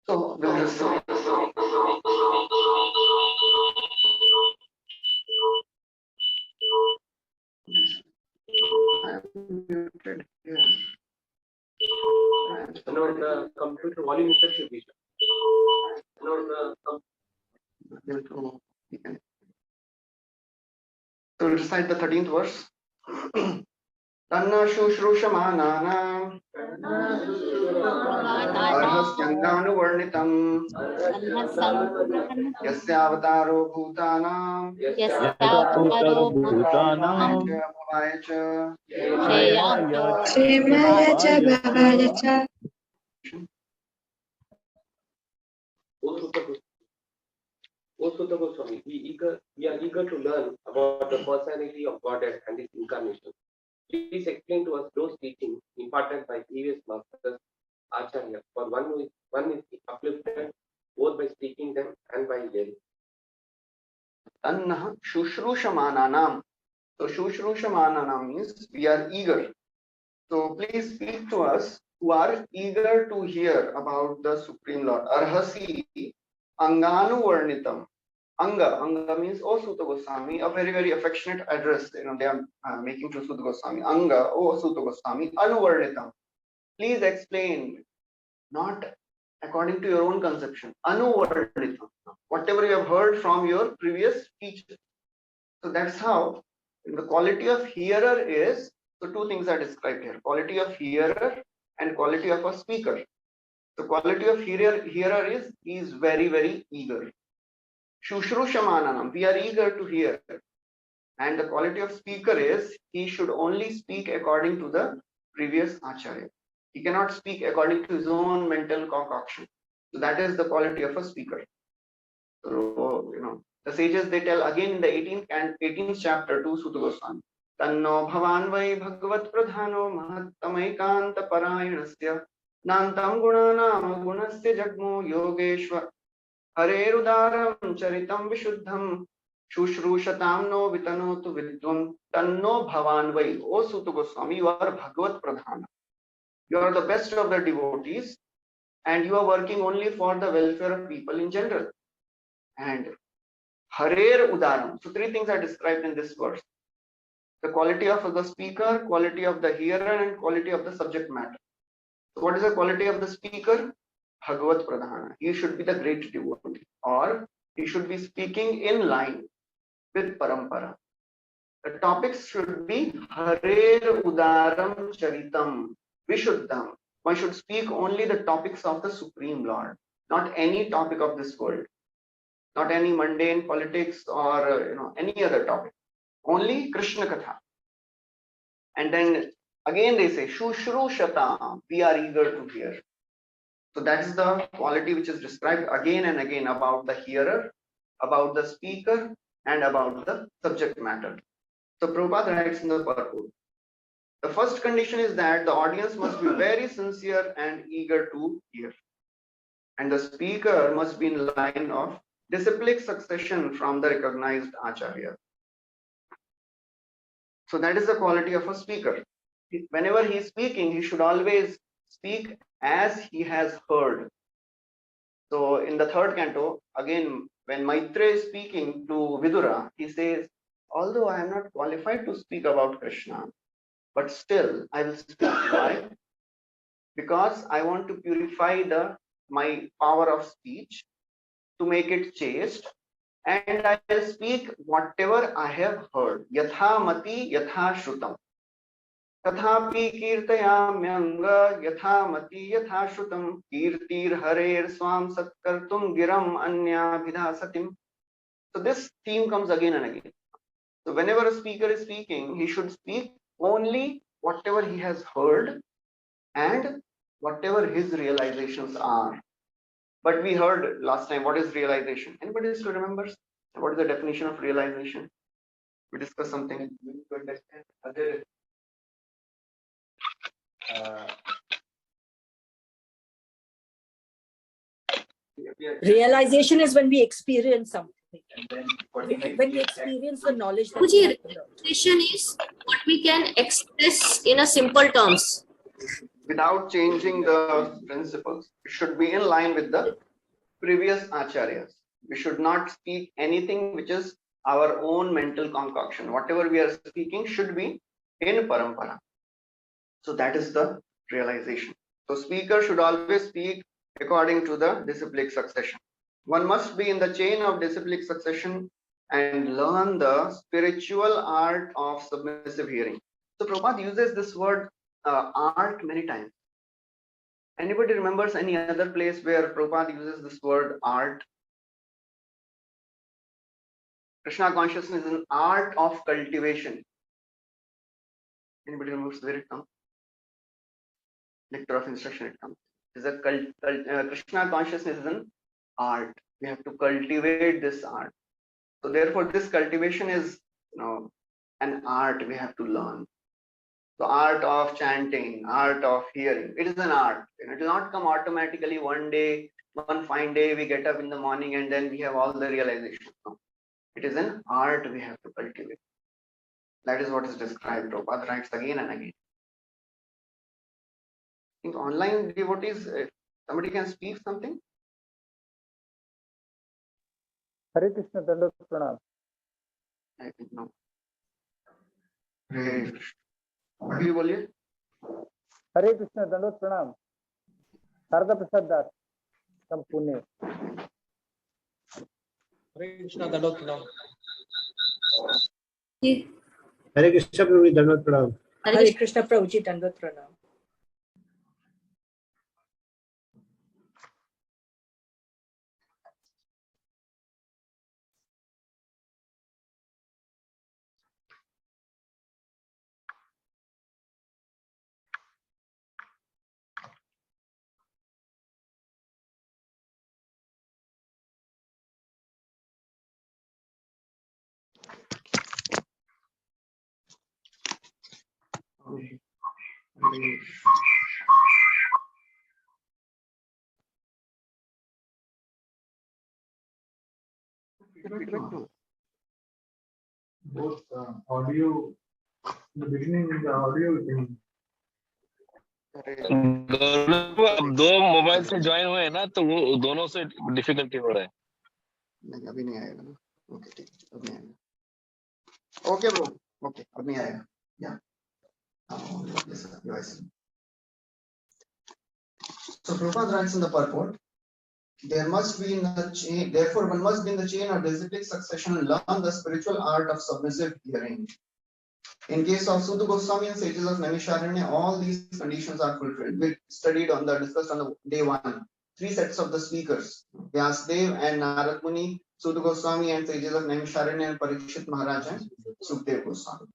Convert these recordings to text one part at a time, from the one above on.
So we'll just I am muted here. No, the computer volume should be. No, So we'll recite the 13th verse. Tanna shushrushamananam arhasyanganuvarnitam yasyavataro bhutanam Also, the Goswami, we are eager to learn about the personality of Godhead and its incarnation. Please explain to us those teachings imparted by previous masters, Acharya, for one is uplifted both by speaking them and by hearing. Tanna shushrushamananam. So shushrushamananam means we are eager. So please speak to us who are eager to hear about the Supreme Lord. Arhasi Anganu Varnitam. Anga means O Sutta Goswami, a very, very affectionate address. They are making to Sutta Goswami. Anga, O Sutta Goswami, Anuvarnitam. Please explain, not according to your own conception. Anuvarnitam. Whatever you have heard from your previous teacher. So that's how the quality of hearer is. So two things are described here: quality of hearer and quality of a speaker. The quality of hearer is he is very, very eager. Shushrushamananam, we are eager to hear. And the quality of speaker is he should only speak according to the previous acharya. He cannot speak according to his own mental concoction. So that is the quality of a speaker. So the sages, they tell again in the 18th chapter to Sutta Goswami. Tanno bhavan Vaibhav pradhano mahattamaikanta parayanasya nantam gunanam gunasya jagmo yogeshwar harerudaram charitam vishuddham shushrushatam no vitanotu vidvam tanno bhavan vai. O Sutta Goswami, you are Bhagavat Pradhana. You are the best of the devotees and you are working only for the welfare of people in general. And Harer Udaram. So three things are described in this verse: the quality of the speaker, quality of the hearer, and quality of the subject matter. So what is the quality of the speaker? Bhagavat Pradhana. He should be the great devotee, or he should be speaking in line with Parampara. The topics should be Harer Udaram Charitam Vishuddham. One should speak only the topics of the Supreme Lord, not any topic of this world. Not any mundane politics or any other topic. Only Krishna Katha. And then again they say Shushrushatam, we are eager to hear. So that is the quality which is described again and again about the hearer, about the speaker, and about the subject matter. So Prabhupada writes in the purport, the first condition is that the audience must be very sincere and eager to hear. And the speaker must be in line of disciplic succession from the recognized acharya. So that is the quality of a speaker. Whenever he is speaking, he should always speak as he has heard. So in the third canto, again, when Maitreya is speaking to Vidura, he says, although I am not qualified to speak about Krishna, but still I will speak. Why? Because I want to purify my power of speech, to make it chaste, and I will speak whatever I have heard. Yatha mati yatha shrutam. Tathapi kirtayamyanga yatha mati yatha shrutam. Kirtir harer swam satkartum giram anyabhidasatim. So this theme comes again and again. So whenever a speaker is speaking, he should speak only whatever he has heard and whatever his realizations are. But we heard last time, what is realization? Anybody still remembers? What is the definition of realization? We discussed something. We need to understand other. Realization is when we experience something. When we experience the knowledge. Realization is what we can express in a simple terms. without changing the principles. It should be in line with the previous acharyas. We should not speak anything which is our own mental concoction. Whatever we are speaking should be in parampara. So that is the realization. So speaker should always speak according to the disciplic succession. One must be in the chain of disciplic succession and learn the spiritual art of submissive hearing. So Prabhupada uses this word art many times. Anybody remembers any other place where Prabhupada uses this word art? Krishna consciousness is an art of cultivation. Anybody remembers where it comes? Nectar of instruction it comes. It is a Krishna consciousness is an art. We have to cultivate this art. So therefore, this cultivation is, an art we have to learn. The art of chanting, art of hearing. It is an art. It will not come automatically one day, one fine day we get up in the morning and then we have all the realization. No. It is an art we have to cultivate. That is what is described. Prabhupada writes again and again. I think online devotees, if somebody can speak something. Hare Krishna, Dandot Pranam. I think no. Hare Krishna. What do you boliye? Hare Krishna, Dandot Pranam. Sarda Prasad Das from Pune. Hare Krishna, Dandot Pranam. Hare Krishna, Prabhuji, Dandot Pranam. Hare Krishna, Prabhuji, Dandot Pranam. Both audio, in the beginning, the audio thing. दो mobile से join हुए हैं ना तो वो दोनों से difficulty हो रहा है नहीं अभी नहीं आएगा ना ओके ठीक अब नहीं आएगा ओके ब्रो ओके अब नहीं आएगा या So Prabhupada writes in the purport, there must be in the chain, therefore one must be in the chain of disciplic succession and learn the spiritual art of submissive hearing. In case of Sutta Goswami and sages of Naimisharanya, all these conditions are fulfilled. We studied discussed on the day one, 3 sets of the speakers, Vyasadev and Narad Muni, Sutta Goswami and sages of Naimisharanya and Parikshit Maharaj and Sukhdev Goswami.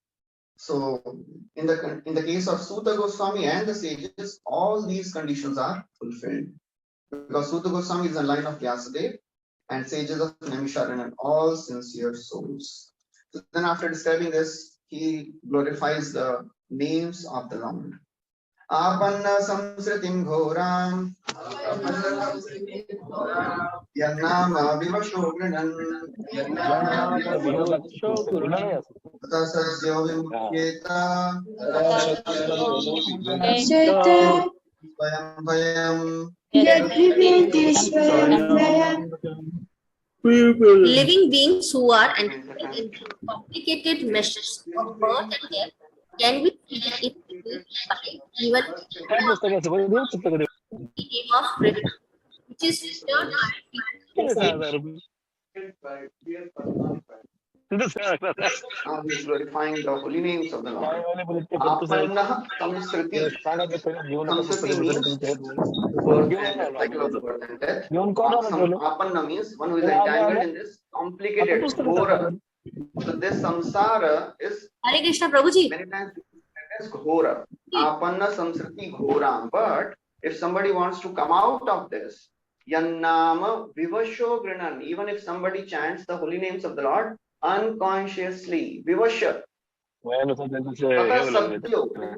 So in the case of Sutta Goswami and the sages, all these conditions are fulfilled. Because Sutta Goswami is in line of Vyasadev and sages of Naimisharanya, all sincere souls. So then after describing this, he glorifies the names of the Lord. Apanna samsritim ghoram Yannama vivasho grinan Tasasyo vimukyeta Svayam Vayam Living beings who are entangled in complicated meshes of birth and death can be freed even in the name of Krishna, which is returned Now he is glorifying the holy names of the Lord. Apanna samsriti. Samsriti means birth and cycle of birth and death. Apanna means one who is entangled in this complicated ghora. So this samsara is Hare Krishna, Prabhuji. many times as ghora. Apanna samsriti ghoram. But if somebody wants to come out of this, yannama vivasho grinan. Even if somebody chants the holy names of the Lord unconsciously, vivasha.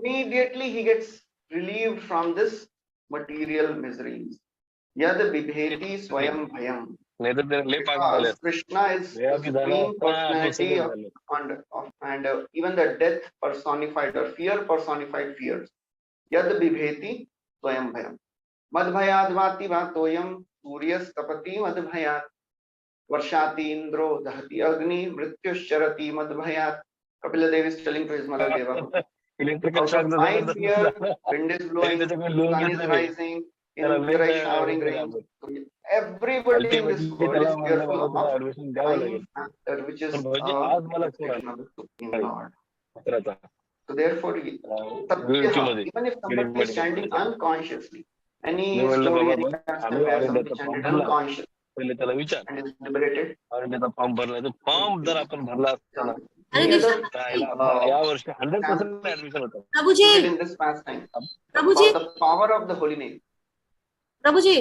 Immediately he gets relieved from this material miseries. Yad bibheti swayam bhayam. Because Krishna is the supreme personality and even the death personified or fear personified fears. Yad bibheti स्वयं भयम मद्भयाद वाति वातोयम सूर्यस्तपति मद्भयात् वर्षाति इंद्रो दहति अग्नि मृत्युश्चरति मद्भयात्. Kapila Devi is telling to his mother Vaibhav, electrical out shock of जसं my करतात fear, ना. wind is तरी blowing, त्याच्याकडे लोन sun is घेतलं मी. rising, त्याला Indra is showering वेळ rain. Everybody in this ultimately world त्याला is म्हणलं fearful बाबा तुला of ऍडमिशन द्यावं I लागेल. factor, which पण is भाऊजी a आज मला phone reflection of the Supreme आला Lord. मित्राचा So therefore, UMQ Satyaha, मध्ये even if somebody is medical chanting कॉलेजला. unconsciously, मी any म्हणलं story, बाबा any बघ pastime आम्ही where ऑल somebody इंडियाचा फॉर्म chanted भरला. unconscious पहिले त्याला विचार and is liberated, ऑल इंडियाचा फॉर्म भरला तर फॉर्म जर आपण भरला असता ना हरे any कृष्ण other प्रभुजी, या वर्षी 100% samples ऍडमिशन होतं. प्रभुजी, in this pastime Prabhuji, about the power of the holy name. Prabhuji,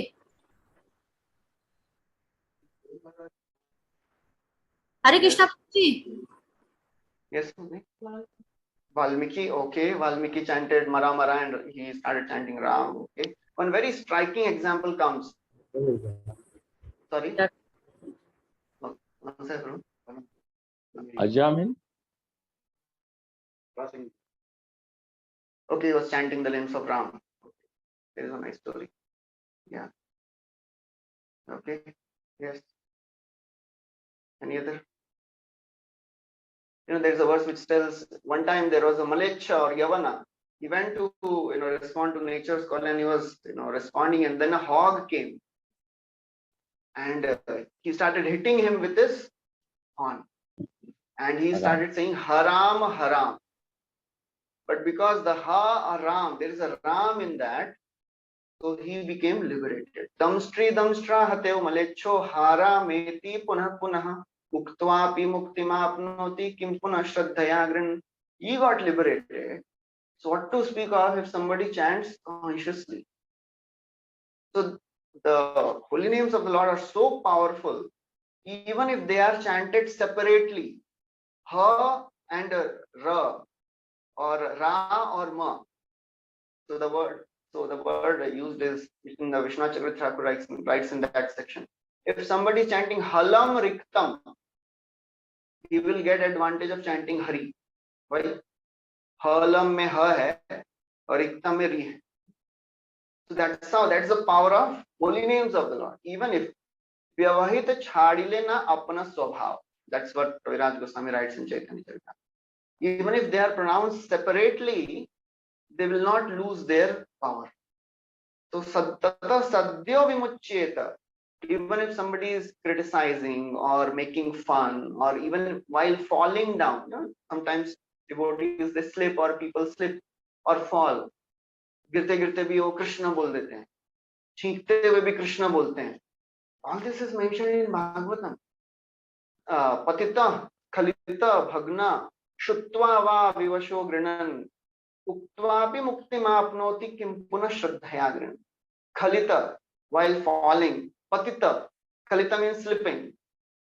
Hare Krishna Prabhuji. Yes, Valmiki, okay. Valmiki chanted Mara Mara and he started chanting Ram. Okay. One very striking example comes. Sorry. One second. Ajamil? Okay, he was chanting the names of Ram. There is a nice story. Yeah. Okay. Yes. Any other? There is a verse which tells one time there was a Malecha or Yavana. He went to respond to nature's call and he was responding, and then a hog came and he started hitting him with his horn and he started saying Haram Haram. But because the Ha-Ram, there is a Ram in that, so he became liberated. Damstra hatev Malecho Harameti punah punah uktvapi muktimapnoti kim punah shraddhaya. He got liberated. So what to speak of if somebody chants consciously? So the holy names of the Lord are so powerful, even if they are chanted separately, Ha and Ra or Ra or Ma. So the word used is in the Vishnu Thakur writes in that section. If somebody is chanting Halam Riktam, he will get advantage of chanting Hari. Why? Halam mein Ha hai or Riktam mein Ri hai. So that's the power of holy names of the Lord. Even if Vyavahita chhadile na apna swabhav. That's what Viraj Goswami writes in Chaitanya Charitamrita. Even if they are pronounced separately, they will not lose their power. So Tata Sadhyo Vimuchyeta. Even if somebody is criticizing or making fun or even while falling down, sometimes devotees they slip or people slip or fall. गिरते गिरते भी वो कृष्ण बोल देते हैं, छींकते हुए भी कृष्ण बोलते हैं. All this is mentioned in Bhagavatam. Patita, Khalita, Bhagna, Shutva va vivasho grinan, Uktvapi muktimapnoti kim punah shraddhaya grinan. Khalita, while falling. Patita, Khalita means slipping.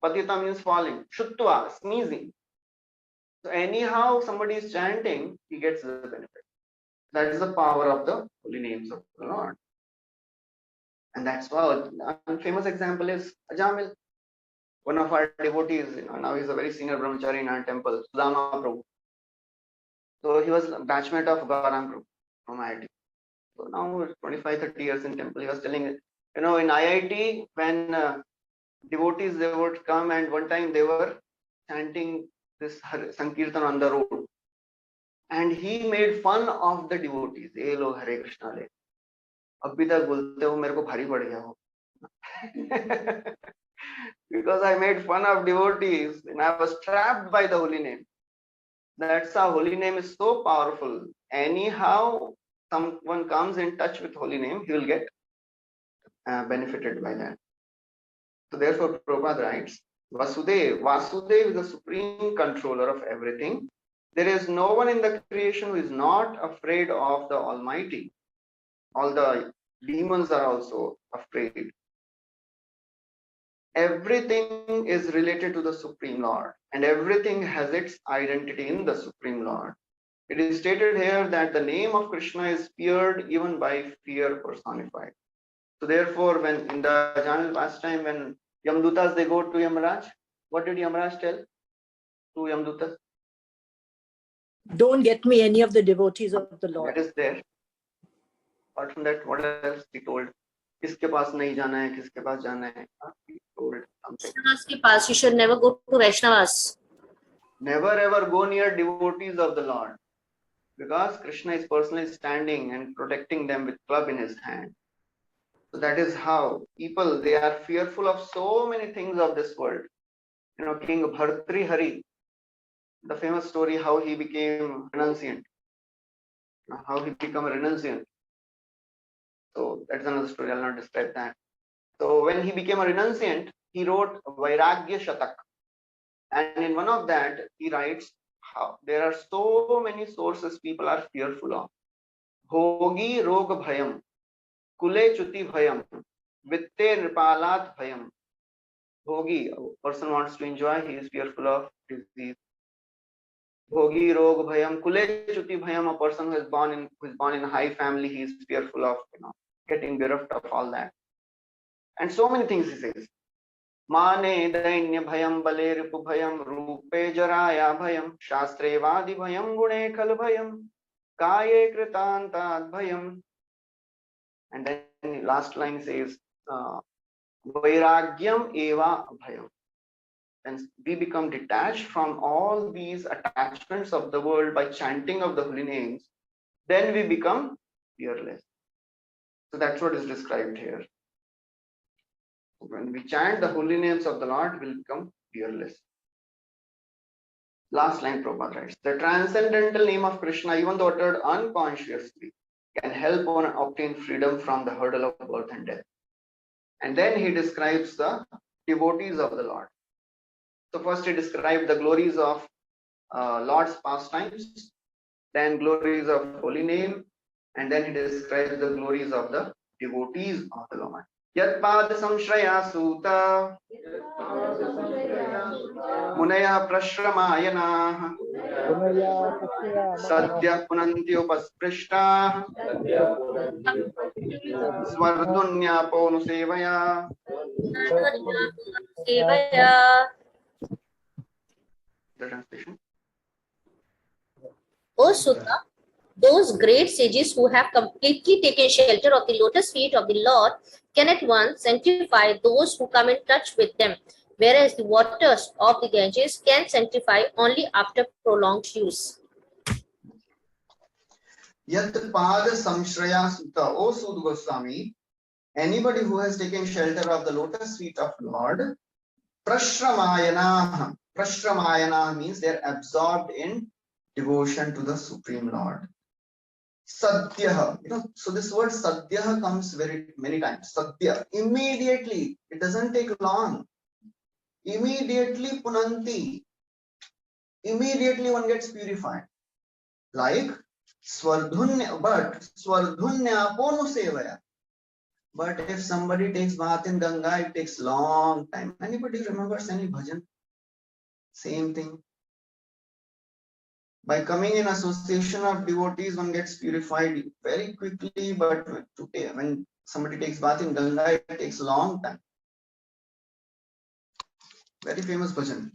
Patita means falling. Shutva, sneezing. So anyhow somebody is chanting, he gets the benefit. That is the power of the holy names of the Lord. And that's why a famous example is Ajamil. One of our devotees, now he's a very senior brahmachari in our temple, Sudama Prabhu. So he was a batchmate of Gaurang Prabhu from IIT. So now 25-30 years in temple, he was telling, in IIT, when devotees, they would come and one time they were chanting this Sankirtan on the road. And he made fun of the devotees. Hey log Hare Krishna le. Abhi tak bolte ho, mere ko bhari pad gaya ho. Because I made fun of devotees and I was trapped by the holy name. That's how holy name is so powerful. Anyhow, someone comes in touch with holy name, he will get benefited by that. So therefore, Prabhupada writes, Vasudev is the supreme controller of everything. There is no one in the creation who is not afraid of the Almighty. All the demons are also afraid. Everything is related to the Supreme Lord, and everything has its identity in the Supreme Lord. It is stated here that the name of Krishna is feared even by fear personified. So therefore, when in the Janal pastime, when Yamdutas they go to Yamraj, what did Yamraj tell to Yamdutas? Don't get me any of the devotees of the Lord. That is there. Apart from that, what else he told? किसके पास नहीं जाना है, किसके पास जाना है? He told something. Vaishnavas के पास, you should never go to Vaishnavas. Never ever go near devotees of the Lord, because Krishna is personally standing and protecting them with club in his hand. So that is how people, they are fearful of so many things of this world. You know, King Bhartrihari, the famous story how he became renunciant, how he became a renunciant. So that's another story, I'll not describe that. So when he became a renunciant, he wrote Vairagya Shatak. And in one of that, he writes how there are so many sources people are fearful of. Bhogi rog bhayam, kule chuti bhayam, vitte nripalat bhayam. Bhogi, a person wants to enjoy, he is fearful of disease. Bhogi rog bhayam, kule chuti bhayam, a person who is born in a high family, he is fearful of, getting bereft of all that. And so many things he says. Mane dainya bhayam, bale ripu bhayam, rupe jaraya bhayam, shastre vadi bhayam, gune khal bhayam, kaye kritantad bhayam. And then last line says, vairagyam eva bhayam. And we become detached from all these attachments of the world by chanting of the holy names, then we become fearless. So that's what is described here. When we chant the holy names of the Lord, we will become fearless. Last line Prabhupada writes, the transcendental name of Krishna, even though uttered unconsciously, can help one obtain freedom from the hurdle of birth and death. And then he describes the devotees of the Lord. So first he described the glories of Lord's pastimes, then glories of holy name, and then he describes the glories of the devotees of the Lord. Yat pad samshraya suta munaya prashramayana sadhya punanti upasprishta swardunya ponusevaya. The translation. O Sutta, those great sages who have completely taken shelter of the lotus feet of the Lord can at once sanctify those who come in touch with them, whereas the waters of the Ganges can sanctify only after prolonged use. Yat pada samshraya sutta, O Sud Goswami, anybody who has taken shelter of the lotus feet of Lord, prashramayana. Prashramayana means they are absorbed in devotion to the Supreme Lord. Sadhya, so this word sadhya comes very many times. Sadhya, immediately, it doesn't take long. Immediately punanti, immediately one gets purified. Like swardhunya, but swardhunya ponusevaya. But if somebody takes bath in Ganga, it takes long time. Anybody remembers any bhajan? Same thing. By coming in association of devotees, one gets purified very quickly, but when somebody takes bath in Ganga, it takes a long time. Very famous bhajan.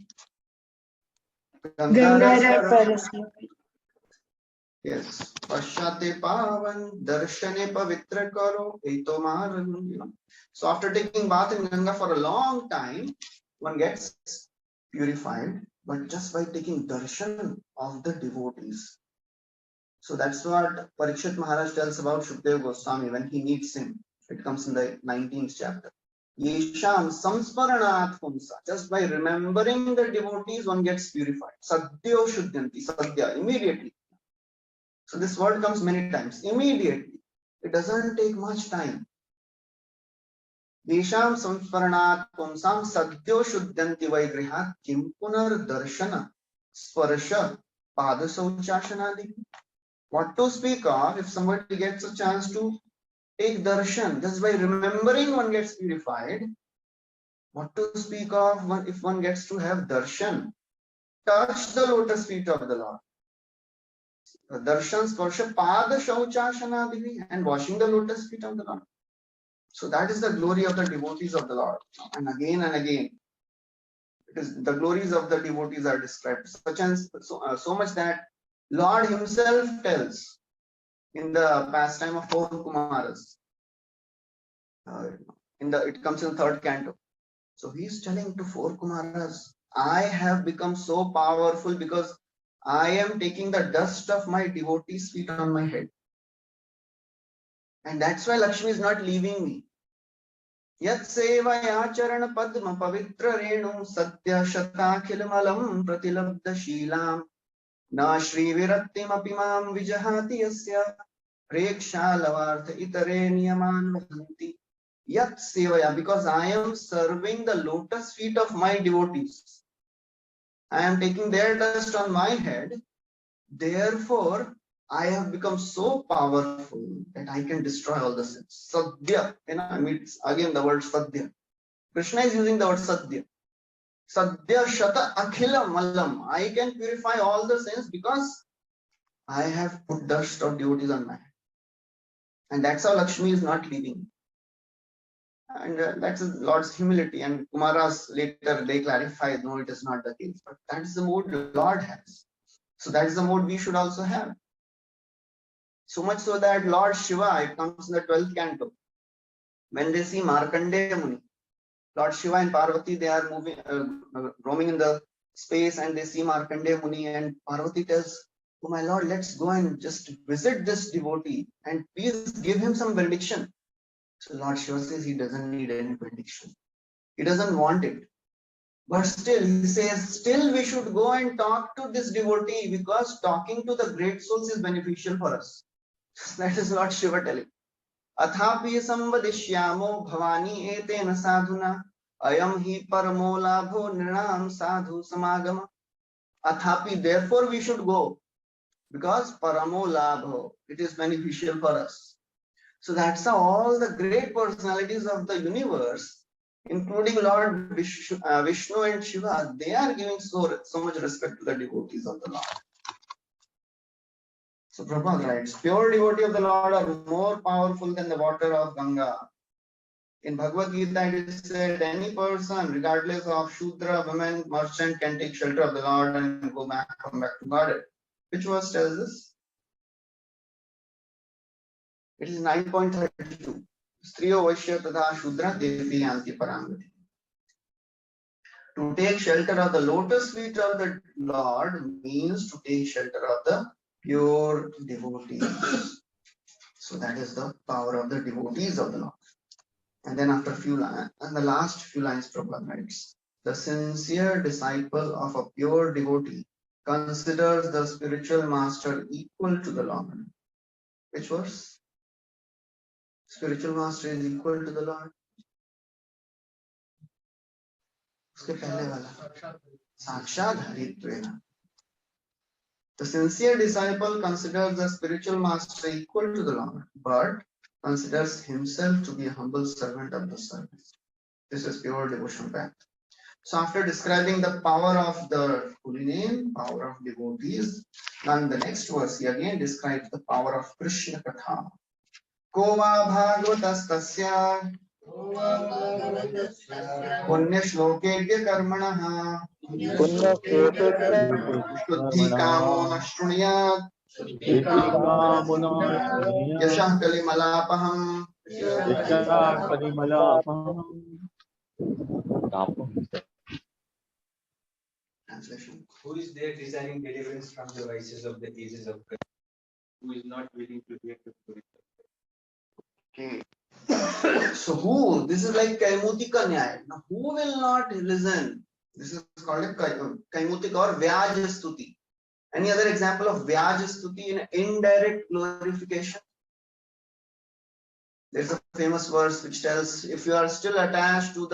Yes. Pashate pavan, darshane pavitra karo, etomar. So after taking bath in Ganga for a long time, one gets purified, but just by taking darshan of the devotees. So that's what Parikshit Maharaj tells about Shukdev Goswami when he meets him. It comes in the 19th chapter. Yesham samsmaranat pumsa. Just by remembering the devotees, one gets purified. Sadhyo shuddhanti. Sadhya, immediately. So this word comes many times. Immediately. It doesn't take much time. Yesham samsmaranat pumsam sadhyo shuddhanti vaigrihat kim punar darshana sparsha padasauchashanadi. What to speak of if somebody gets a chance to take darshan, just by remembering one gets purified. What to speak of if one gets to have darshan, touch the lotus feet of the Lord. Darshan sparsha pada shauchashanadihi, and washing the lotus feet of the Lord. So that is the glory of the devotees of the Lord. And again, because the glories of the devotees are described, such and so much that Lord himself tells, in the pastime of 4 Kumaras. It comes in the 3rd canto. So he is telling to 4 Kumaras, I have become so powerful because I am taking the dust of my devotees' feet on my head. And that's why Lakshmi is not leaving me. Yat sevaya charana padma pavitra renu satya shatakhil malam pratilabdha shilam na shri virattim apimam vijahati yasya preksha lavartha itare niyaman vahanti. Yat sevaya, because I am serving the lotus feet of my devotees. I am taking their dust on my head. Therefore, I have become so powerful that I can destroy all the sins. Sadhya, I mean, it's again the word Sadhya. Krishna is using the word Sadhya. Sadhya Shata Akhila Malam. I can purify all the sins because I have put dust of devotees on my head. And that's how Lakshmi is not leaving. And that's Lord's humility. And Kumaras later they clarify, no, it is not the case. But that's the mood Lord has. So that's the mood we should also have. So much so that Lord Shiva, it comes in the 12th canto, when they see Markandeya Muni, Lord Shiva and Parvati, they are moving, roaming in the space, and they see Markandeya Muni, and Parvati tells, oh my Lord, let's go and just visit this devotee and please give him some benediction. So Lord Shiva says he doesn't need any benediction. He doesn't want it. But still, he says, still we should go and talk to this devotee because talking to the great souls is beneficial for us. That is Lord Shiva telling. Athapi samvadishyamo bhavani etena sadhuna ayam hi paramo labho nrinam sadhu samagama. Athapi, therefore we should go because paramo labho, it is beneficial for us. So that's how all the great personalities of the universe, including Lord Vishnu and Shiva, they are giving so much respect to the devotees of the Lord. So Prabhupada writes, pure devotee of the Lord are more powerful than the water of Ganga. In Bhagavad Gita, it is said, any person, regardless of Shudra, woman, merchant, can take shelter of the Lord and come back to Godhead. Which verse tells this? It is 9.32. Striyo Vaishya Tadha Shudra Devi Yanti Parangati. To take shelter of the lotus feet of the Lord means to take shelter of the pure devotees. So that is the power of the devotees of the Lord. And then after few lines, and the last few lines Prabhupada writes, the sincere disciple of a pure devotee considers the spiritual master equal to the Lord. Which verse? Spiritual master is equal to the Lord. उसके पहले वाला साक्षात हरित्वेन. The sincere disciple considers the spiritual master equal to the Lord, but considers himself to be a humble servant of the service. This is pure devotional path. So after describing the power of the holy name, power of devotees, then the next verse he again describes the power of Krishna Katha. Kova Bhagavatastasya Punya Shlokegya Karmanaha Shuddhi Kamo Nashruniyat Yashah Kalimalapaham. Translation. Who is there desiring deliverance from the vices of the ages of God? Who is not willing to hear the story? Okay. So who? This is like Kaimutika Nyaya. Now who will not listen? This is called a Kaimutika or Vyajastuti. Any other example of Vyajastuti in indirect glorification? There's a famous verse which tells, if you are still attached to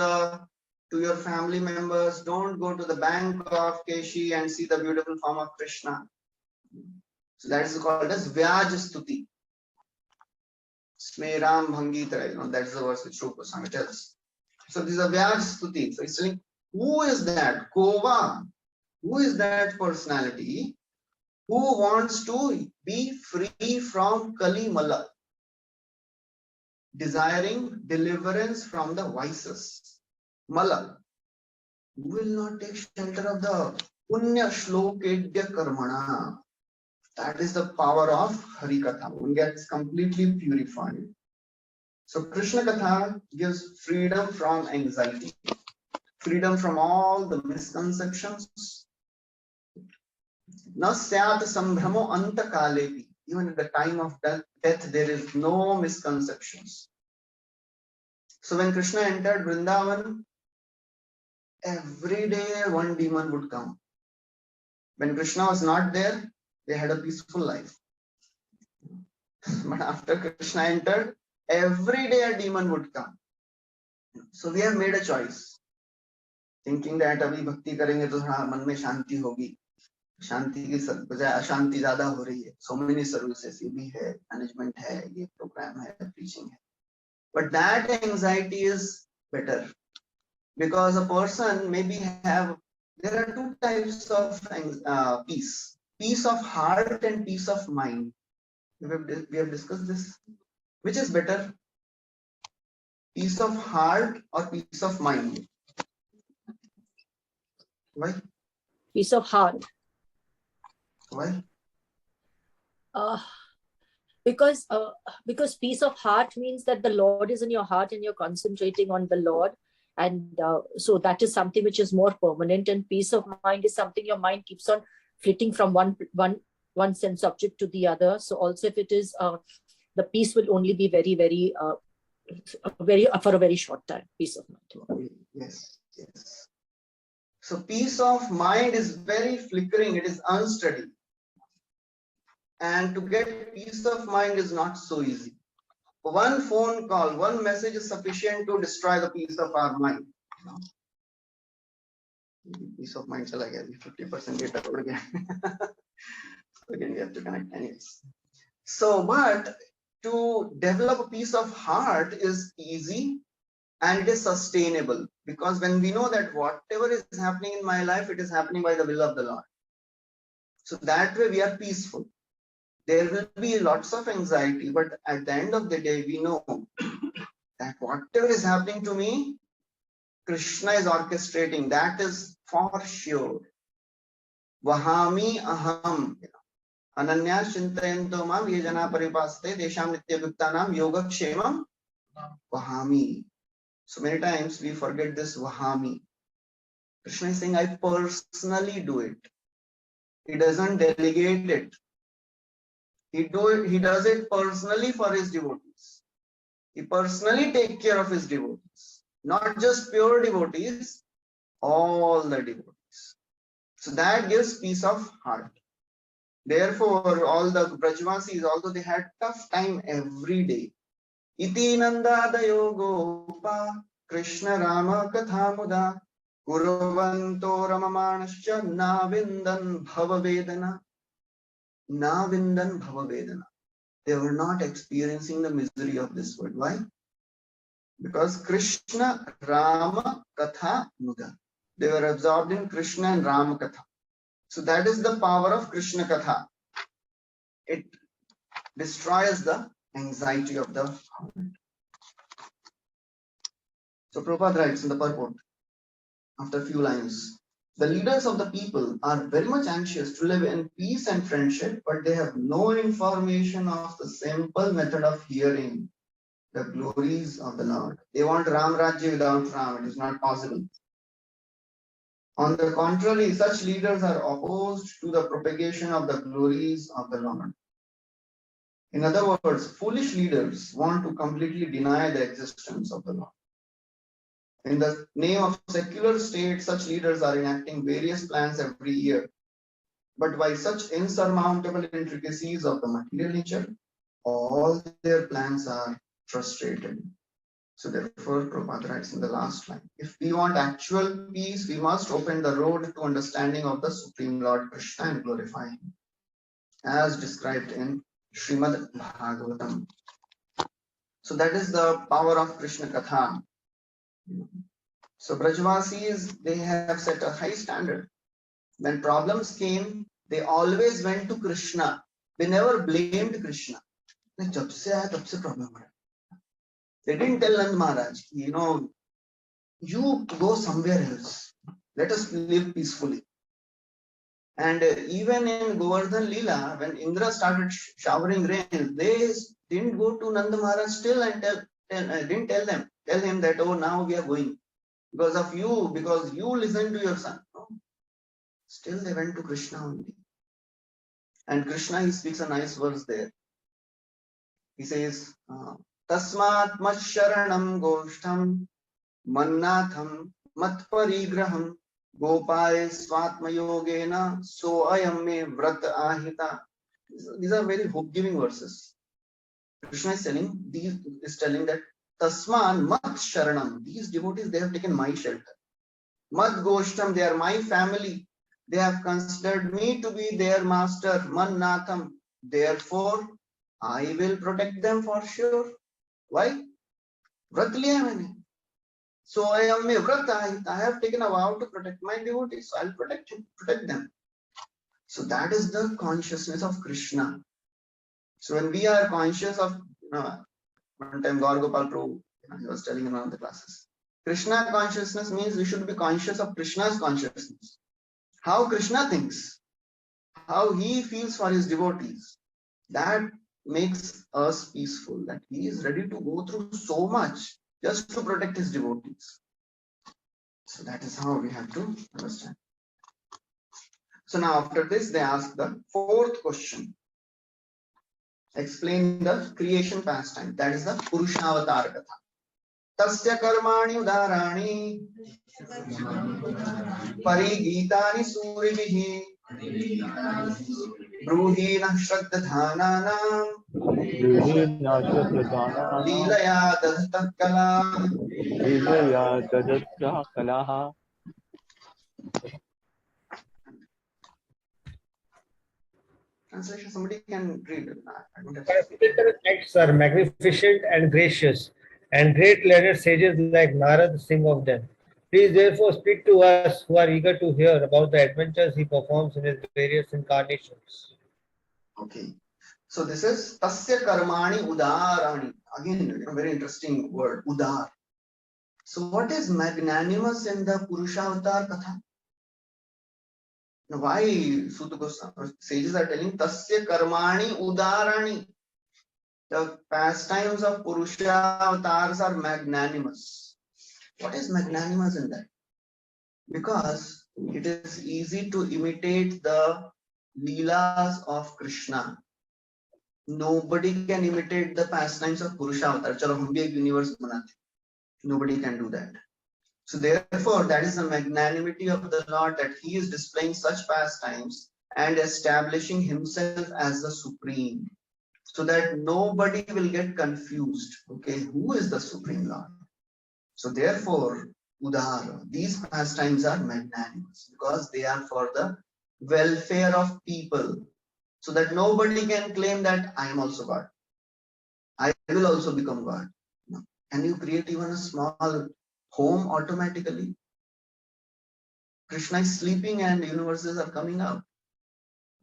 your family members, don't go to the bank of Keshi and see the beautiful form of Krishna. So that is called as Vyajastuti. Smeram Bhangitra, that's the verse which Rupa Goswami tells. So this is a Vyajastuti. So it's saying, who is that? Kova. Who is that personality who wants to be free from Kali Mala, desiring deliverance from the vices? Mala. Who will not take shelter of the Punya Shlokegya Karmana? That is the power of Hari Katha. One gets completely purified. So Krishna Katha gives freedom from anxiety, freedom from all the misconceptions. Na syat sambhramo anta kalepi. Even at the time of death, there is no misconceptions. So when Krishna entered Vrindavan, every day one demon would come. When Krishna was not there, they had a peaceful life. But after Krishna entered, every day a demon would come. So we have made a choice, thinking that abhi bhakti karenge to thoda man mein shanti hogi. Shanti की बजाय अशांति ज्यादा हो रही है. So many services, ये भी है, management है, ये program है, preaching है. But that anxiety is better, because a person maybe have, there are two types of peace: peace of heart and peace of mind. We have discussed this. Which is better, peace of heart or peace of mind? Why? Peace of heart. Why? Because peace of heart means that the Lord is in your heart and you're concentrating on the Lord, and so that is something which is more permanent. And peace of mind is something your mind keeps on flitting from one sense object to the other. So also, if it is the peace will only be very for a very short time. Peace of mind. Yes. So peace of mind is very flickering. It is unsteady. And to get peace of mind is not so easy. One phone call, one message is sufficient to destroy the peace of our mind. Peace of mind chala gaya, 50% data ud gaya. Again, we have to connect anyways. So, but to develop a peace of heart is easy and it is sustainable, because when we know that whatever is happening in my life, it is happening by the will of the Lord. So that way we are peaceful. There will be lots of anxiety, but at the end of the day, we know that whatever is happening to me, Krishna is orchestrating. That is for sure. Vahami aham. Ananya chintayanto mam ye jana paripaste desham nityaguptanam yogakshemam vahami. So many times we forget this vahami. Krishna is saying, I personally do it. He doesn't delegate it. He does it personally for his devotees. He personally takes care of his devotees. Not just pure devotees, all the devotees. So that gives peace of heart. Therefore, all the Brajvasis, although they had tough time every day, Iti nandadayo gopa Krishna Rama katha muda Kurvanto ramamanascha navindan bhavavedana. Navindan bhavavedana. They were not experiencing the misery of this world. Why? Because Krishna Rama katha muda. They were absorbed in Krishna and Rama katha. So that is the power of Krishna katha. It destroys the anxiety of the heart. So Prabhupada writes in the purport, after a few lines, the leaders of the people are very much anxious to live in peace and friendship, but they have no information of the simple method of hearing the glories of the Lord. They want Ram Rajya without Ram. It is not possible. On the contrary, such leaders are opposed to the propagation of the glories of the Lord. In other words, foolish leaders want to completely deny the existence of the Lord. In the name of secular state, such leaders are enacting various plans every year. But by such insurmountable intricacies of the material nature, all their plans are frustrated. So therefore, Prabhupada writes in the last line, if we want actual peace, we must open the road to understanding of the Supreme Lord Krishna and glorify Him, as described in Srimad Bhagvatam. So that is the power of Krishna Katha. So Brajvasis, they have set a high standard. When problems came, they always went to Krishna. They never blamed Krishna. Jab se aaya, tab se problem hai. They didn't tell Nand Maharaj, you go somewhere else. Let us live peacefully. And even in Govardhan Leela, when Indra started showering rain, they didn't go to Nanda Maharaj still and didn't tell him that, oh, now we are going because of you, because you listened to your son. No. Still they went to Krishna only. And Krishna, he speaks a nice verse there. He says, Tasmat Masharanam Goshtam Mannatham Matparigraham Gopaye Swatmayogena So Ayam Me Vrat Ahita. These are very hope-giving verses. Krishna is telling that Tasman Mat Sharanam. These devotees, they have taken my shelter. Mat Goshtam, they are my family. They have considered me to be their master. Mannatham. Therefore, I will protect them for sure. Why? Vrat liya maine. So I am a vrata. I have taken a vow to protect my devotees. So I'll protect them. So that is the consciousness of Krishna. So when we are conscious of, one time Gaur Gopal Prabhu, he was telling in one of the classes, Krishna consciousness means we should be conscious of Krishna's consciousness. How Krishna thinks, how he feels for his devotees. That makes us peaceful, that he is ready to go through so much just to protect his devotees. So that is how we have to understand. So now after this, they ask the fourth question. Explain the creation pastime. That is the Purushavatar Katha. Tasya karmani udarani parigitani suribihi bruhina shraddhananam Leelaya dadatta kala. Translation, somebody can read it. I don't have to. Acts are magnificent and gracious, and great learned sages like Narad sing of them. Please therefore speak to us who are eager to hear about the adventures he performs in his various incarnations. Okay. So this is Tasya Karmani Udarani. Again, a very interesting word, Udar. So what is magnanimous in the Purushavatar Katha? Now why Sutta Goswami sages are telling Tasya Karmani Udarani? The pastimes of Purushavatars are magnanimous. What is magnanimous in that? Because it is easy to imitate the Leelas of Krishna. Nobody can imitate the pastimes of Purushavatar. Chalo hum bhi ek universe banate. Nobody can do that. So therefore, that is the magnanimity of the Lord, that he is displaying such pastimes and establishing himself as the supreme, so that nobody will get confused. Okay, who is the Supreme Lord? So therefore, Udara, these pastimes are magnanimous because they are for the welfare of people, so that nobody can claim that I am also God. I will also become God. No. Can you create even a small home automatically? Krishna is sleeping and universes are coming out.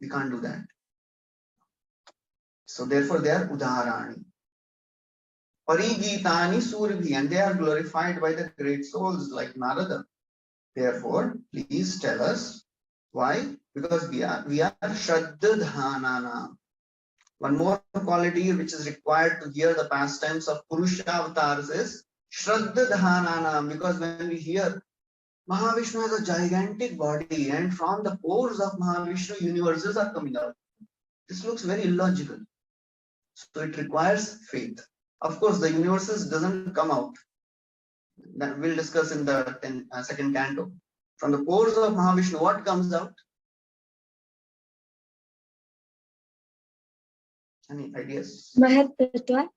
We can't do that. So therefore they are Udarani. Parigitani Surabhi, and they are glorified by the great souls like Narada. Therefore, please tell us why? Because we are Shraddhadhanana. One more quality which is required to hear the pastimes of Purusha avatars is Shraddhadhanana, because when we hear Mahavishnu has a gigantic body and from the pores of Mahavishnu universes are coming out. This looks very illogical. So it requires faith. Of course, the universes doesn't come out. That we'll discuss in the second canto. From the pores of Mahavishnu, what comes out? Any ideas? Mahattatva.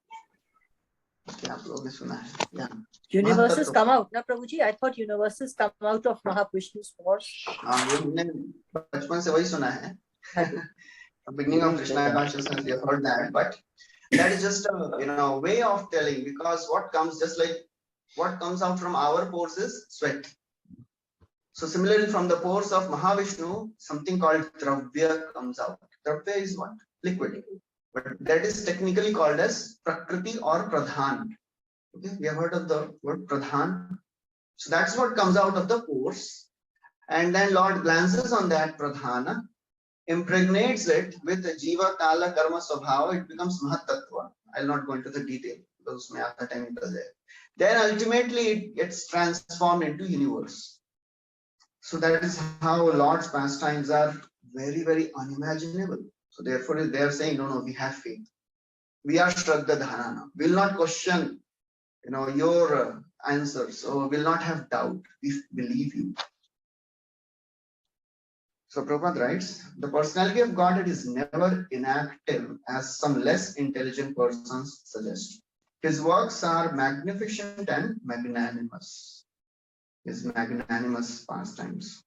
Yeah. Universes come out, na Prabhuji? I thought universes come out of Mahavishnu's pores. बचपन से वही सुना है. Beginning of Krishna consciousness, we have heard that, but that is just a way of telling, because what comes, just like what comes out from our pores is sweat. So similarly, from the pores of Mahavishnu, something called Dravya comes out. Dravya is what? Liquid. But that is technically called as Prakriti or Pradhan. Okay, we have heard of the word Pradhan. So that's what comes out of the pores. And then Lord glances on that pradhana, impregnates it with jiva kala karma swabhava, it becomes mahatattva. I'll not go into the detail because may other time it is there. Then ultimately it gets transformed into universe. So that is how Lord's pastimes are very, very unimaginable. So therefore they are saying, no, we have faith. We are Shraddha Dharana. We will not question, your answers. So we will not have doubt. We believe you. So Prabhupada writes, the personality of Godhead is never inactive as some less intelligent persons suggest. His works are magnificent and magnanimous. His magnanimous pastimes.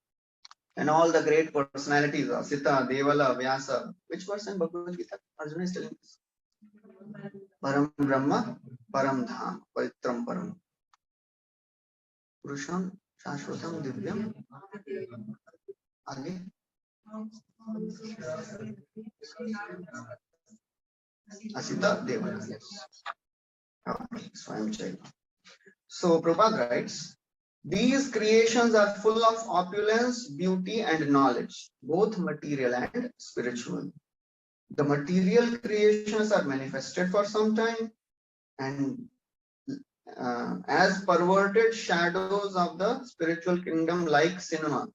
And all the great personalities, Sita, Devala, Vyasa. Which verse in Bhagavad Gita? Arjuna is telling us. Param Brahma, Param Dham, Paitram Param. Purusham, Shashvatam, Divyam. Age. Asita, Devala. Yes. Okay, so I'm checking. So Prabhupada writes, these creations are full of opulence, beauty, and knowledge, both material and spiritual. The material creations are manifested for some time and as perverted shadows of the spiritual kingdom like cinema.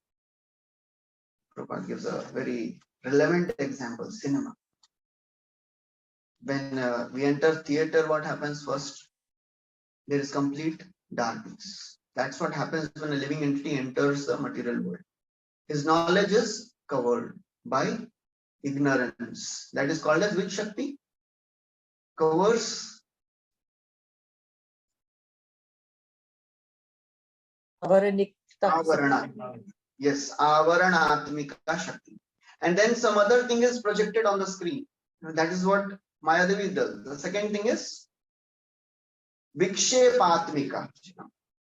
Prabhupada gives a very relevant example, cinema. When we enter theater, what happens first? There is complete darkness. That's what happens when a living entity enters the material world. His knowledge is covered by ignorance. That is called as which Shakti? Covers. Avarana. Yes, Avaranatmika Shakti. And then some other thing is projected on the screen. That is what Mayadevi does. The second thing is Vikshepatmika.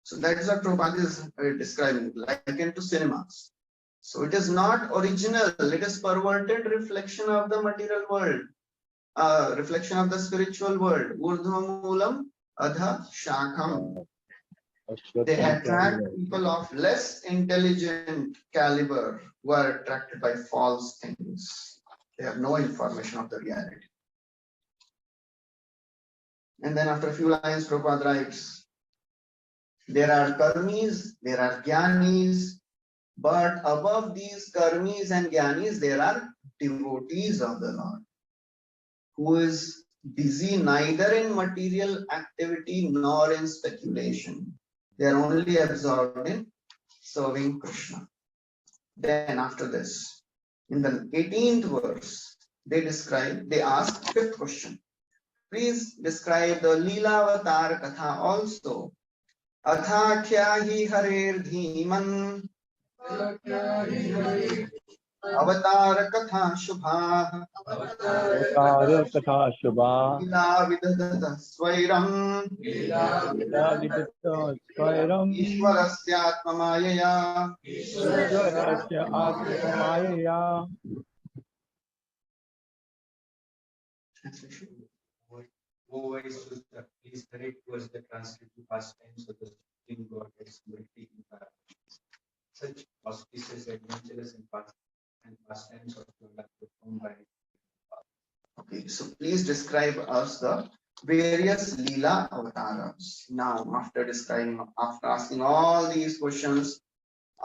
So that is what Prabhupada is describing, like into cinemas. So it is not original, it is perverted reflection of the material world, reflection of the spiritual world. Urdhva Moolam Adha Shakham. They attract people of less intelligent caliber who are attracted by false things. They have no information of the reality. And then after a few lines, Prabhupada writes, there are karmis, there are jnanis, but above these karmis and jnanis, there are devotees of the Lord, who is busy neither in material activity nor in speculation. They are only absorbed in serving Krishna. Then after this, in the 18th verse, they ask fifth question. Please describe the Leela Avatar Katha also. Atha kya hi harer dhiman Avatar Katha Shubha Avatar Katha Shubha Leela Vidadata Swairam Leela Vidadata Swairam Ishwarasya Atmamayaya Ishwarasya Atmamayaya. O wise Sutta, please direct towards the translative pastimes of the Supreme Godhead's multi incarnations. Such auspicious, adventurous, and pastimes of Lord are performed by. Okay, so please describe us the various Leela avatars. Now, after asking all these questions,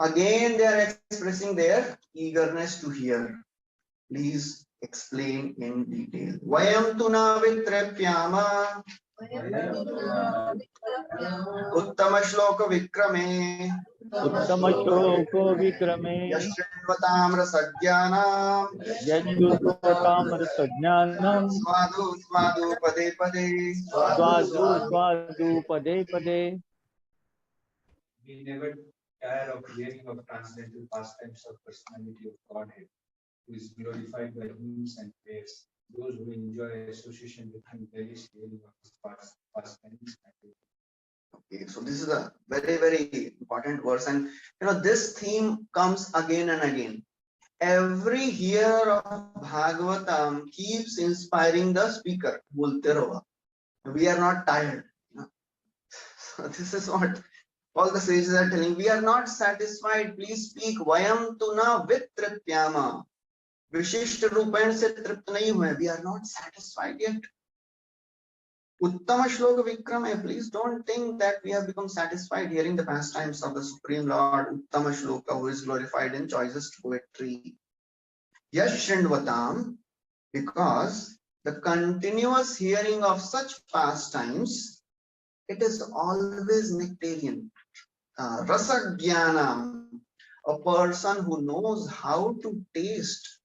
again they are expressing their eagerness to hear. Please explain in detail. Vayam tuna vitrepyama uttama shloka vikrame Uttama shloka vikrame yashritvatamra sajnanam yajyutamra sajnanam swadu pade pade swadu pade pade. We never tire of hearing of transcendental pastimes of personality of Godhead, who is glorified by hymns and prayers. Those who enjoy association with him relish hearing of his pastimes. Okay, so this is a very, very important verse, and this theme comes again and again. Every year of Bhagavatam keeps inspiring the speaker. We are not tired. So this is what All the sages are telling, we are not satisfied. Please speak. Vayam tu na vitripyama. Vishishta rupen se tript nahi hue. We are not satisfied yet. Uttama shloka vikrame. Please don't think that we have become satisfied hearing the pastimes of the Supreme Lord. Uttama shloka, who is glorified in choicest poetry. Yash Shrindvatam, because the continuous hearing of such pastimes, it is always nectarian. Rasa Jnanam, a person who knows how to taste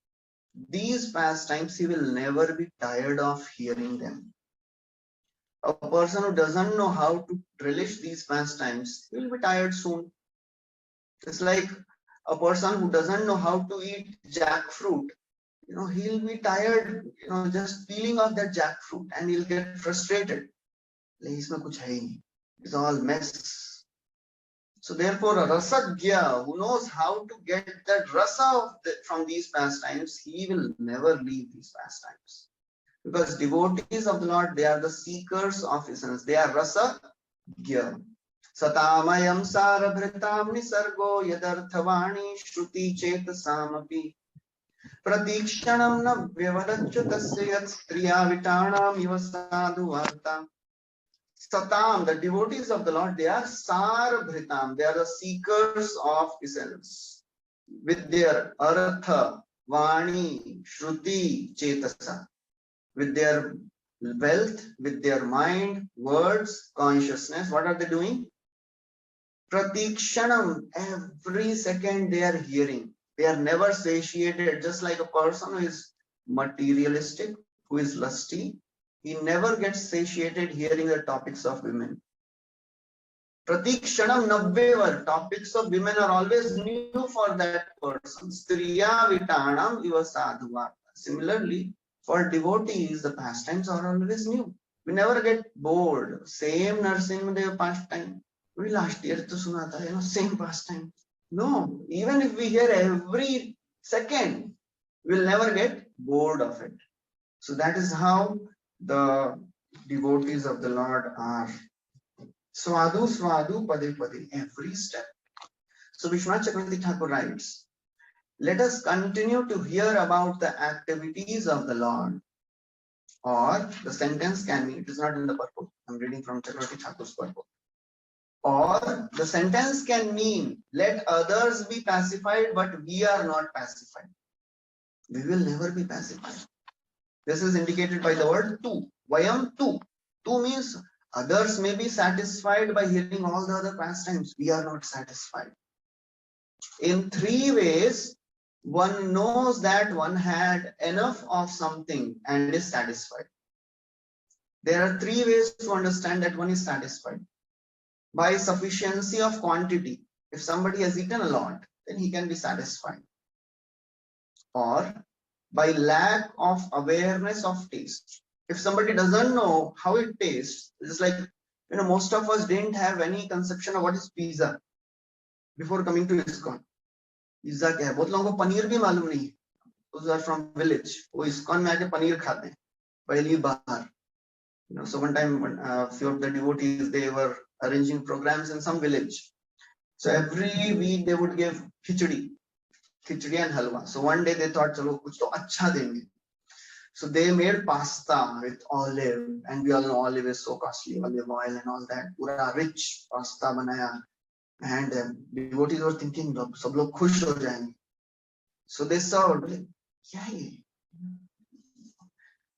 these pastimes, he will never be tired of hearing them. A person who doesn't know how to relish these pastimes, he will be tired soon. It's like a person who doesn't know how to eat jackfruit. He'll be tired, just peeling off that jackfruit, and he'll get frustrated. It's all mess. So therefore, a rasagya who knows how to get that rasa from these pastimes, he will never leave these pastimes. Because devotees of the Lord, they are the seekers of essence. They are rasagya. Satamayam sarabhritam nisargo yadarthavani shruti chetasamapi. Pratikshanam na vyavadachyutasya yat striya vitanam iva sadhu varta. Satam, the devotees of the Lord, they are sarabhritam. They are the seekers of essence. With their artha, vani, shruti, chetasa. With their wealth, with their mind, words, consciousness, what are they doing? Pratikshanam, every second they are hearing. They are never satiated, just like a person who is materialistic, who is lusty. He never gets satiated hearing the topics of women. Pratikshanam nabbevar, topics of women are always new for that person. Striya vitanam iva sadhuva. Similarly, for devotees, the pastimes are always new. We never get bored. Same Narasimhadev pastime. We last year to sunata, same pastime. No, even if we hear every second, we'll never get bored of it. So that is how the devotees of the Lord are. Swadu, swadu, pade, pade, every step. So Vishwanath Chakravarti Thakur writes, let us continue to hear about the activities of the Lord. Or the sentence can be, it is not in the purport. I'm reading from Chakravarti Thakur's purport. Or the sentence can mean, let others be pacified, but we are not pacified. We will never be pacified. This is indicated by the word tu. Vayam tu. Tu means others may be satisfied by hearing all the other pastimes. We are not satisfied. In three ways, one knows that one had enough of something and is satisfied. There are three ways to understand that one is satisfied. By sufficiency of quantity. If somebody has eaten a lot, then he can be satisfied. Or by lack of awareness of taste. If somebody doesn't know how it tastes, it's like, most of us didn't have any conception of what is pizza before coming to ISKCON. Pizza क्या है? बहुत लोगों को पनीर भी मालूम नहीं. Those are from village. वो ISKCON में आके पनीर खाते हैं. पहली बार. So one time, a few of the devotees, they were arranging programs in some village. So every week they would give khichdi and halwa. So one day they thought, chalo kuch to acha denge. So they made pasta with olive, and we all know olive is so costly, olive oil and all that. Pura rich pasta banaya. And devotees were thinking, sab log khush ho jayenge. So they served. Kya hai?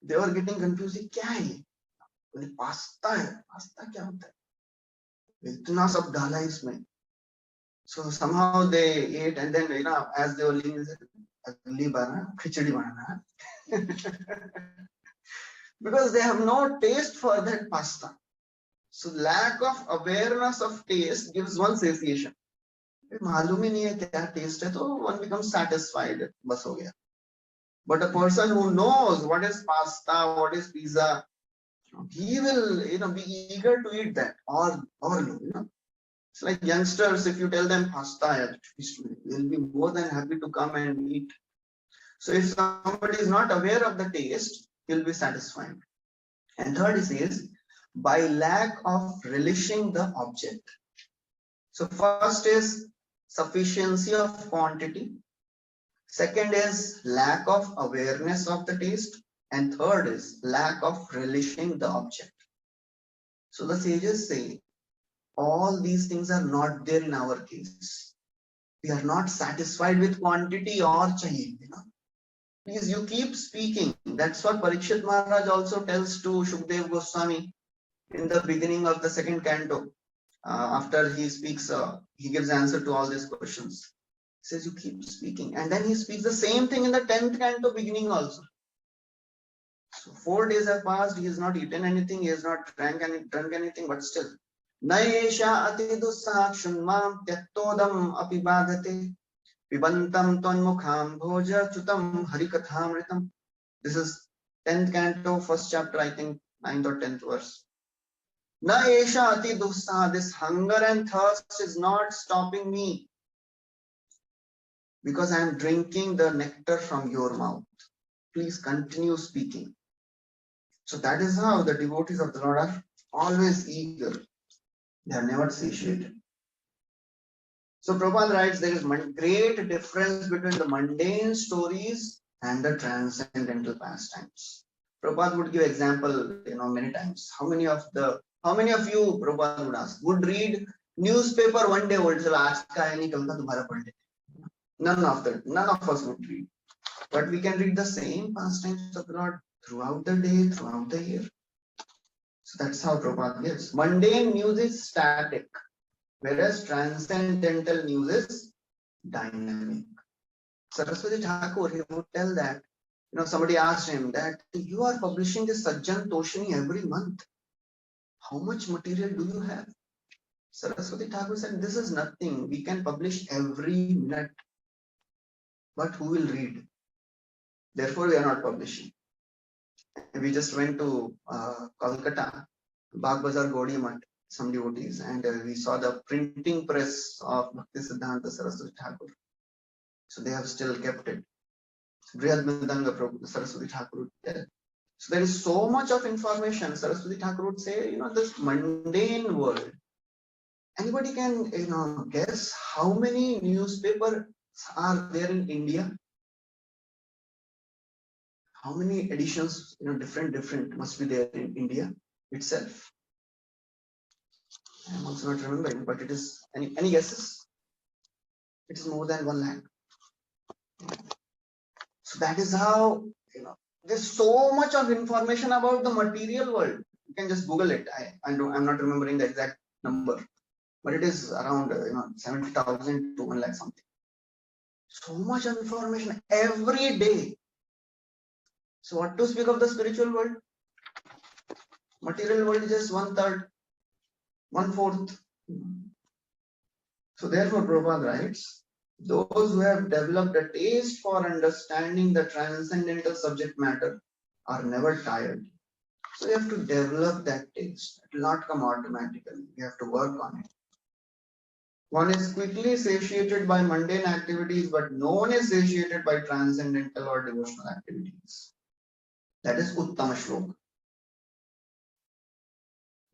They were getting confused. Kya hai? Pasta है. Pasta क्या होता है? इतना सब डाला इसमें. So somehow they ate, and then as they were leaving, अगली बार ना खिचड़ी बनाना. Because they have no taste for that pasta. So lack of awareness of taste gives one satiation. मालूम ही नहीं है क्या taste है, तो one becomes satisfied. बस हो गया. But a person who knows what is pasta, what is pizza, he will be eager to eat that. Or it's like youngsters, if you tell them pasta, they'll be more than happy to come and eat. So if somebody is not aware of the taste, he'll be satisfied. And third, he says, by lack of relishing the object. So first is sufficiency of quantity. Second is lack of awareness of the taste. And third is lack of relishing the object. So the sages say all these things are not there in our case. We are not satisfied with quantity or chahiye. Please, you keep speaking. That's what Parikshit Maharaj also tells to Shukdev Goswami in the beginning of the second canto. After he speaks, he gives answer to all these questions. He says, you keep speaking. And then he speaks the same thing in the 10th canto beginning also. So 4 days have passed, he has not eaten anything, he has not drunk anything, but still. Naesha atidusakshun mam tyaktodam apibadate pibantam tonmukham bhoja chutam harikathamritam. This is 10th canto, first chapter, I think 9th or 10th verse. Naesha atidusah, this hunger and thirst is not stopping me because I am drinking the nectar from your mouth. Please continue speaking. So that is how the devotees of the Lord are always eager. They are never satiated. So Prabhupada writes there is great difference between the mundane stories and the transcendental pastimes. Prabhupada would give example, many times. How many of you, Prabhupada would ask, would read newspaper one day old? None of us would read. But we can read the same pastimes of the Lord throughout the day, throughout the year. So that's how Prabhupada gives. Mundane news is static, whereas transcendental news is dynamic. Saraswati Thakur, he would tell that, somebody asked him that you are publishing this Sajjan Toshini every month. How much material do you have? Saraswati Thakur said, this is nothing. We can publish every minute. But who will read? Therefore, we are not publishing. We just went to Kolkata, Bagh Bazar Gaudiya Math, some devotees, and we saw the printing press of Bhakti Siddhanta Saraswati Thakur. So they have still kept it. Brihad Mridanga Saraswati Thakur would tell. So there is so much of information. Saraswati Thakur would say, this mundane world. Anybody can, guess how many newspapers are there in India? How many editions, different must be there in India itself? I'm also not remembering, but it is, any guesses? It is more than 1 lakh. So that is how, there's so much of information about the material world. You can just Google it. I'm not remembering the exact number, but it is around 70,000 to 1 lakh something. So much information every day. So what to speak of the spiritual world? Material world is just 1/3, 1/4. So therefore Prabhupada writes, those who have developed a taste for understanding the transcendental subject matter are never tired. So you have to develop that taste. It will not come automatically. You have to work on it. One is quickly satiated by mundane activities, but no one is satiated by transcendental or devotional activities. That is Uttama Shloka.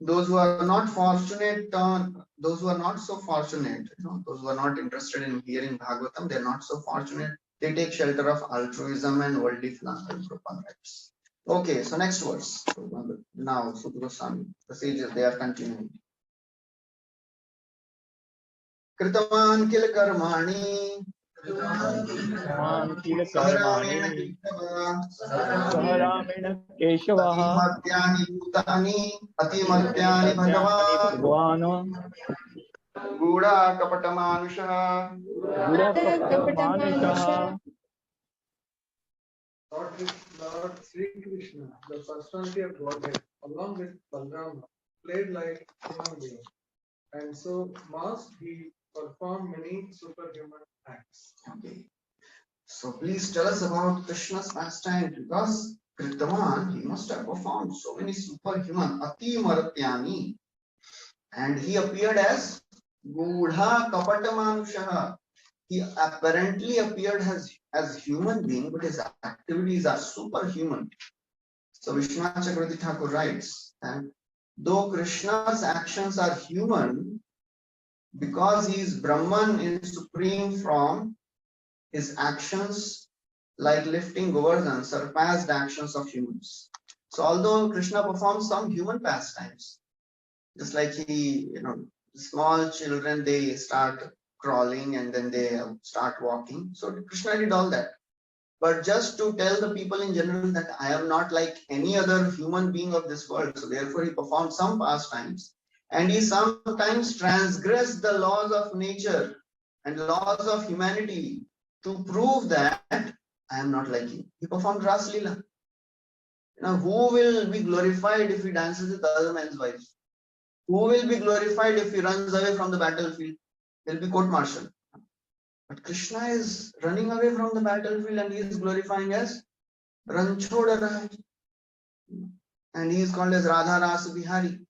Those who are not fortunate, those who are not so fortunate, those who are not interested in hearing Bhagavatam, they are not so fortunate. They take shelter of altruism and worldly philanthropy. Okay, so next verse. Now, Sutta Goswami, the sages, they are continuing. Kritaman kil karmani Saharameena Keshavaha Atimatyani Bhagavan Guda Kapatamanusha. Lord Sri Krishna, the personality of Godhead, along with Balrama, played like human being, and so must he perform many superhuman acts. Okay. So please tell us about Krishna's pastime, because Kritaman, he must have performed so many superhuman Ati Maratyani, and he appeared as Gudha Kapatamanusha. He apparently appeared as human being, but his activities are superhuman. So Vishwanath Chakravarti Thakur writes that though Krishna's actions are human, because he is Brahman in supreme form, his actions like lifting Govardhan surpassed actions of humans. So although Krishna performs some human pastimes, just like small children, they start crawling and then they start walking. So Krishna did all that. But just to tell the people in general that I am not like any other human being of this world. So therefore he performed some pastimes, and he sometimes transgressed the laws of nature and laws of humanity to prove that I am not like you. He performed Ras Leela. Who will be glorified if he dances with other men's wives? Who will be glorified if he runs away from the battlefield? There will be court-martial. But Krishna is running away from the battlefield and he is glorifying as Ranchoda Raj. And he is called as Radha Rasa Bihari.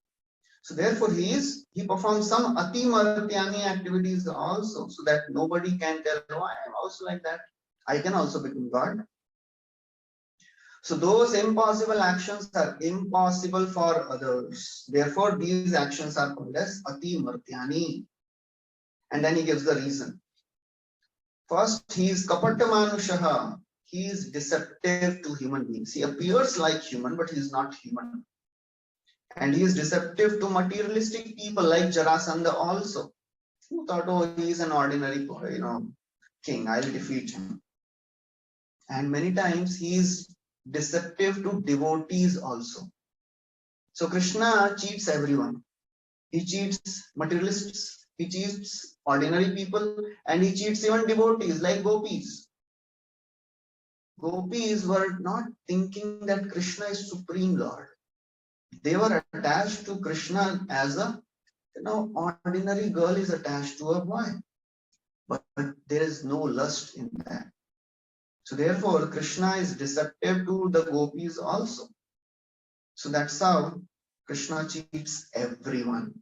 So therefore he performs some Ati Maratyani activities also, so that nobody can tell, oh, I am also like that. I can also become God. So those impossible actions are impossible for others. Therefore, these actions are called as Ati Martyani. And then he gives the reason. First, he is Kapata Manushaha. He is deceptive to human beings. He appears like human, but he is not human. And he is deceptive to materialistic people like Jarasandha also, who thought, oh, he is an ordinary king, I'll defeat him. And many times he is deceptive to devotees also. So Krishna cheats everyone. He cheats materialists, he cheats ordinary people, and he cheats even devotees like gopis. Gopis were not thinking that Krishna is Supreme Lord. They were attached to Krishna as a ordinary girl is attached to a boy. But there is no lust in that. So therefore, Krishna is deceptive to the gopis also. So that's how Krishna cheats everyone.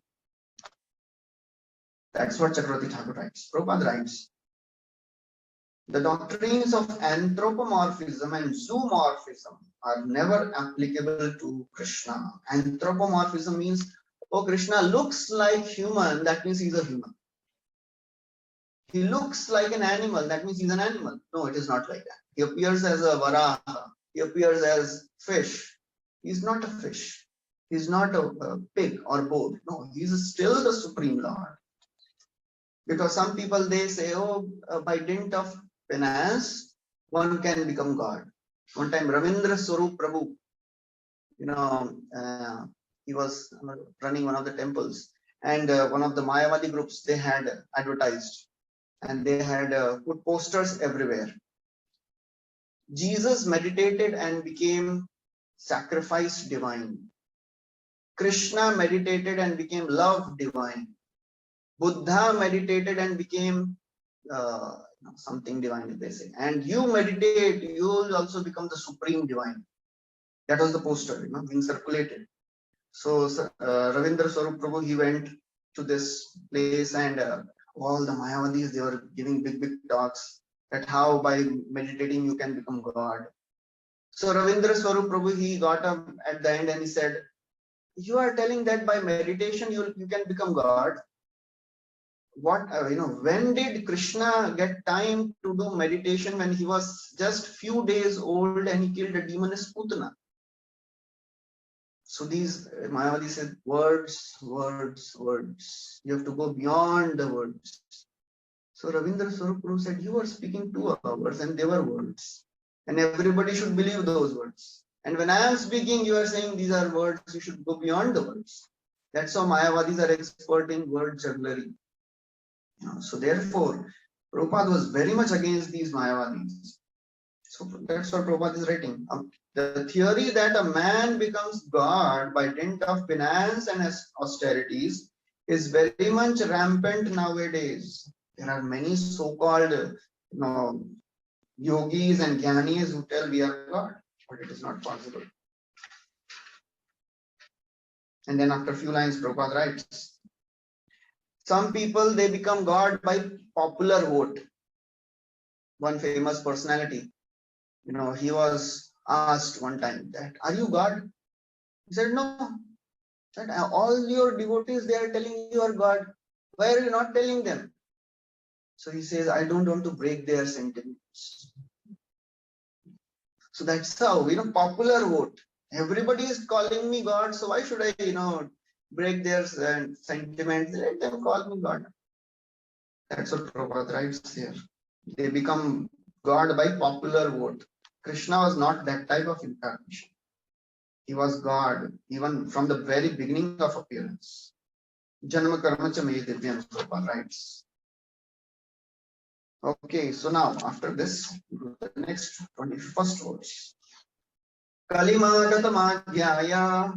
That's what Chakravarti Thakur writes. Prabhupada writes, the doctrines of anthropomorphism and zoomorphism are never applicable to Krishna. Anthropomorphism means, oh, Krishna looks like human, that means he's a human. He looks like an animal, that means he's an animal. No, it is not like that. He appears as a varaha. He appears as fish. He's not a fish. He's not a pig or boat. No, he's still the Supreme Lord. Because some people, they say, oh, by dint of penance, one can become God. One time, Ravindra Swarup Prabhu, he was running one of the temples, and one of the Mayavadi groups, they had advertised, and they had put posters everywhere. Jesus meditated and became sacrifice divine. Krishna meditated and became love divine. Buddha meditated and became something divine, they say. And you meditate, you will also become the supreme divine. That was the poster, being circulated. So Ravindra Swarup Prabhu, he went to this place, and all the Mayavadis, they were giving big talks that how by meditating you can become God. So Ravindra Swarup Prabhu, he got up at the end and he said, you are telling that by meditation you can become God. What when did Krishna get time to do meditation? When he was just few days old and he killed a demoness Putana. So these Mayavadi said, words. You have to go beyond the words. So Ravindra Swarup Prabhu said, you are speaking 2 hours and they were words. And everybody should believe those words. And when I am speaking, you are saying these are words, you should go beyond the words. That's how Mayavadis are expert in word jugglery. So therefore, Prabhupada was very much against these Mayavadis. So that's what Prabhupada is writing. The theory that a man becomes God by dint of penance and austerities is very much rampant nowadays. There are many so-called yogis and jnanis who tell we are God, but it is not possible. And then after a few lines, Prabhupada writes, some people, they become God by popular vote. One famous personality, he was asked one time that, are you God? He said, no. That all your devotees, they are telling you are God. Why are you not telling them? So he says, I don't want to break their sentiments. So that's how, popular vote. Everybody is calling me God, so why should I, break their sentiments? Let them call me God. That's what Prabhupada writes here. They become God by popular vote. Krishna was not that type of incarnation. He was God even from the very beginning of appearance. Janma karma cha me divyam, Prabhupada writes. Okay, so now after this, the next 21st verse. Kalimagatamaghyaya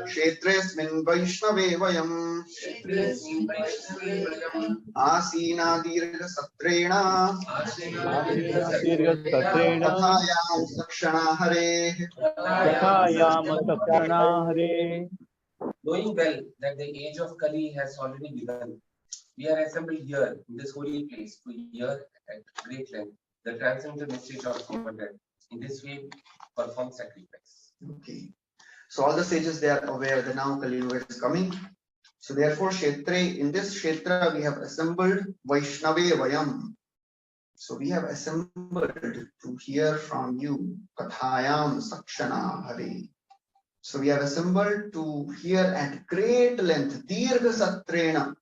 Kshetresmin Vaishnave Vayam Asina Dirgha Satrena Kathayam Sakshana Hare. Knowing well that the age of Kali has already begun, we are assembled here in this holy place to hear at great length the transcendental message of Godhead. In this way, perform sacrifice. Okay. So all the sages, they are aware that now Kali Yuga is coming. So therefore, in this Kshetra, we have assembled Vaishnave Vayam. So we have assembled to hear from you Kathayam Sakshana Hare. So we have assembled to hear at great length Dirgha Satrena.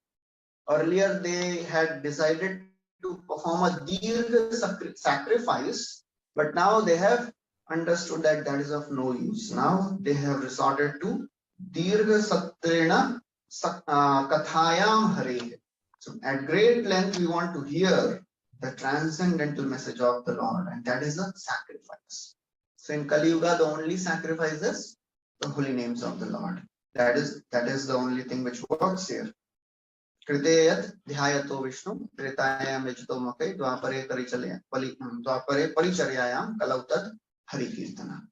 Earlier they had decided to perform a Dirgha sacrifice, but now they have understood that that is of no use. Now they have resorted to Dirgha Satrena Kathayam Hare. So at great length we want to hear the transcendental message of the Lord, and that is a sacrifice. So in Kali Yuga, the only sacrifice is the holy names of the Lord. That is the only thing which works here. Kriteyat dhyayato Vishnu Tretayam Yajito Makai Dwapare Paricharyayam Kalautat Hari Kirtana.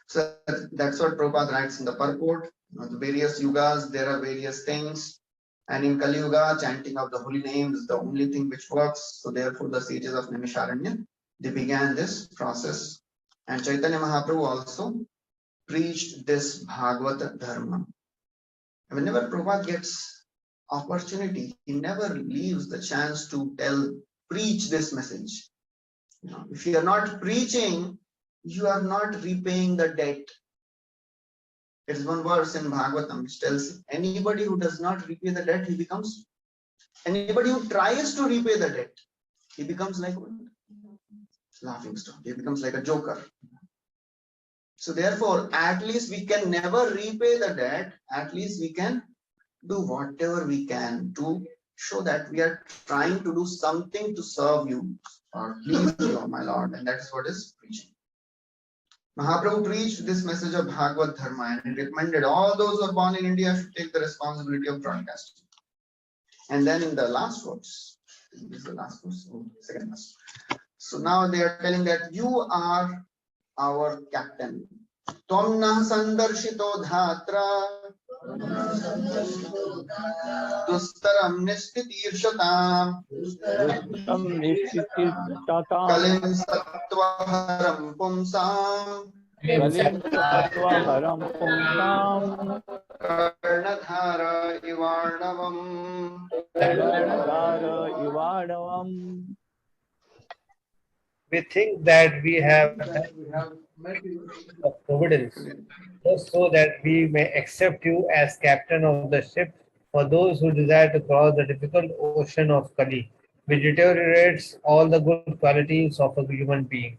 So that's what Prabhupada writes in the purport. The various yugas, there are various things. And in Kali Yuga, chanting of the holy names is the only thing which works. So therefore, the sages of Nimisharanya, they began this process. And Chaitanya Mahaprabhu also preached this Bhagavata Dharma. And whenever Prabhupada gets opportunity, he never leaves the chance to preach this message. If you are not preaching, you are not repaying the debt. There is one verse in Bhagavatam which tells anybody who does not repay the debt, anybody who tries to repay the debt, he becomes like what? Laughing stock. He becomes like a joker. So therefore, at least we can never repay the debt. At least we can do whatever we can to show that we are trying to do something to serve you or please you, my Lord. And that is what is preaching. Mahaprabhu preached this message of Bhagavad Dharma and recommended all those who are born in India should take the responsibility of broadcasting. And then in the last verse, this is the last verse, second verse. So now they are telling that you are our captain. Tomna sandarshito dhatra dustaram nishtitirshata kalim sattvaharam pumsam karnadhara ivarnavam. We think that we have met you. of providence, just so that we may accept you as captain of the ship for those who desire to cross the difficult ocean of Kali, which deteriorates all the good qualities of a human being.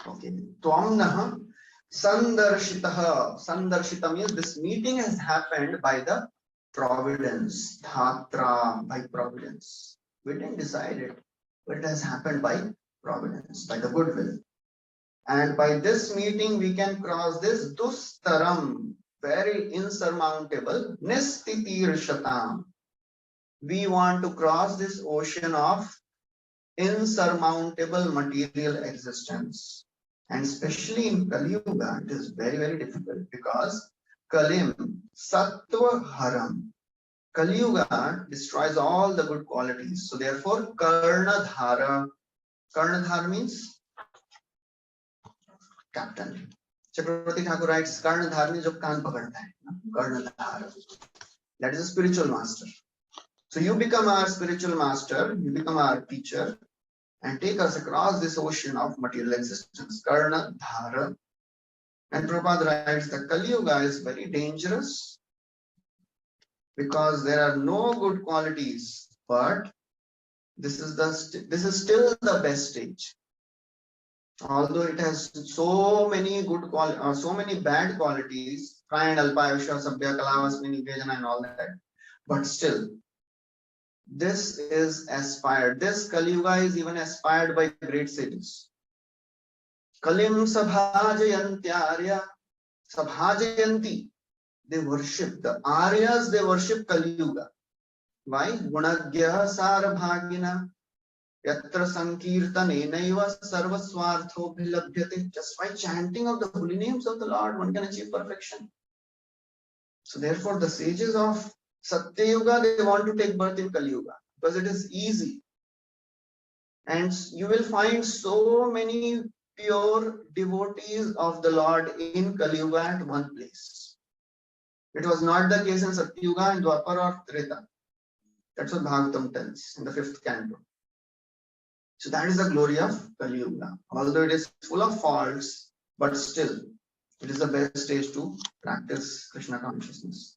Okay. Twamnaha sandarshitaha. Sandarshita means this meeting has happened by the providence. Dhatra, by providence. We didn't decide it, but it has happened by providence, by the goodwill. And by this meeting, we can cross this dustaram, very insurmountable, nistitirshatam. We want to cross this ocean of insurmountable material existence. And especially in Kali Yuga, it is very, very difficult because Kalim, Sattva Haram. Kali Yuga destroys all the good qualities. So therefore, Karnadhara. Karnadhara means captain. Chakravarti Thakur writes, Karnadhara means jo kaan pakadta hai. Karnadhara. That is a spiritual master. So you become our spiritual master, you become our teacher, and take us across this ocean of material existence. Karna Dhara. And Prabhupada writes that Kali Yuga is very dangerous because there are no good qualities, but this is still the best stage. Although it has so many good so many bad qualities, and Alpayusha, Sabhya, Kalavasmi, Nivejana, and all that, but still, this is aspired. This Kali Yuga is even aspired by great sages. Kalim Sabhajayanti Arya. Sabhajayanti. They worship the Aryas, they worship Kali Yuga. Why? Gunagya Sarabhagina. Yatra Sankirtane Naiva Sarvaswartho Bhilabhyate. Just by chanting of the holy names of the Lord, one can achieve perfection. So therefore, the sages of Satya Yuga, they want to take birth in Kali Yuga because it is easy. And you will find so many pure devotees of the Lord in Kali Yuga at one place. It was not the case in Satya Yuga, in Dwapar or Treta. That's what Bhagavatam tells in the 5th canto. So that is the glory of Kali Yuga. Although it is full of faults, but still, it is the best stage to practice Krishna consciousness.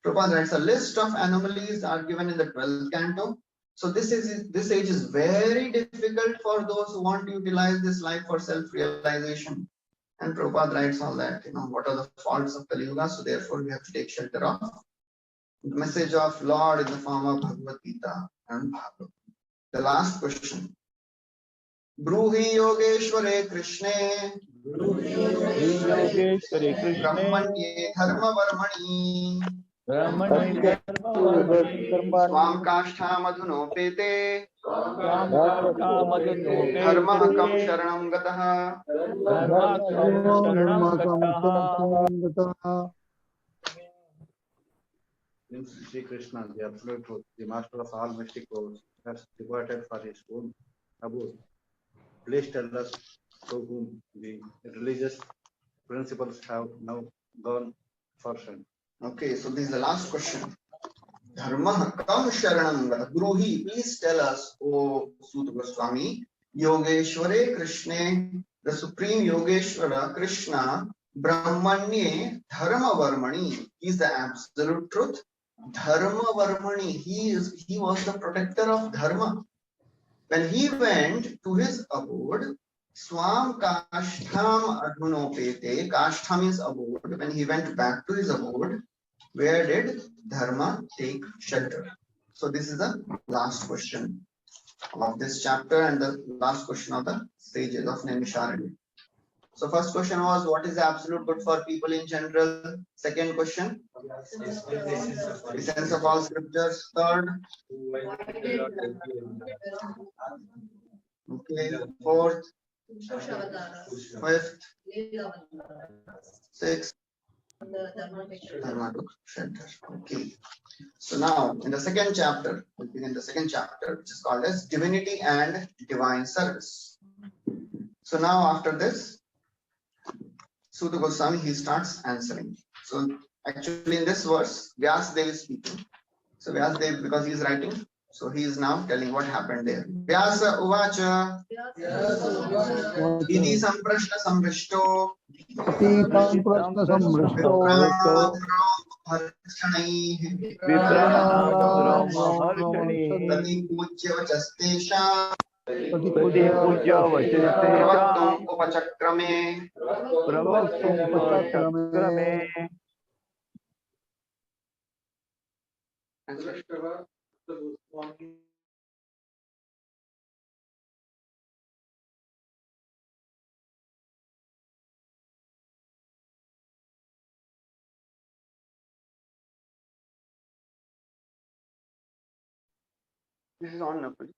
Prabhupada writes a list of anomalies are given in the 12th canto. So this age is very difficult for those who want to utilize this life for self-realization. And Prabhupada writes all that, what are the faults of Kali Yuga. So therefore, we have to take shelter of the message of Lord in the form of Bhagavad Gita and Bhagavatam. The last question. Bruhi Yogeshware Krishne Brahmanye Dharma Varmani Swam Kashtha Madhunopete Dharma Kam Sharanam Gataha. Sri Krishna, the absolute truth, the master of all mystic powers, has departed for his own abode. Please tell us to whom the religious principles have now gone forsaken. Okay, so this is the last question. Dharma kam sharanam gata. Guruhi, please tell us, O Suta Goswami, Yogeshware Krishna, the supreme Yogeshwara Krishna, Brahmanye Dharma Varmani, he is the absolute truth. Dharma Varmani, he was the protector of Dharma. When he went to his abode, Swam Kashtham Adhunopete, Kashtha means abode. When he went back to his abode, where did Dharma take shelter? So this is the last question of this chapter and the last question of the stages of Naimisharanya. So first question was, what is the absolute good for people in general? Second question, essence of all scriptures. Third, okay. Fourth, fifth, sixth, Dharma took shelter. Okay. So now in the second chapter, we'll begin the second chapter, which is called as Divinity and Divine Service. So now after this, Suta Goswami, he starts answering. So actually in this verse, Vyasadeva is speaking. So Vyasadeva, because he is writing, so he is now telling what happened there. Vyasa Uvacha Iti Samprashna Samrishto Prati Pujya Vachastesha Pravaktam Upachakrame. This is on Napoli.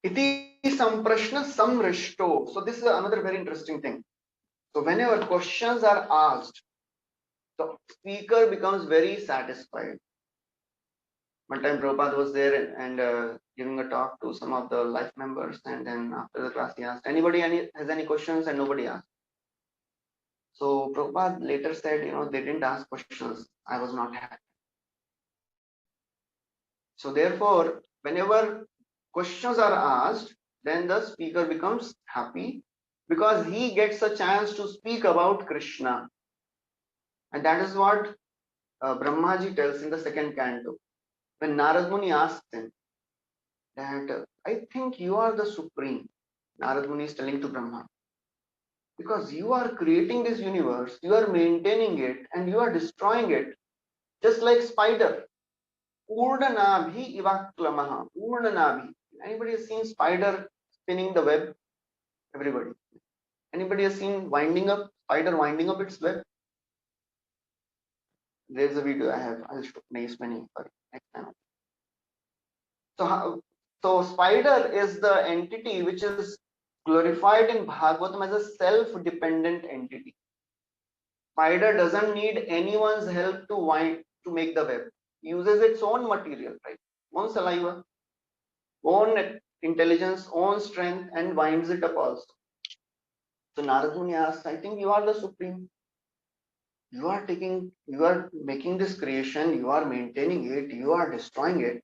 Iti samprashna samrishto. So this is another very interesting thing. So whenever questions are asked, the speaker becomes very satisfied. One time Prabhupada was there and giving a talk to some of the life members, and then after the class he asked, anybody has any questions, and nobody asked. So Prabhupada later said, they didn't ask questions. I was not happy. So therefore, whenever questions are asked, then the speaker becomes happy because he gets a chance to speak about Krishna. And that is what Brahmaji tells in the second canto. When Narad Muni asks him that, I think you are the supreme. Narad Muni is telling to Brahma, because you are creating this universe, you are maintaining it, and you are destroying it, just like spider. Urnanabhi ivaklamaha. Urnanabhi. Anybody has seen spider spinning the web? Everybody. Anybody has seen spider winding up its web? There's a video I have. I'll show next time. So spider is the entity which is glorified in Bhagavatam as a self-dependent entity. Spider doesn't need anyone's help to make the web. It uses its own material, right? Own saliva, own intelligence, own strength, and winds it up also. So Narad Muni asks, I think you are the supreme. You are making this creation, you are maintaining it, you are destroying it.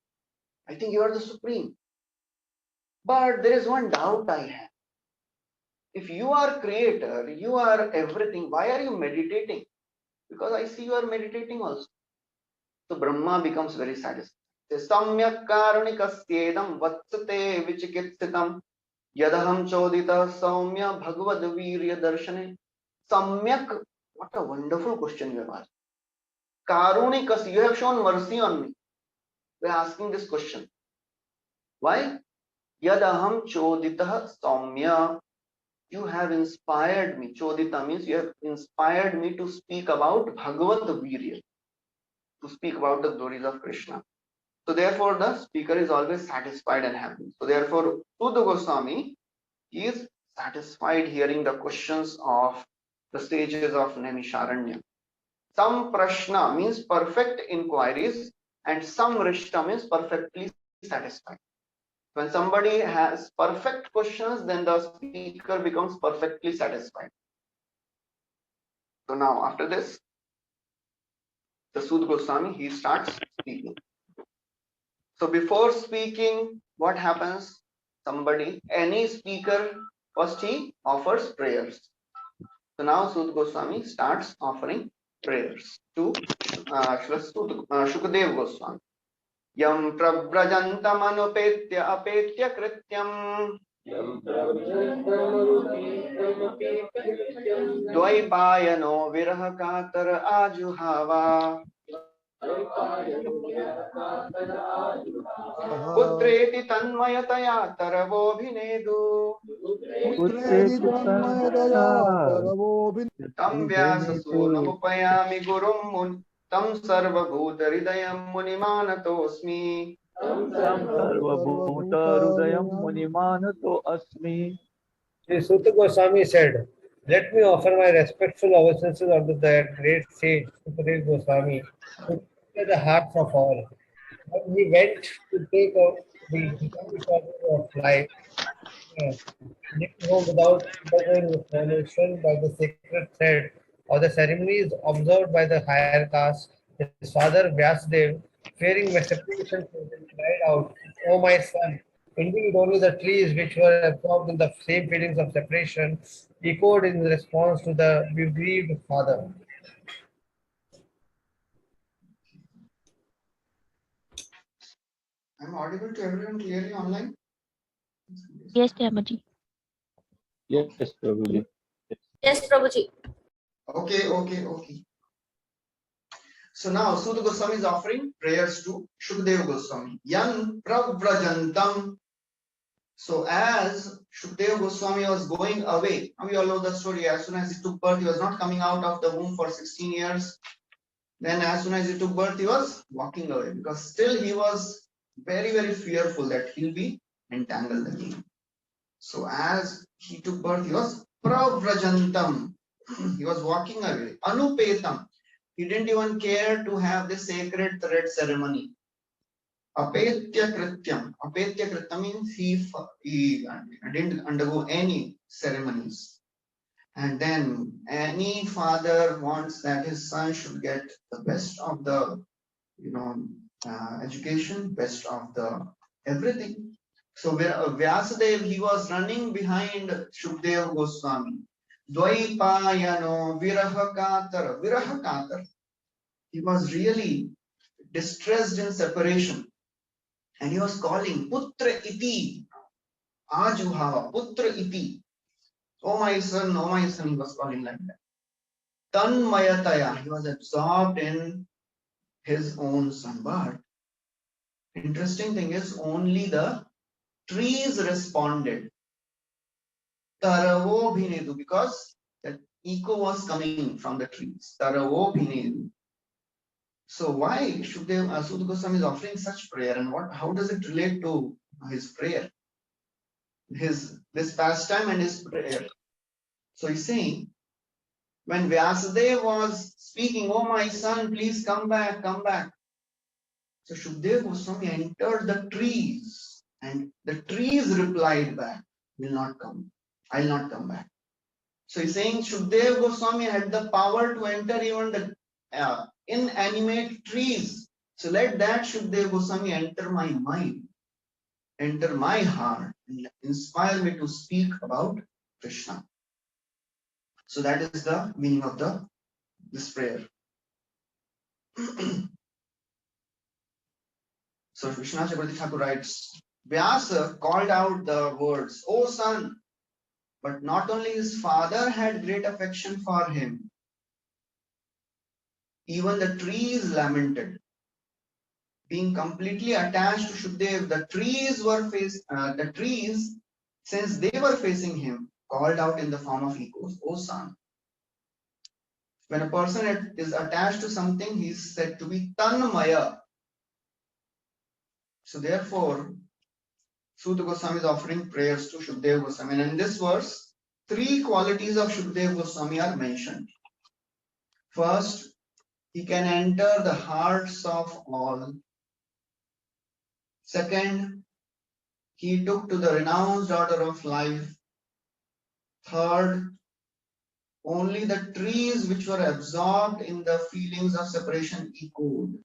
I think you are the supreme. But there is one doubt I have. If you are creator, you are everything, why are you meditating? Because I see you are meditating also. So Brahma becomes very satisfied. Samyak karunikasthedam vatsate vichikitsitam yadaham chodita saumya bhagavad virya darshane. Samyak, what a wonderful question you have asked. Karunikas, you have shown mercy on me by asking this question. Why? Yadaham chodita saumya. You have inspired me. Chodita means you have inspired me to speak about Bhagavad Virya, to speak about the glories of Krishna. So therefore, the speaker is always satisfied and happy. So therefore, Sudha Goswami is satisfied hearing the questions of the sages of Naimisharanya. Some prashna means perfect inquiries, and some rishta means perfectly satisfied. When somebody has perfect questions, then the speaker becomes perfectly satisfied. So now after this, the Sudha Goswami, he starts speaking. So before speaking, what happens? Any speaker, first he offers prayers. So now Sudha Goswami starts offering prayers to Shukadev Goswami. Yam prabrajantam anupetya apetya krityam Dvaipayano viraha katar ajuhava Putreti tanmayataya taravobhinedu Tam vyasa sunamupayami gurum mun Tam sarva bhuta hridayam munimanatosmi Sri Sutta Goswami said, let me offer my respectful obeisances unto that great sage, Sukadev Goswami, who took the hearts of all. When he went to take out the decomposition of life, leaving home without undergoing examination by the sacred thread or the ceremonies observed by the higher caste, his father Vyasdev, fearing my separation from him, cried out, O my son, indeed only the trees which were absorbed in the same feelings of separation echoed in response to the bereaved father. I'm audible to everyone clearly online? Yes, Prabhuji. Yes, Prabhuji. Yes, Prabhuji. Okay. So now Sudha Goswami is offering prayers to Shukadeva Goswami. Yan pravrajantam. So as Shukadeva Goswami was going away, we all know the story. As soon as he took birth, he was not coming out of the womb for 16 years. Then as soon as he took birth, he was walking away because still he was very, very fearful that he'll be entangled again. So as he took birth, he was pravrajantam. He was walking away. Anupetam. He didn't even care to have the sacred thread ceremony. Apetya krityam. Apetya krityam means he didn't undergo any ceremonies. And then any father wants that his son should get the best of the, education, best of the everything. So Vyasadeva, he was running behind Shukdev Goswami. Dvaipayano Virahakatar, Virahakatar. He was really distressed in separation. And he was calling Putra Iti, Ajuhava, Putra Iti. Oh my son, he was calling like that. Tanmayataya, he was absorbed in his own son. But interesting thing is, only the trees responded. Taravo bhinedu, because that echo was coming from the trees. Taravo bhinedu. So why should they, Sudha Goswami is offering such prayer, and how does it relate to his prayer? This pastime and his prayer. So he's saying, when Vyasadeva was speaking, oh my son, please come back, come back. So Shukdev Goswami entered the trees, and the trees replied back, will not come, I'll not come back. So he's saying Shukdev Goswami had the power to enter even the inanimate trees. So let that Shukdev Goswami enter my mind, enter my heart, and inspire me to speak about Krishna. So that is the meaning of this prayer. So Vishnu Chakravarti Thakur writes, Vyasa called out the words, O son, but not only his father had great affection for him, even the trees lamented. Being completely attached to Shukdev, the trees, since they were facing him, called out in the form of echoes, O son. When a person is attached to something, he is said to be Tanmaya. So therefore, Sudha Goswami is offering prayers to Shukdev Goswami. And in this verse, 3 qualities of Shukdev Goswami are mentioned. First, he can enter the hearts of all. Second, he took to the renounced order of life. Third, only the trees which were absorbed in the feelings of separation echoed.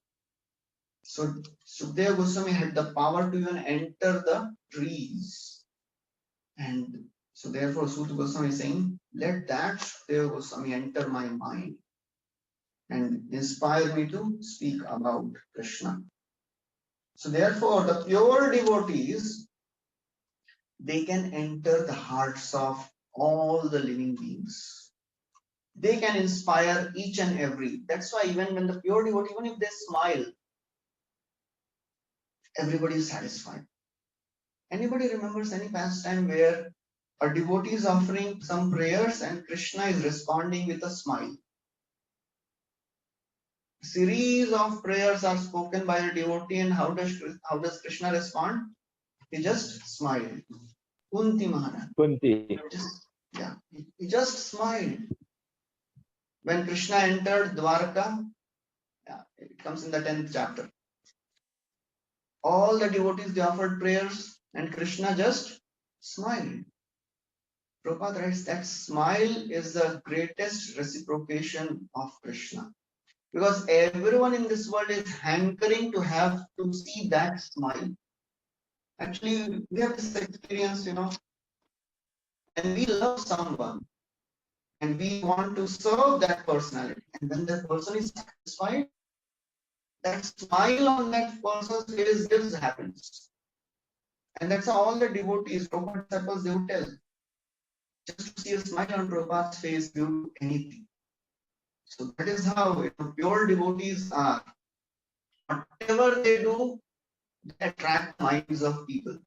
So Shukdev Goswami had the power to even enter the trees. And so therefore Sudha Goswami is saying, let that Shukdev Goswami enter my mind and inspire me to speak about Krishna. So therefore the pure devotees, they can enter the hearts of all the living beings. They can inspire each and every. That's why even when the pure devotee, even if they smile, everybody is satisfied. Anybody remembers any pastime where a devotee is offering some prayers and Krishna is responding with a smile? A series of prayers are spoken by a devotee, and how does Krishna respond? He just smiled. Kunti Maharaj. Kunti. He just smiled. When Krishna entered Dwarka, it comes in the 10th chapter. All the devotees, they offered prayers and Krishna just smiled. Prabhupada writes that smile is the greatest reciprocation of Krishna. Because everyone in this world is hankering to see that smile. Actually, we have this experience, and we love someone and we want to serve that personality. And when that person is satisfied, that smile on that person's face gives happiness. And that's how all the devotees, Prabhupada disciples, they would tell. Just to see a smile on Prabhupada's face, they would do anything. So that is how pure devotees are. Whatever they do, they attract minds of people.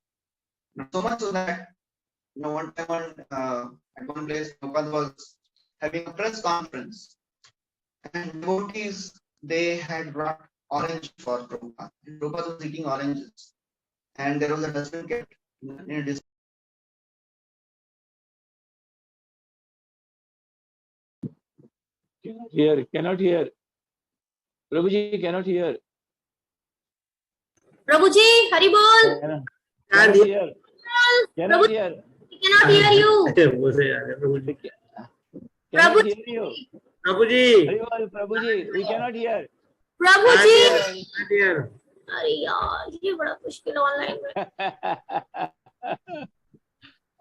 So much so that one time at one place, Prabhupada was having a press conference, and devotees, they had brought orange for Prabhupada. And Prabhupada was eating oranges, and there was a dustbin kept in a distance. Cannot hear. Prabhuji cannot hear. Prabhuji, Hari Bol. Cannot hear. Cannot hear. We cannot hear you. Cannot Prabhu hear you. Prabhuji. Haribol, Prabhuji, we cannot hear. Prabhu Can't ji hear. Can't hear. अरे यार ये बड़ा मुश्किल online में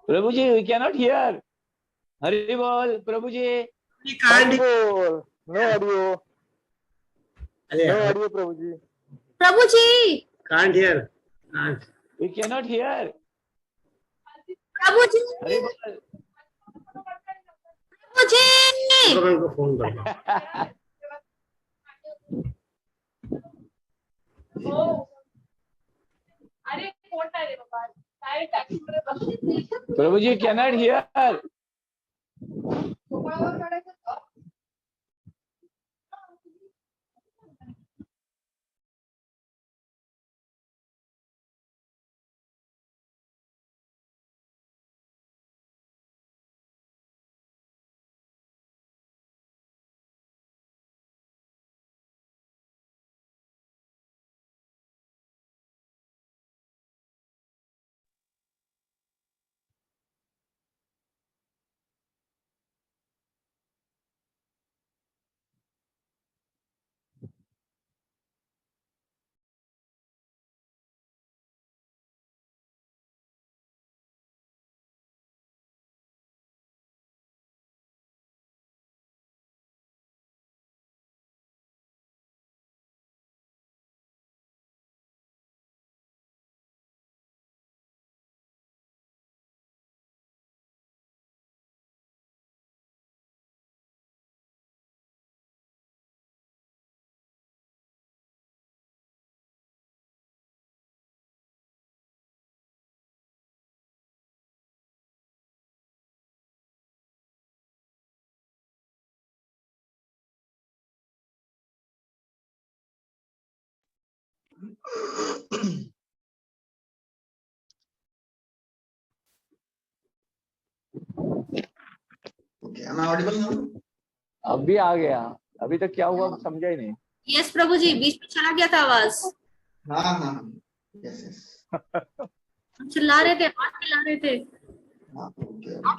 Prabhuji, we cannot hear. Haribol, Prabhuji. We can't hear. Haribol. No audio. अरे No यार, audio, Prabhuji. Prabhu ji can't hear. Can't. We cannot hear. Prabhu ji Haribol. प्रभु जी भगवान को फोन कर Prabhuji cannot hear. Okay, am I audible now? अभी आ गया. अभी तक क्या हुआ समझा ही नहीं. यस प्रभु जी बीच में चला गया था आवाज हाँ. Yes, yes. हम चिल्ला रहे थे हाथ चिल्ला रहे थे हाँ, okay. आप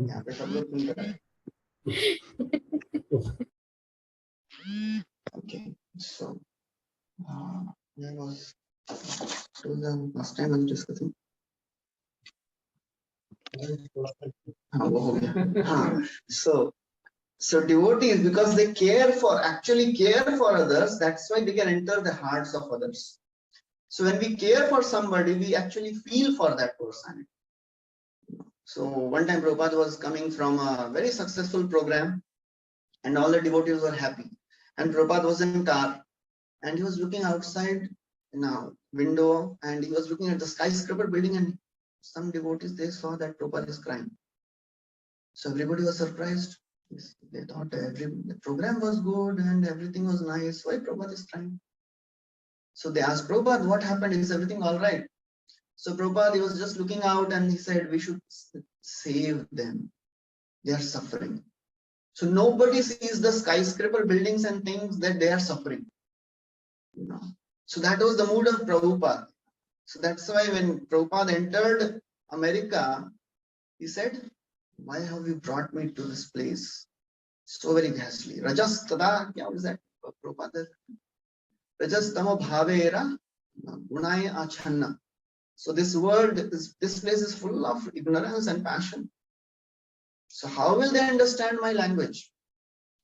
यहाँ पे सब लोग सुन रहे हैं. Okay, so there was the last time I was discussing. So devotees, because they actually care for others, that's why they can enter the hearts of others. So when we care for somebody, we actually feel for that person. So one time Prabhupada was coming from a very successful program and all the devotees were happy. And Prabhupada was in a car and he was looking outside in a window and he was looking at the skyscraper building, and some devotees, they saw that Prabhupada is crying. So everybody was surprised. They thought the program was good and everything was nice. Why Prabhupada is crying? So they asked Prabhupada, what happened? Is everything all right? So Prabhupada, he was just looking out and he said, we should save them. They are suffering. So nobody sees the skyscraper buildings and things that they are suffering. You know? So that was the mood of Prabhupada. So that's why when Prabhupada entered America, he said, why have you brought me to this place? So very ghastly. Rajas tada, kya was that? Prabhupada. Rajas tamo bhavera gunaya achanna. So this place is full of ignorance and passion. So how will they understand my language?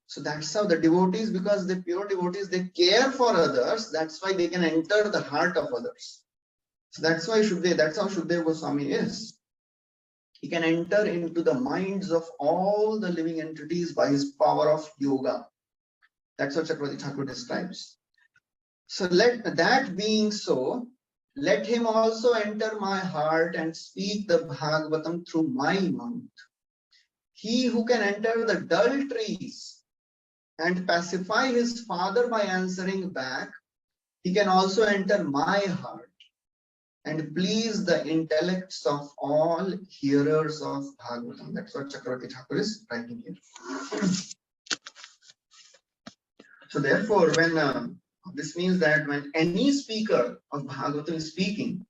So that's how the devotees, because the pure devotees, they care for others. That's why they can enter the heart of others. So that's how Shukadeva Goswami is. He can enter into the minds of all the living entities by his power of yoga. That's what Chakravarti Thakur describes. So let that being so, let him also enter my heart and speak the Bhagavatam through my mouth. He who can enter the dull trees and pacify his father by answering back, he can also enter my heart and please the intellects of all hearers of Bhagavatam. That's what Chakravarti Thakur is writing here. So therefore, when this means that when any speaker of Bhagavatam is speaking,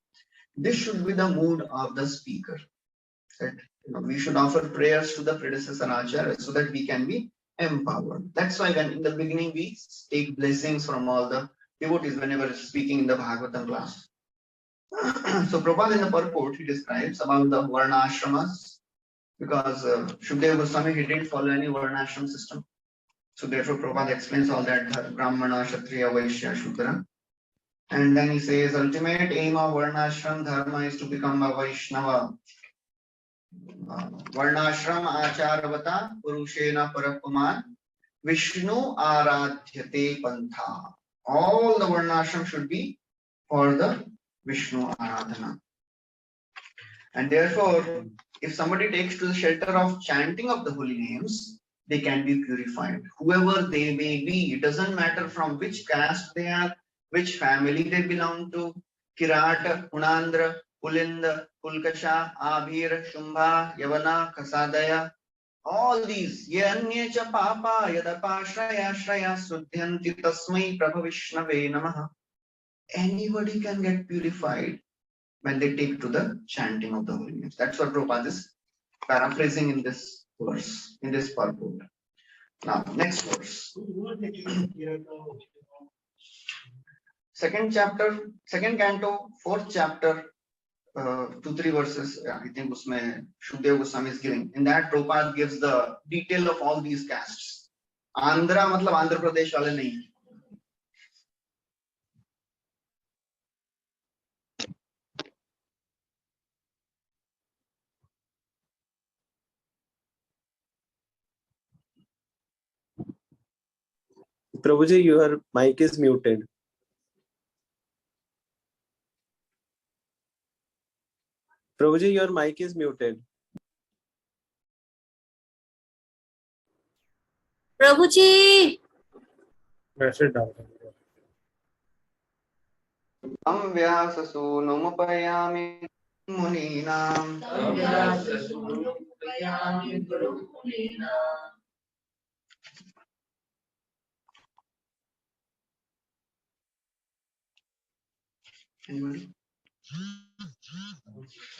this should be the mood of the speaker. said, we should offer prayers to the predecessor Acharya so that we can be empowered. That's why when in the beginning we take blessings from all the devotees whenever speaking in the Bhagavatam class. So Prabhupada in the purport, he describes about the Varnashramas, because Shukadeva Goswami, he didn't follow any Varnashram system. So therefore Prabhupada explains all that, Brahmana, Kshatriya, Vaishya, Shudra. And then he says, ultimate aim of Varnashram Dharma is to become a Vaishnava. Varnashram Acharavata Purushena Parapuman Vishnu Aradhyate Pantha. All the Varnashram should be for the Vishnu Aradhana. And therefore, if somebody takes to the shelter of chanting of the holy names, they can be purified. Whoever they may be, it doesn't matter from which caste they are, which family they belong to, Kirata, Punandra, Pulinda, Pulkasha, Abhir, Shumbha, Yavana, Kasadaya, all these, Yanyecha Papa, Yadapa, Shraya, Shraya, Sudhyanti Tasmai, Prabhavishnave Namaha. Anybody can get purified when they take to the chanting of the holy names. That's what Prabhupada is paraphrasing in this verse, in this purport. Now, next verse. Second chapter, second canto, fourth chapter, 2-3 verses. I think usme Shukadeva Goswami is giving. In that, Prabhupada gives the detail of all these castes. Andhra matlab Andhra Pradesh wale nahi. Prabhuji, your mic is muted. Prabhuji, your mic is muted. Prabhuji! Press it down. Tam vyasa numapayami muninam. Anybody?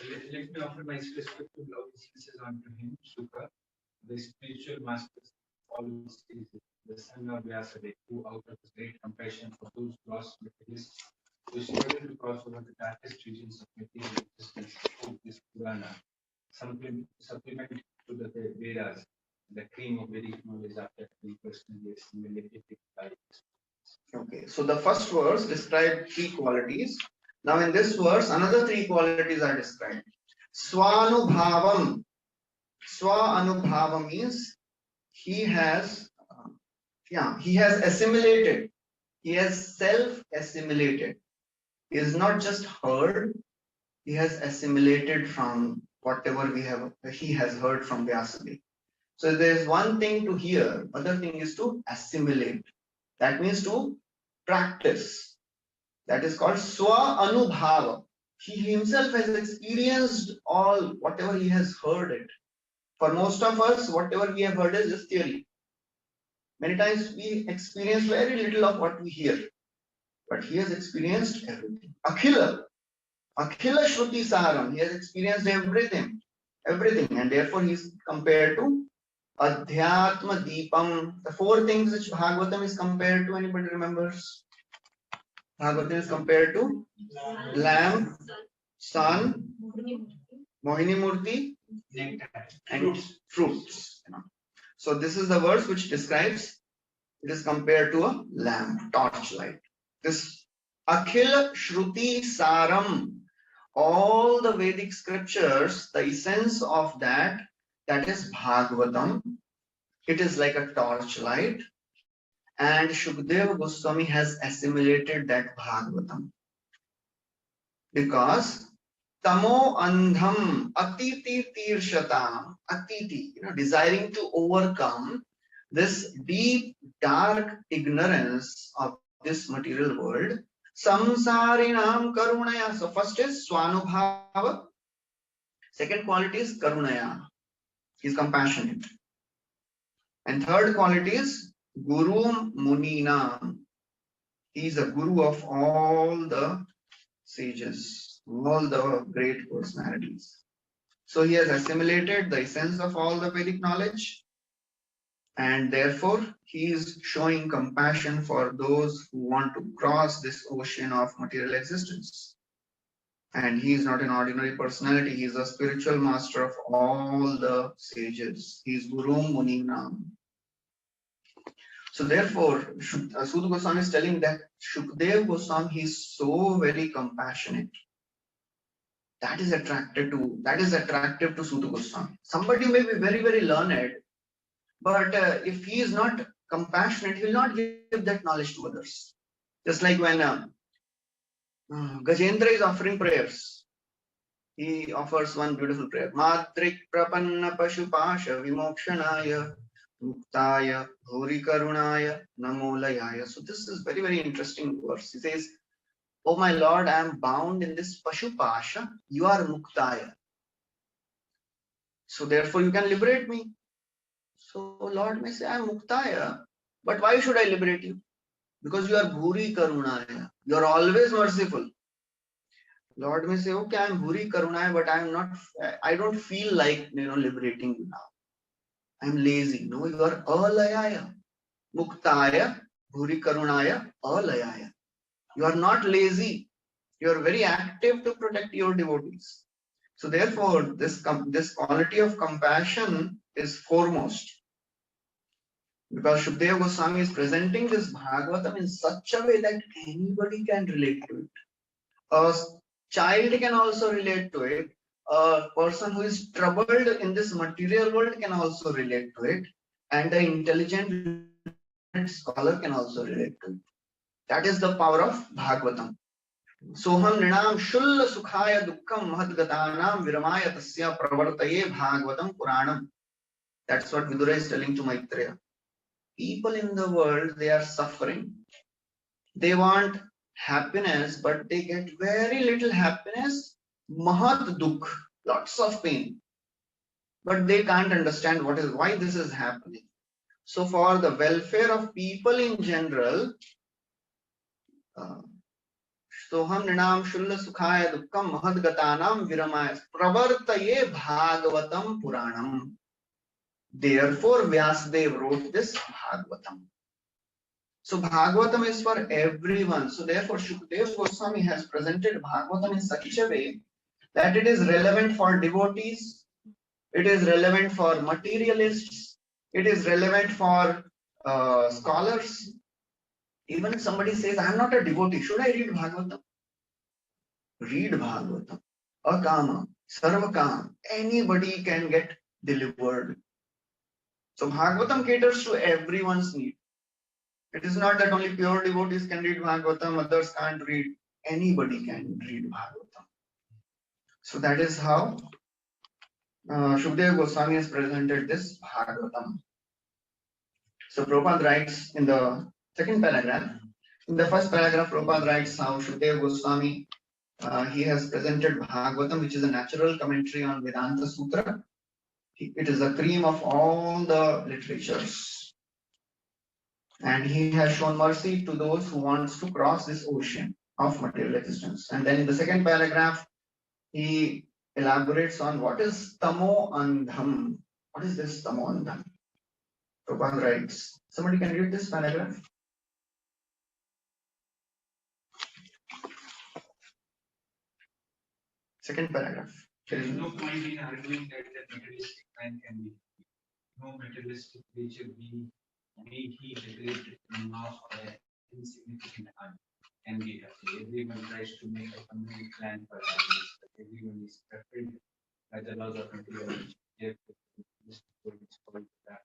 Let me offer my respectful obeisances unto him, Sukha, the spiritual master of all stages, the son of Vyasadeva, who out of his great compassion for those lost materialists who struggle to cross over the darkest regions of material existence through this Purana, supplement to the Vedas, the cream of Vedic knowledge after being personally assimilated by. Okay, so the first verse described 3 qualities. Now in this verse, another 3 qualities are described. Swanubhavam. Swanubhavam means he has assimilated. He has self-assimilated. He is not just heard, he has assimilated from whatever he has heard from Vyasadeva. So there is one thing to hear, other thing is to assimilate. That means to practice. That is called Swa Anubhava. He himself has experienced all whatever he has heard it. For most of us, whatever we have heard is just theory. Many times we experience very little of what we hear. But he has experienced everything. Akhila Shruti Saram. He has experienced everything. And therefore he is compared to Adhyatma Deepam. The 4 things which Bhagavatam is compared to, anybody remembers? Bhagavatam is compared to lamp, sun, Mohini Murti, and fruits. So this is the verse which describes, it is compared to a lamp, torchlight. This Akhil Shruti Saram, all the Vedic scriptures, the essence of that is Bhagavatam. It is like a torchlight, and Shukadeva Goswami has assimilated that Bhagavatam. Because Tamo Andham Atiti Tirshatam, Atiti, desiring to overcome this deep, dark ignorance of this material world. Samsarinam Karunaya. So first is Swanubhava. Second quality is Karunaya. He is compassionate. And third quality is Guru Muninam. He is a guru of all the sages, all the great personalities. So he has assimilated the essence of all the Vedic knowledge, and therefore he is showing compassion for those who want to cross this ocean of material existence. And he is not an ordinary personality, he is a spiritual master of all the sages. He is Guru Muninam. So therefore, Sudha Goswami is telling that Shukdev Goswami, he is so very compassionate. That is attractive to Sudha Goswami. Somebody may be very, very learned, but if he is not compassionate, he will not give that knowledge to others. Just like when Gajendra is offering prayers, he offers one beautiful prayer. Matrik prapanna pashupasha vimokshanaya muktaya bhuri karunaya namolayaya. So this is very, very interesting verse. He says, "Oh my Lord, I am bound in this pashupasha. You are muktaya. So therefore you can liberate me." So Lord may say, "I am muktaya, but why should I liberate you? Because you are bhuri karunaya. You are always merciful." Lord may say, "Okay, I am bhuri karunaya, but I don't feel like liberating you now. I am lazy." No, you are alayaya. Muktaya, bhuri karunaya, alayaya. You are not lazy. You are very active to protect your devotees. So therefore, this quality of compassion is foremost. Because Shukdev Goswami is presenting this Bhagavatam in such a way that anybody can relate to it. A child can also relate to it. A person who is troubled in this material world can also relate to it. And an intelligent scholar can also relate to it. That is the power of Bhagavatam. Soham nrinam shulla sukhaya dukkham mahadgatanam viramaya tasya pravartaye Bhagavatam Puranam. That's what Vidura is telling to Maitreya. People in the world, they are suffering. They want happiness, but they get very little happiness. Mahat dukh, lots of pain. But they can't understand why this is happening. So for the welfare of people in general, Soham nrinam shulla sukhaya dukkham mahadgatanam viramaya pravartaye Bhagavatam Puranam. Therefore, Vyasadeva wrote this Bhagavatam. So Bhagavatam is for everyone. So therefore, Shukdev Goswami has presented Bhagavatam in such a way that it is relevant for devotees, it is relevant for materialists, it is relevant for scholars. Even if somebody says, "I am not a devotee, should I read Bhagavatam?" Read Bhagavatam. Akama, Sarvakam, anybody can get delivered. So Bhagavatam caters to everyone's need. It is not that only pure devotees can read Bhagavatam, others can't read. Anybody can read Bhagavatam. So that is how Shukdev Goswami has presented this Bhagavatam. So Prabhupada writes in the second paragraph. In the first paragraph, Prabhupada writes how Shukdev Goswami he has presented Bhagavatam, which is a natural commentary on Vedanta Sutra. It is the cream of all the literatures. And he has shown mercy to those who wants to cross this ocean of material existence. And then in the second paragraph, he elaborates on what is Tamo Andham. What is this Tamo Andham? Prabhupada writes. Somebody can read this paragraph? Second paragraph. There is no point in arguing that the materialistic man can be no materialistic creature be he the great enough or an insignificant ant can be happy. Everyone tries to make a complete plan for happiness, but everyone is preferred by the laws of material. Therefore, this world is called that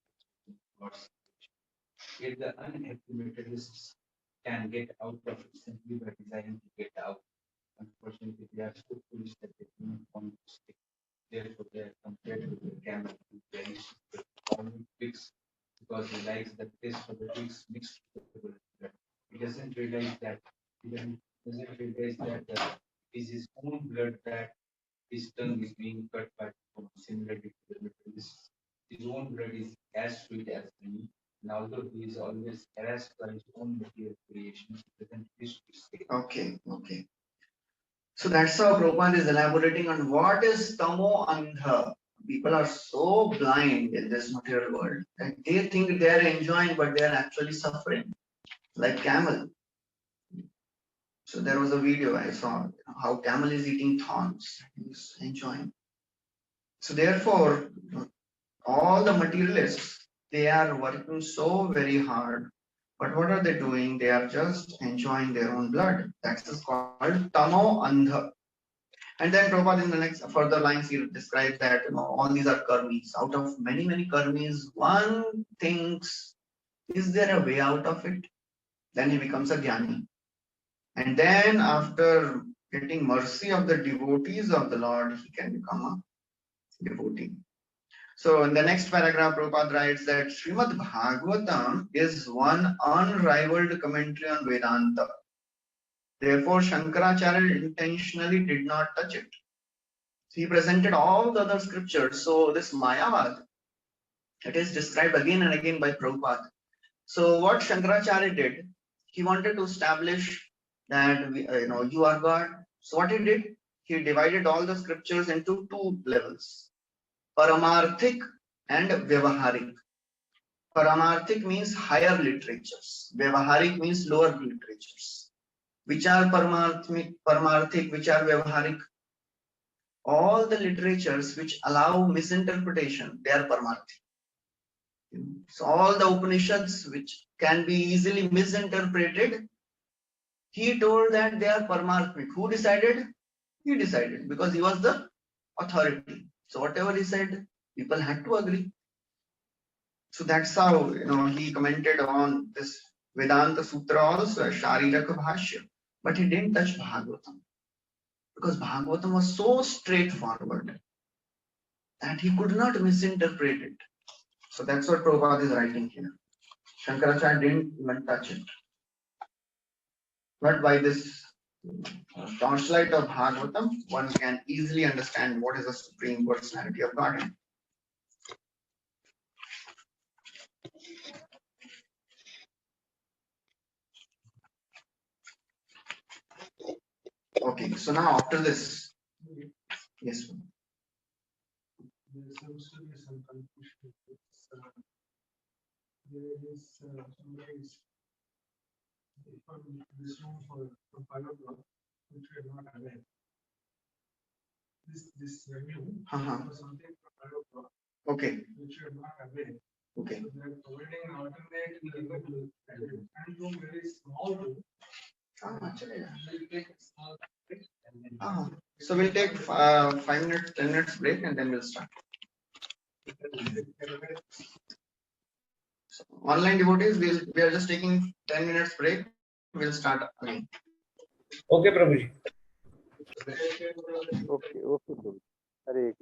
God's creation. Yet the unhappy materialists can get out of it simply by desiring to get out. Unfortunately, they are so foolish that they do not want to stay. Therefore, they are compared with the camel who vanishes with falling twigs because he likes the taste of the twigs mixed with the blood. He doesn't realize that it is his own blood that his tongue is being cut by. Similarly to the materialist, his own blood is as sweet as honey, and although he is always harassed by his own material creation, he doesn't wish to stay. Okay. So that's how Prabhupada is elaborating on what is tamo andha. People are so blind in this material world that they think they are enjoying, but they are actually suffering, like camel. So there was a video I saw how camel is eating thorns. He's enjoying. So therefore, all the materialists, they are working so very hard. But what are they doing? They are just enjoying their own blood. That's called tamo andha. And then Prabhupada in the next further lines he describes that all these are karmis. Out of many, many karmis, one thinks, is there a way out of it? Then he becomes a jnani. And then after getting mercy of the devotees of the Lord, he can become a devotee. So in the next paragraph, Prabhupada writes that Srimad Bhagvatam is one unrivaled commentary on Vedanta. Therefore, Shankaracharya intentionally did not touch it. He presented all the other scriptures. So this Mayavad, it is described again and again by Prabhupada. So what Shankaracharya did, he wanted to establish that you are God. So what he did, he divided all the scriptures into two levels: Paramarthik and Vyavaharik. Paramarthik means higher literatures. Vyavaharik means lower literatures. Which are Paramarthik, which are Vyavaharik? All the literatures which allow misinterpretation, they are Paramarthik. So all the Upanishads which can be easily misinterpreted, he told that they are Paramarthik. Who decided? He decided because he was the authority. So whatever he said, people had to agree. So that's how he commented on this Vedanta Sutra also, Shariraka Bhashya. But he didn't touch Bhagavatam because Bhagavatam was so straightforward that he could not misinterpret it. So that's what Prabhupada is writing here. Shankaracharya didn't even touch it. But by this torchlight of Bhagavatam, one can easily understand what is the Supreme Personality of Godhead. Okay, so now after this, yes. There seems to be some confusion. There is somebody's from this room for 5 o'clock, which we are not aware. This review for something for 5 o'clock. Okay. Which we are not aware. Okay. So they are providing an alternate level and room very small room. We'll take a small break and then So we'll take 5 minutes, 10 minutes break and then we'll start. So, online devotees, we are just taking 10 minutes break. We'll start again. Okay, Prabhuji. Okay, Prabhu. Hare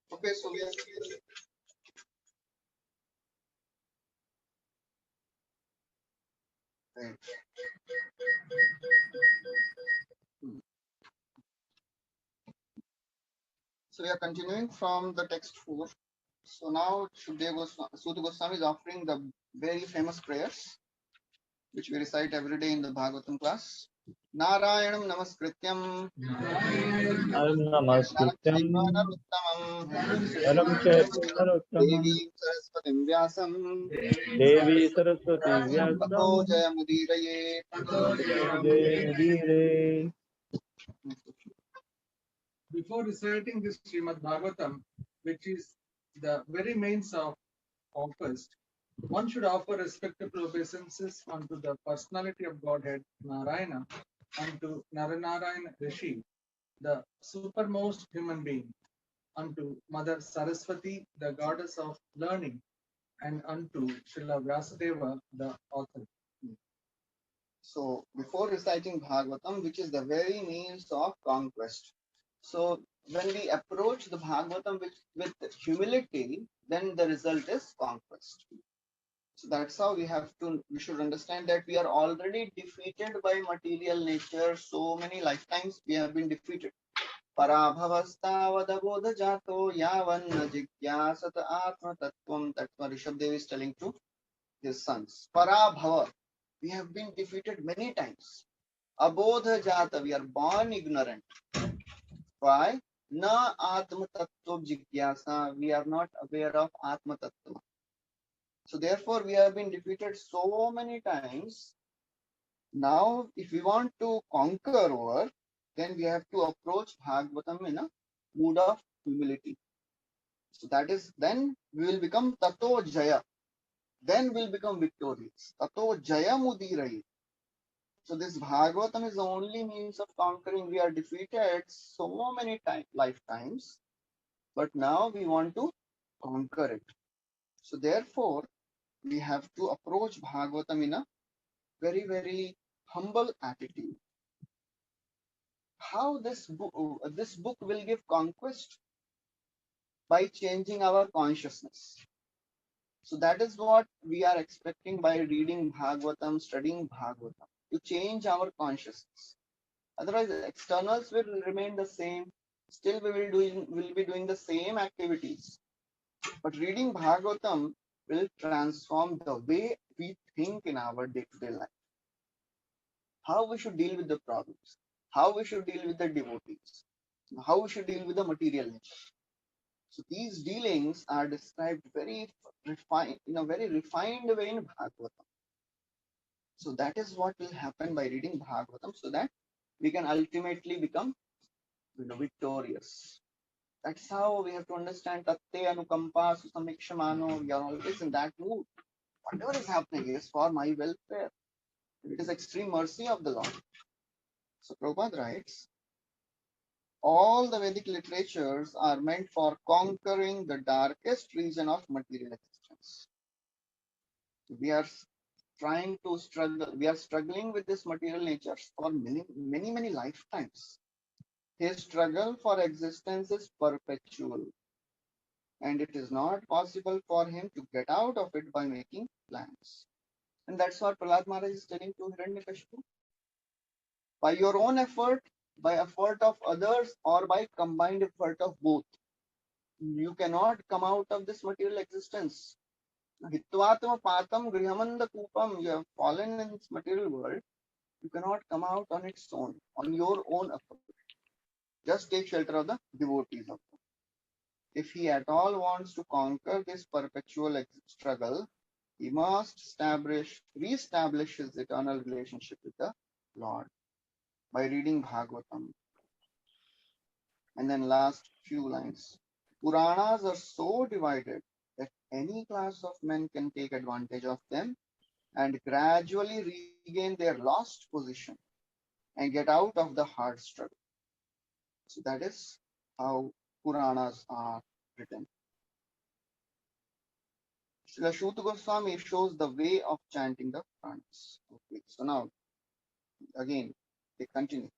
Okay, so we are right. So we are continuing from the text 4. So now Suta Goswami is offering the very famous prayers which we recite every day in the Bhagavatam class. Narayanam Namaskrityam Namaskrityam Narayana Naram Narottamam Devi Saraswatim Vyasam Devi Saraswati Tato Vyasam Jayamudiraye. Mudire. Before reciting this Srimad Bhagavatam, which is the very mains of conquest, one should offer respectable obeisances unto the personality of Godhead, Narayana, unto Naranarayan Rishi, the supermost human being, unto Mother Saraswati, the goddess of learning, and unto Srila Vyasadeva, the author. So before reciting Bhagavatam, which is the very means of conquest. So when we approach the Bhagavatam with humility, then the result is conquest. So that's how we should understand that we are already defeated by material nature. So many lifetimes we have been defeated. Parabhavasthavadabodha jato yavanna jigyasata atma tattvam. That's what Rishabh Dev is telling to his sons. Parabhava. We have been defeated many times. Abodha jata. We are born ignorant. Why? Na atma tattva jigyasa. We are not aware of atma tattva. So therefore, we have been defeated so many times. Now, if we want to conquer over, then we have to approach Bhagavatam in a mood of humility. So that is, then we will become Tato Jaya. Then we will become victorious. Tato Jaya Mudirai. So this Bhagavatam is the only means of conquering. We are defeated so many lifetimes, but now we want to conquer it. So therefore, we have to approach Bhagavatam in a very, very humble attitude. How this book will give conquest? By changing our consciousness. So that is what we are expecting by reading Bhagavatam, studying Bhagavatam, to change our consciousness. Otherwise, externals will remain the same. Still, we will be doing the same activities. But reading Bhagavatam will transform the way we think in our day-to-day life. How we should deal with the problems, how we should deal with the devotees, how we should deal with the material nature. So these dealings are described very refined, in a very refined way in Bhagavatam. So that is what will happen by reading Bhagavatam, so that we can ultimately become victorious. That's how we have to understand Tatte Anukampa Susamikshamano. We are always in that mood. Whatever is happening is for my welfare. It is extreme mercy of the Lord. So Prabhupada writes, all the Vedic literatures are meant for conquering the darkest region of material existence. We are struggling with this material nature for many lifetimes. His struggle for existence is perpetual, and it is not possible for him to get out of it by making plans. And that's what Prahlad Maharaj is telling to Hiranyakashipu. By your own effort, by effort of others, or by combined effort of both, you cannot come out of this material existence. Hitvatma patam grihamanda kupam. You have fallen in this material world. You cannot come out on its own, on your own effort. Just take shelter of the devotees of God. If he at all wants to conquer this perpetual struggle, he must re-establish his eternal relationship with the Lord by reading Bhagavatam. And then last few lines. Puranas are so divided that any class of men can take advantage of them and gradually regain their lost position and get out of the hard struggle. So that is how Puranas are written. Srila Shuta Goswami shows the way of chanting the Puranas. Okay, so now again they continue.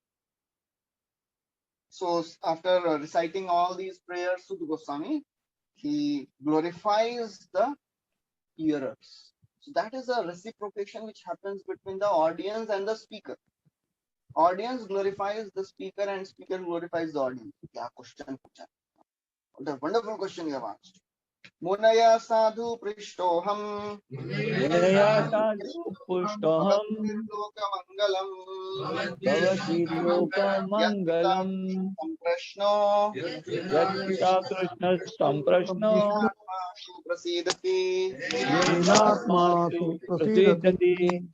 So after reciting all these prayers, Shuta Goswami, he glorifies the hearers. So that is a reciprocation which happens between the audience and the speaker. Audience glorifies the speaker and speaker glorifies the audience. Kya question? What a wonderful question you have asked. Munaya sadhu prishtoham. Munaya sadhu pushtoham. Bhavati loka mangalam. Samprashno. Yatpita krishna samprashno. Prasidati. Yunatma prasidati.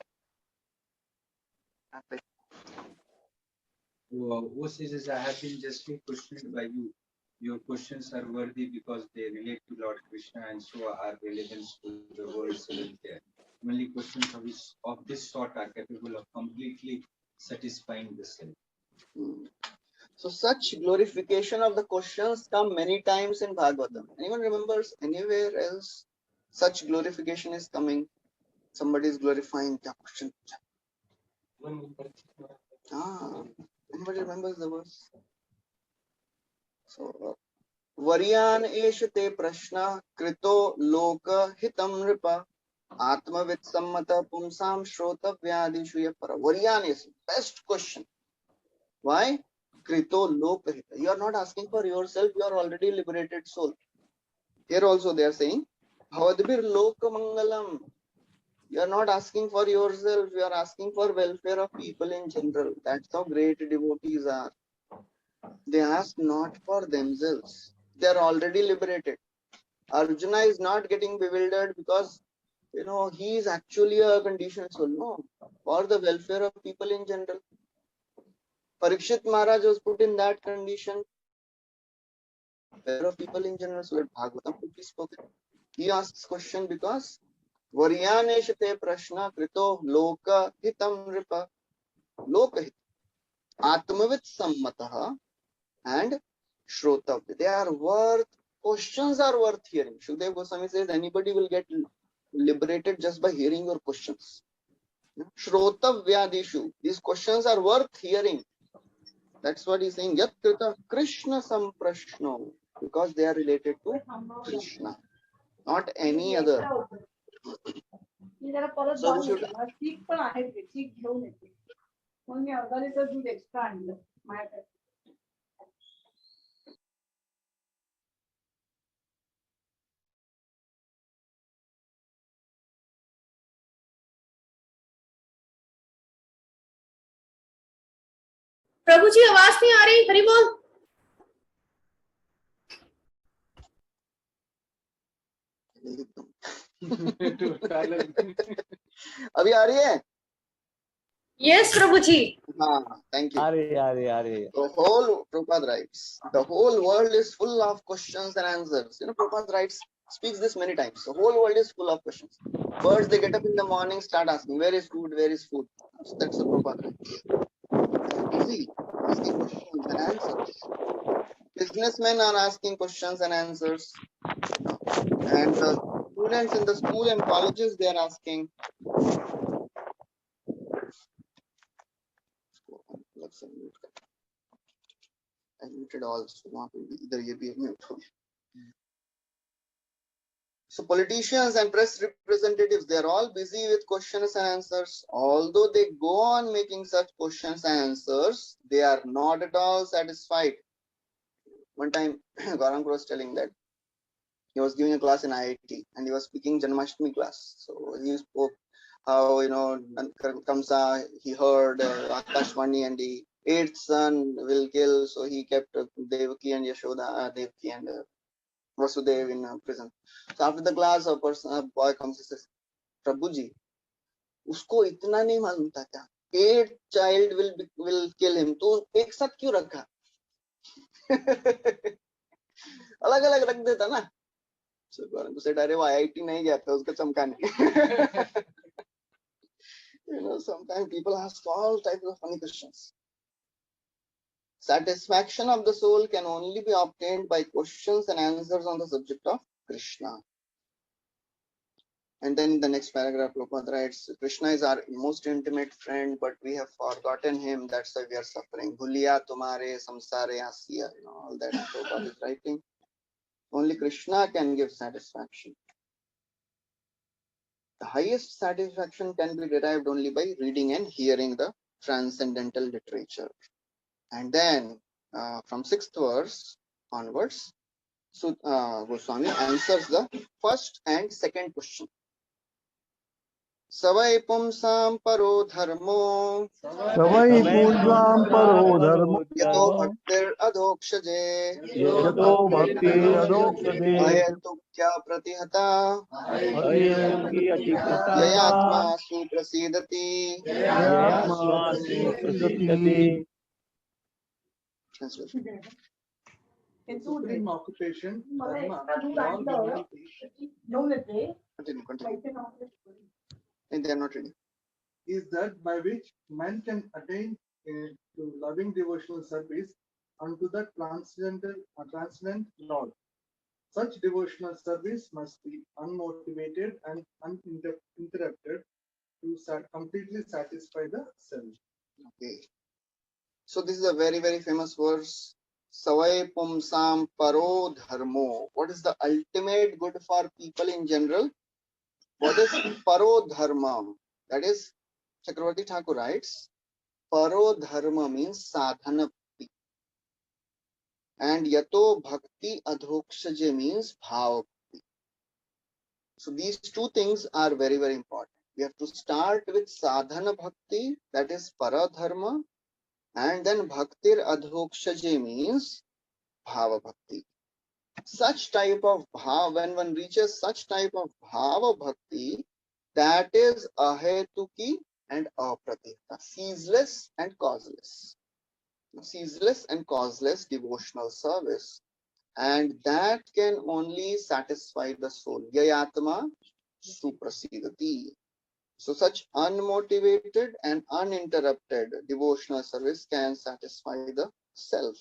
O sages, I have been justly questioned by you. Your questions are worthy because they relate to Lord Krishna and so are relevant to the world's welfare. Only questions of this sort are capable of completely satisfying the self. So such glorification of the questions come many times in Bhagavatam. Anyone remembers anywhere else such glorification is coming? Somebody is glorifying the question. Anybody remembers the verse? So Varyan eshate prashna krito loka hitam nripa atmavit sammata pumsam shrota vyadishu yapara. Varyan is best question. Why? Krito loka hita. You are not asking for yourself, you are already liberated soul. Here also they are saying Bhavadbir loka mangalam. You are not asking for yourself, you are asking for welfare of people in general. That's how great devotees are. They ask not for themselves. They are already liberated. Arjuna is not getting bewildered because he is actually a conditioned soul. No, for the welfare of people in general. Parikshit Maharaj was put in that condition. Welfare of people in general. So let Bhagavatam be spoken. He asks question because Varyaneshate prashna krito loka hitam ripa. lokahit, atmavit sammatah, and shrotavya. They are worth, questions are worth hearing. Shukdev Goswami says anybody will get liberated just by hearing your questions. Shrotavyadishu, these questions are worth hearing. That's what he's saying. Yat krita Krishna samprashno, because they are related to Krishna, not any other. So we should. प्रभु जी आवाज नहीं आ रही, हरि बोल। अभी आ रही है? Yes, प्रभु जी। हाँ, thank you. आ रही है। The whole, Prabhupada writes, the whole world is full of questions and answers. You know, Prabhupada writes, speaks this many times. The whole world is full of questions. Birds, they get up in the morning, start asking, where is food, where is food? So that's the Prabhupada writes. Easy questions and answers. Businessmen are asking questions and answers. And the students in the school and colleges, they are asking. I muted all, so वहाँ पे इधर ये भी mute हो गया. So politicians and press representatives, they are all busy with questions and answers. Although they go on making such questions and answers, they are not at all satisfied. One time, Gauranga was telling that he was giving a class in IIT and he was speaking Janmashtami class. So he spoke how, you know, Kamsa, he heard Akashvani and the eighth son will kill. So he kept Devaki and Yashoda, Devaki and Vasudev in prison. So after the class, a boy comes and says, Prabhuji, उसको इतना नहीं मालूम था क्या? 8 child will kill him. तो एक साथ क्यों रखा? अलग-अलग रख देता ना. So Gauranga said, अरे वो IIT नहीं गया था, उसका चमकाने. You know, sometimes people ask all types of funny questions. Satisfaction of the soul can only be obtained by questions and answers on the subject of Krishna. And then in the next paragraph, Prabhupada writes, Krishna is our most intimate friend, but we have forgotten him. That's why we are suffering. Bhuliya tumhare samsare asiya. You know, all that Prabhupada is writing. Only Krishna can give satisfaction. The highest satisfaction can be derived only by reading and hearing the transcendental literature. And then from 6th verse onwards, so Goswami answers the first and second question. Savai pumsam paro dharmo yato bhaktir adhokshaje ahetukya pratihata yayatma suprasidati. Translation. The supreme occupation, dharma, of all humanity, Continue. And they are not ready. Is that by which man can attain to loving devotional service unto the transcendent Lord. Such devotional service must be unmotivated and uninterrupted to completely satisfy the self. Okay. So this is a very, very famous verse. Savai pumsam paro dharmo. What is the ultimate good for people in general? What is paro dharma? That is, Chakravarti Thakur writes, paro dharma means sadhana. And yato bhakti adhokshaje means bhava. So these two things are very, very important. We have to start with sadhana bhakti, that is para dharma, and then bhaktir adhokshaje means bhava bhakti. Such type of bhava, when one reaches such type of bhava bhakti, that is ahetuki and apratihta, ceaseless and causeless. Ceaseless and causeless devotional service. And that can only satisfy the soul. Yayatma suprasidati. So such unmotivated and uninterrupted devotional service can satisfy the self.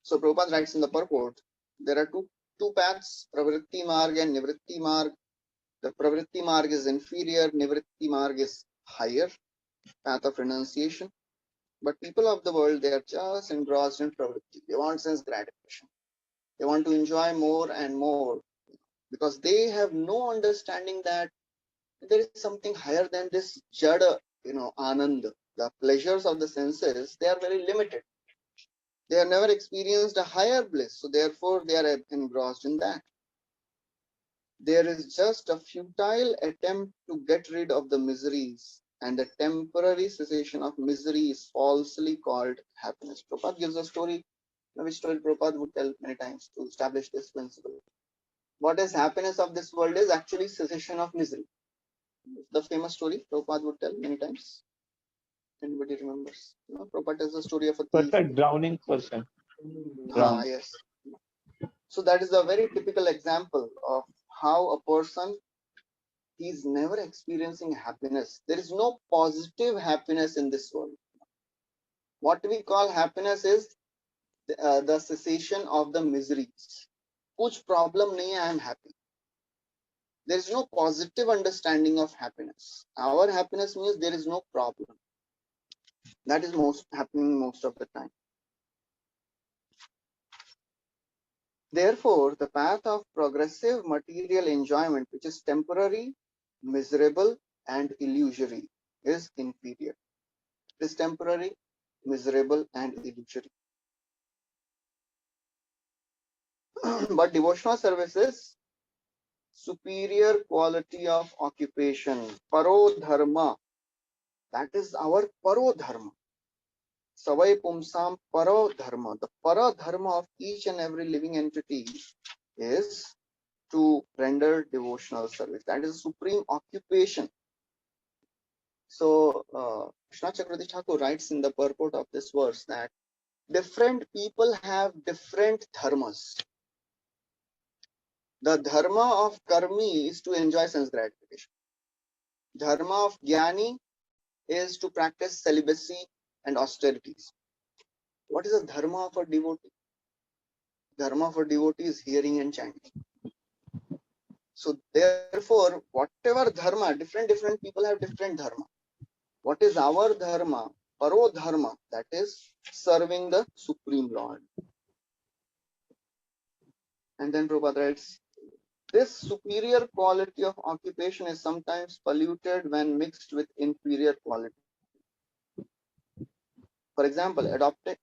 So Prabhupada writes in the purport, there are two paths, Pravritti Marg and Nivritti Marg. The Pravritti Marg is inferior, Nivritti Marg is higher, path of renunciation. But people of the world, they are just engrossed in Pravritti. They want sense gratification. They want to enjoy more and more because they have no understanding that there is something higher than this jada, anand. The pleasures of the senses, they are very limited. They have never experienced a higher bliss, so therefore they are engrossed in that. There is just a futile attempt to get rid of the miseries, and the temporary cessation of misery is falsely called happiness. Prabhupada gives a story, which story Prabhupada would tell many times to establish this principle. What is happiness of this world is actually cessation of misery. The famous story Prabhupada would tell many times. Anybody remembers? Prabhupada tells the story of a thief. Perfect drowning person. Yes. So that is a very typical example of how a person is never experiencing happiness. There is no positive happiness in this world. What we call happiness is the cessation of the miseries. Kuch problem nahi hai, I am happy. There is no positive understanding of happiness. Our happiness means there is no problem. That is happening most of the time. Therefore, the path of progressive material enjoyment, which is temporary, miserable, and illusory, is inferior. It is temporary, miserable, and illusory. But devotional service is superior quality of occupation, paro dharma. That is our paro dharma. Savai pumsam paro dharma. The para dharma of each and every living entity is to render devotional service. That is supreme occupation. So, Krishna Chakravarti Thakur writes in the purport of this verse that different people have different dharmas. The dharma of karmi is to enjoy sense gratification. Dharma of jnani is to practice celibacy and austerities. What is the dharma of a devotee? Dharma for devotee is hearing and chanting. So therefore, whatever dharma, different people have different dharma. What is our dharma? Paro dharma, that is serving the Supreme Lord. And then Prabhupada writes, this superior quality of occupation is sometimes polluted when mixed with inferior quality. For example,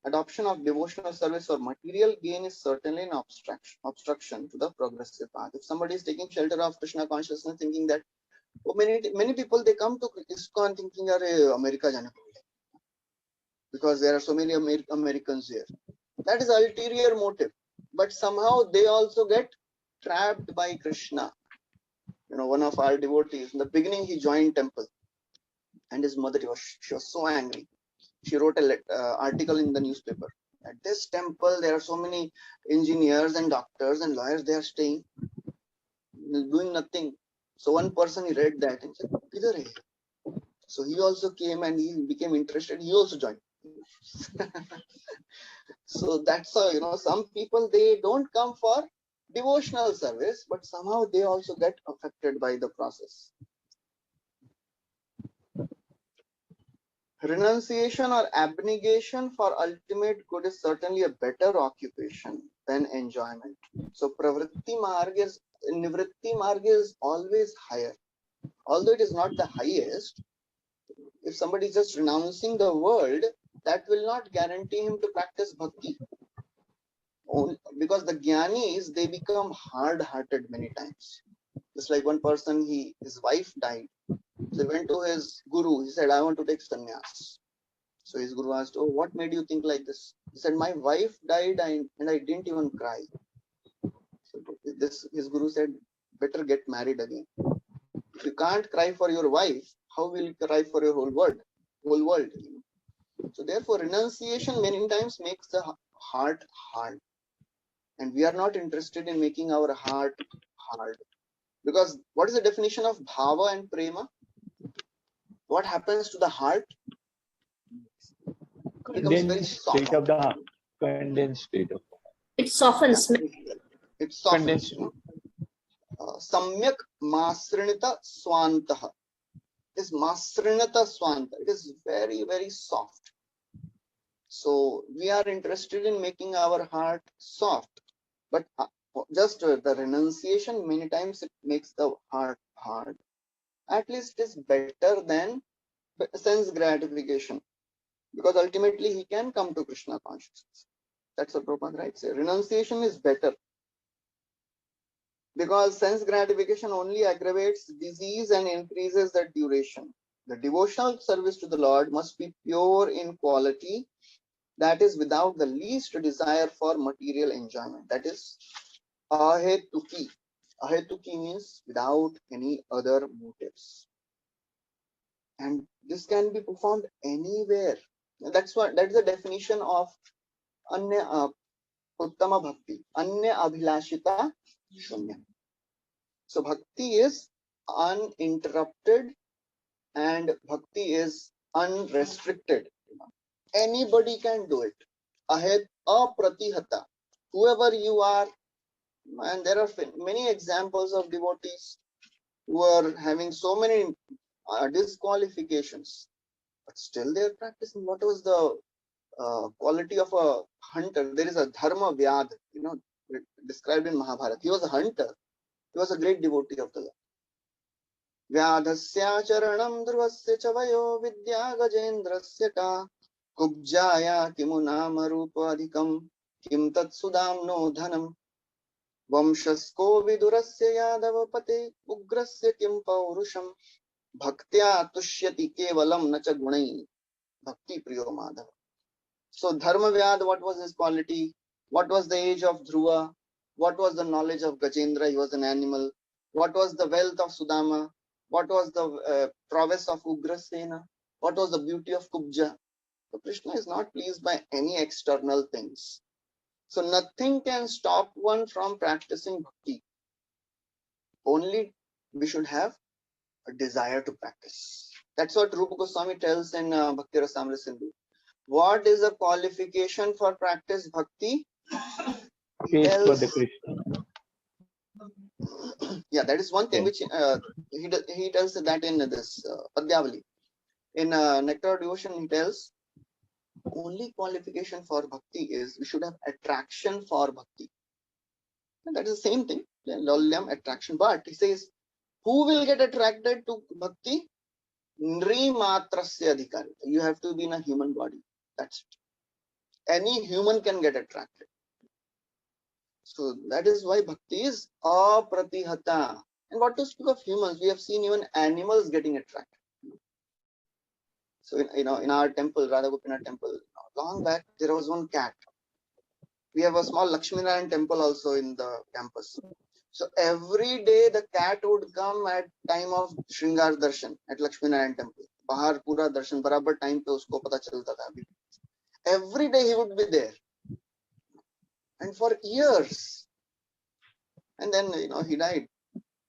adoption of devotional service or material gain is certainly an obstruction to the progressive path. If somebody is taking shelter of Krishna consciousness, thinking that many people, they come to ISKCON thinking, "Are America jana because there are so many Americans here." That is ulterior motive, but somehow they also get trapped by Krishna. One of our devotees in the beginning, he joined temple, and his mother, she was so angry. She wrote an article in the newspaper. At this temple, there are so many engineers and doctors and lawyers. They are staying, doing nothing. So one person, he read that and said, "Kidhar hai?" So he also came and he became interested. He also joined. So that's how, some people, they don't come for devotional service, but somehow they also get affected by the process. Renunciation or abnegation for ultimate good is certainly a better occupation than enjoyment. So Pravritti Marg Nivritti Marg is always higher. Although it is not the highest, if somebody is just renouncing the world, that will not guarantee him to practice bhakti. Because the jnanis, they become hard-hearted many times. Just like one person, his wife died. So he went to his guru. He said, "I want to take sannyas." So his guru asked, "Oh, what made you think like this?" He said, "My wife died and I didn't even cry." So his guru said, "Better get married again. If you can't cry for your wife, how will you cry for your whole world? So therefore, renunciation many times makes the heart hard. And we are not interested in making our heart hard. Because what is the definition of bhava and prema? What happens to the heart? It becomes very Condensed soft. state of the heart. Condensed state of It softens. It softens. condensed. Samyak masrinita swantah. Is masrinita swanta. It is very, very soft. So we are interested in making our heart soft. But just the renunciation, many times it makes the heart hard. At least it is better than sense gratification. Because ultimately he can come to Krishna consciousness. That's what Prabhupada writes. Renunciation is better. Because sense gratification only aggravates disease and increases the duration. The devotional service to the Lord must be pure in quality, that is without the least desire for material enjoyment. That is ahetuki. Ahetuki means without any other motives. And this can be performed anywhere. That's the definition of anya uttama bhakti. Anya abhilashita shunya. So bhakti is uninterrupted and bhakti is unrestricted. Anybody can do it. Ahed apratihata. Whoever you are, and there are many examples of devotees who are having so many disqualifications, but still they are practicing. What was the quality of a hunter? There is a dharma vyad, described in Mahabharata. He was a hunter. He was a great devotee of the Lord. Vyadhasya charanam dhruvasya chavayo vidya gajendrasya ka kubjaya kimunama rupa adhikam kim tat sudamno dhanam vamshasko vidurasya yadavapate ugrasya kim paurusham bhaktya tushyati kevalam nacha gunai bhakti priyo madhava. So Dharma Vyad, what was his quality? What was the age of Dhruva? What was the knowledge of Gajendra? He was an animal. What was the wealth of Sudama? What was the prowess of Ugrasena? What was the beauty of Kubja? So Krishna is not pleased by any external things. So nothing can stop one from practicing bhakti. Only we should have a desire to practice. That's what Rupa Goswami tells in Bhakti Rasamrita Sindhu. What is the qualification for practice bhakti? He tells, yeah, that is one thing which he tells that in this Padyavali. In Nectar of Devotion, he tells only qualification for bhakti is we should have attraction for bhakti. And that is the same thing, Laulyam, attraction. But he says, who will get attracted to bhakti? Nri matrasya adhikari. You have to be in a human body. That's it. Any human can get attracted. So that is why bhakti is apratihata. And what to speak of humans? We have seen even animals getting attracted. So in our temple, Radha Gopinath temple, long back there was one cat. We have a small Lakshmi Narayan temple also in the campus. So every day the cat would come at time of Shringar Darshan at Lakshmi Narayan temple. Bahar pura darshan barabar time pe usko pata chalta tha. Every day he would be there. And for years. And then he died.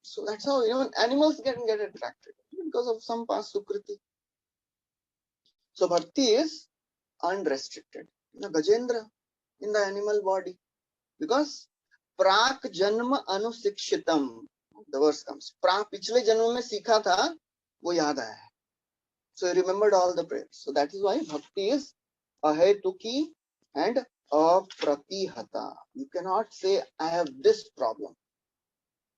So that's how even animals get attracted because of some past sukriti. So bhakti is unrestricted. Gajendra in the animal body. Because prak janma anusikshitam. The verse comes. Prak pichle janma mein sikha tha, wo yaad aaya hai. So he remembered all the prayers. So that is why bhakti is ahetuki and apratihata. You cannot say, I have this problem.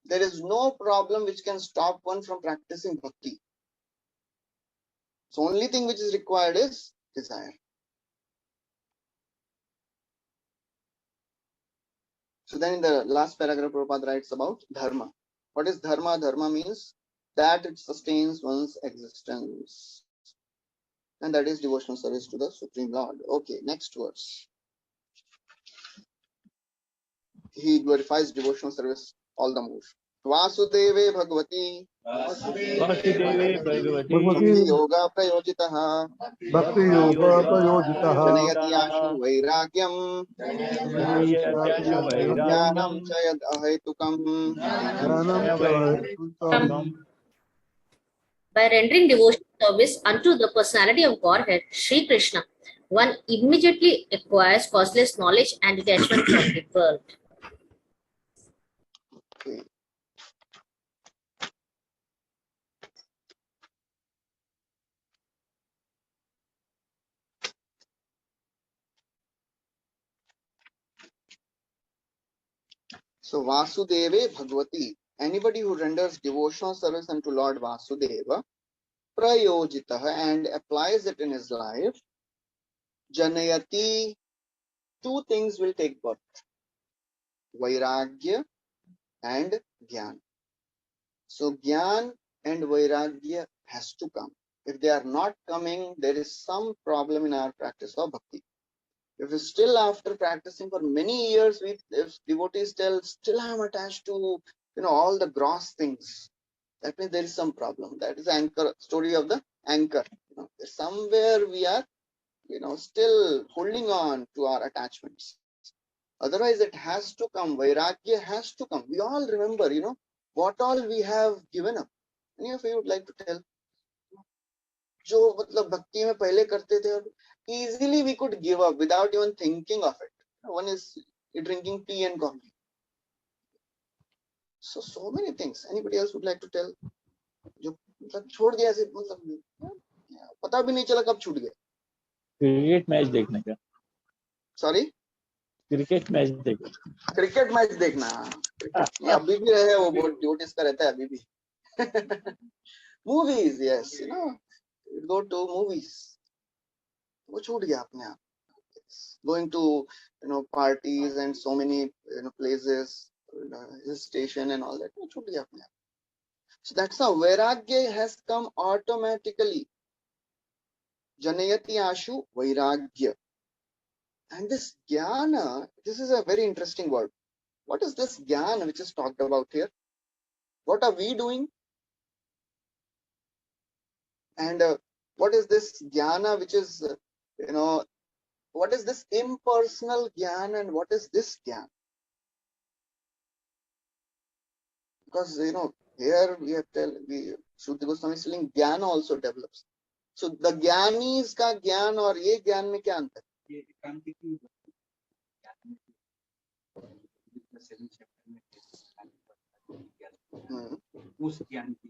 There is no problem which can stop one from practicing bhakti. So only thing which is required is desire. So then in the last paragraph, Prabhupada writes about dharma. What is dharma? Dharma means that it sustains one's existence. And that is devotional service to the Supreme Lord. Okay, next verse. He glorifies devotional service all the more. वासुदेवे Bhagwati वासुदेवे Bhagwati भक्ति योगा प्रयोजितः भक्ति योग प्रयोजितः जनयति आशु वैराग्यम ज्ञानं च यद् अहेतुकम् By rendering devotional service unto the personality of Godhead, Sri Krishna, one immediately acquires causeless knowledge and detachment from the world. Okay. So Vasudeve Bhagavati, anybody who renders devotional service unto Lord Vasudeva, prayojitah, and applies it in his life, janayati, two things will take birth: vairagya and gyan. So gyan and vairagya has to come. If they are not coming, there is some problem in our practice of bhakti. If still after practicing for many years, if devotees tell, still I am attached to all the gross things, that means there is some problem. That is the anchor story of the anchor. Somewhere we are still holding on to our attachments. Otherwise it has to come. Vairagya has to come. We all remember, what all we have given up. Any of you would like to tell? जो मतलब भक्ति में पहले करते थे, easily we could give up without even thinking of it. One is drinking tea and coffee. So many things. Anybody else would like to tell? जो मतलब छोड़ दिया ऐसे, मतलब पता भी नहीं चला कब छूट गया. क्रिकेट मैच देखने का. Sorry? क्रिकेट मैच देखना. क्रिकेट मैच देखना. अभी भी रहे वो बहुत ड्यूटीज का रहता है अभी भी. Movies, yes, go to movies. वो छूट गया अपने आप. Going to parties and so many places, hill station and all that. वो छूट गया अपने आप. So that's how vairagya has come automatically. Janayati ashu vairagya. And this jnana, this is a very interesting word. What is this jnana which is talked about here? What are we doing? And what is this jnana which is, what is this impersonal jnana and what is this jnana? Because, here we have Shuddha Goswami is telling jnana also develops. So the jnanis ka jnana और ये ज्ञान में क्या अंतर? उस ज्ञान की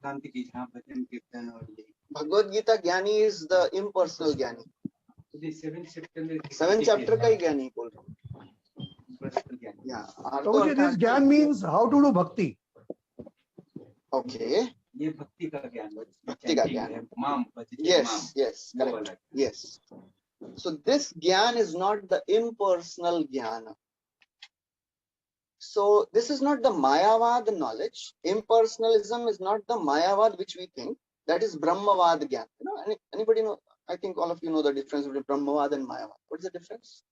शांति की जहाँ भजन कीर्तन और Bhagavad Gita ज्ञानी is the impersonal ज्ञानी. Seventh chapter का ही ज्ञानी बोल रहा हूँ. Yeah. So this ज्ञान means how to do bhakti. Okay. ये भक्ति का ज्ञान. भक्ति का ज्ञान. Yes, correct. Yes. So this jnana is not the impersonal jnana. So this is not the Mayavad knowledge. Impersonalism is not the Mayavad which we think. That is Brahmavad jnana. Anybody know? I think all of you know the difference between Brahmavad and Mayavad. What is the difference?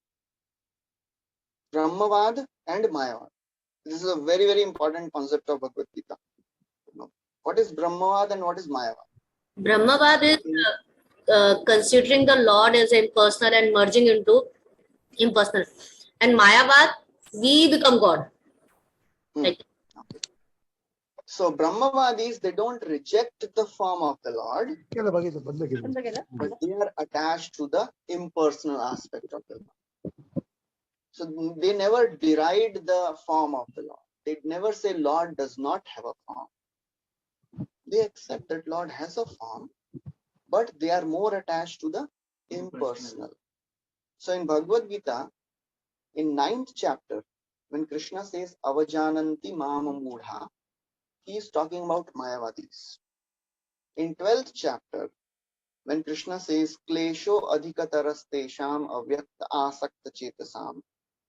Brahmavad and Mayavad. This is a very, very important concept of Bhagavad Gita. What is Brahmavad and what is Mayavad? Brahmavad is considering the Lord as impersonal and merging into impersonal. And Mayavad, we become God. Like, so Brahmavadis, they don't reject the form of the Lord, but they are attached to the impersonal aspect of the Lord. So they never deride the form of the Lord. They never say Lord does not have a form. They accept that Lord has a form, but they are more attached to the impersonal. So in Bhagavad Gita, in 9th chapter, when Krishna says Avajananti Mama Mudha, he is talking about Mayavadis. In 12th chapter, when Krishna says Klesho Adhikataras Tesham Avyakta Asakta Chetasam,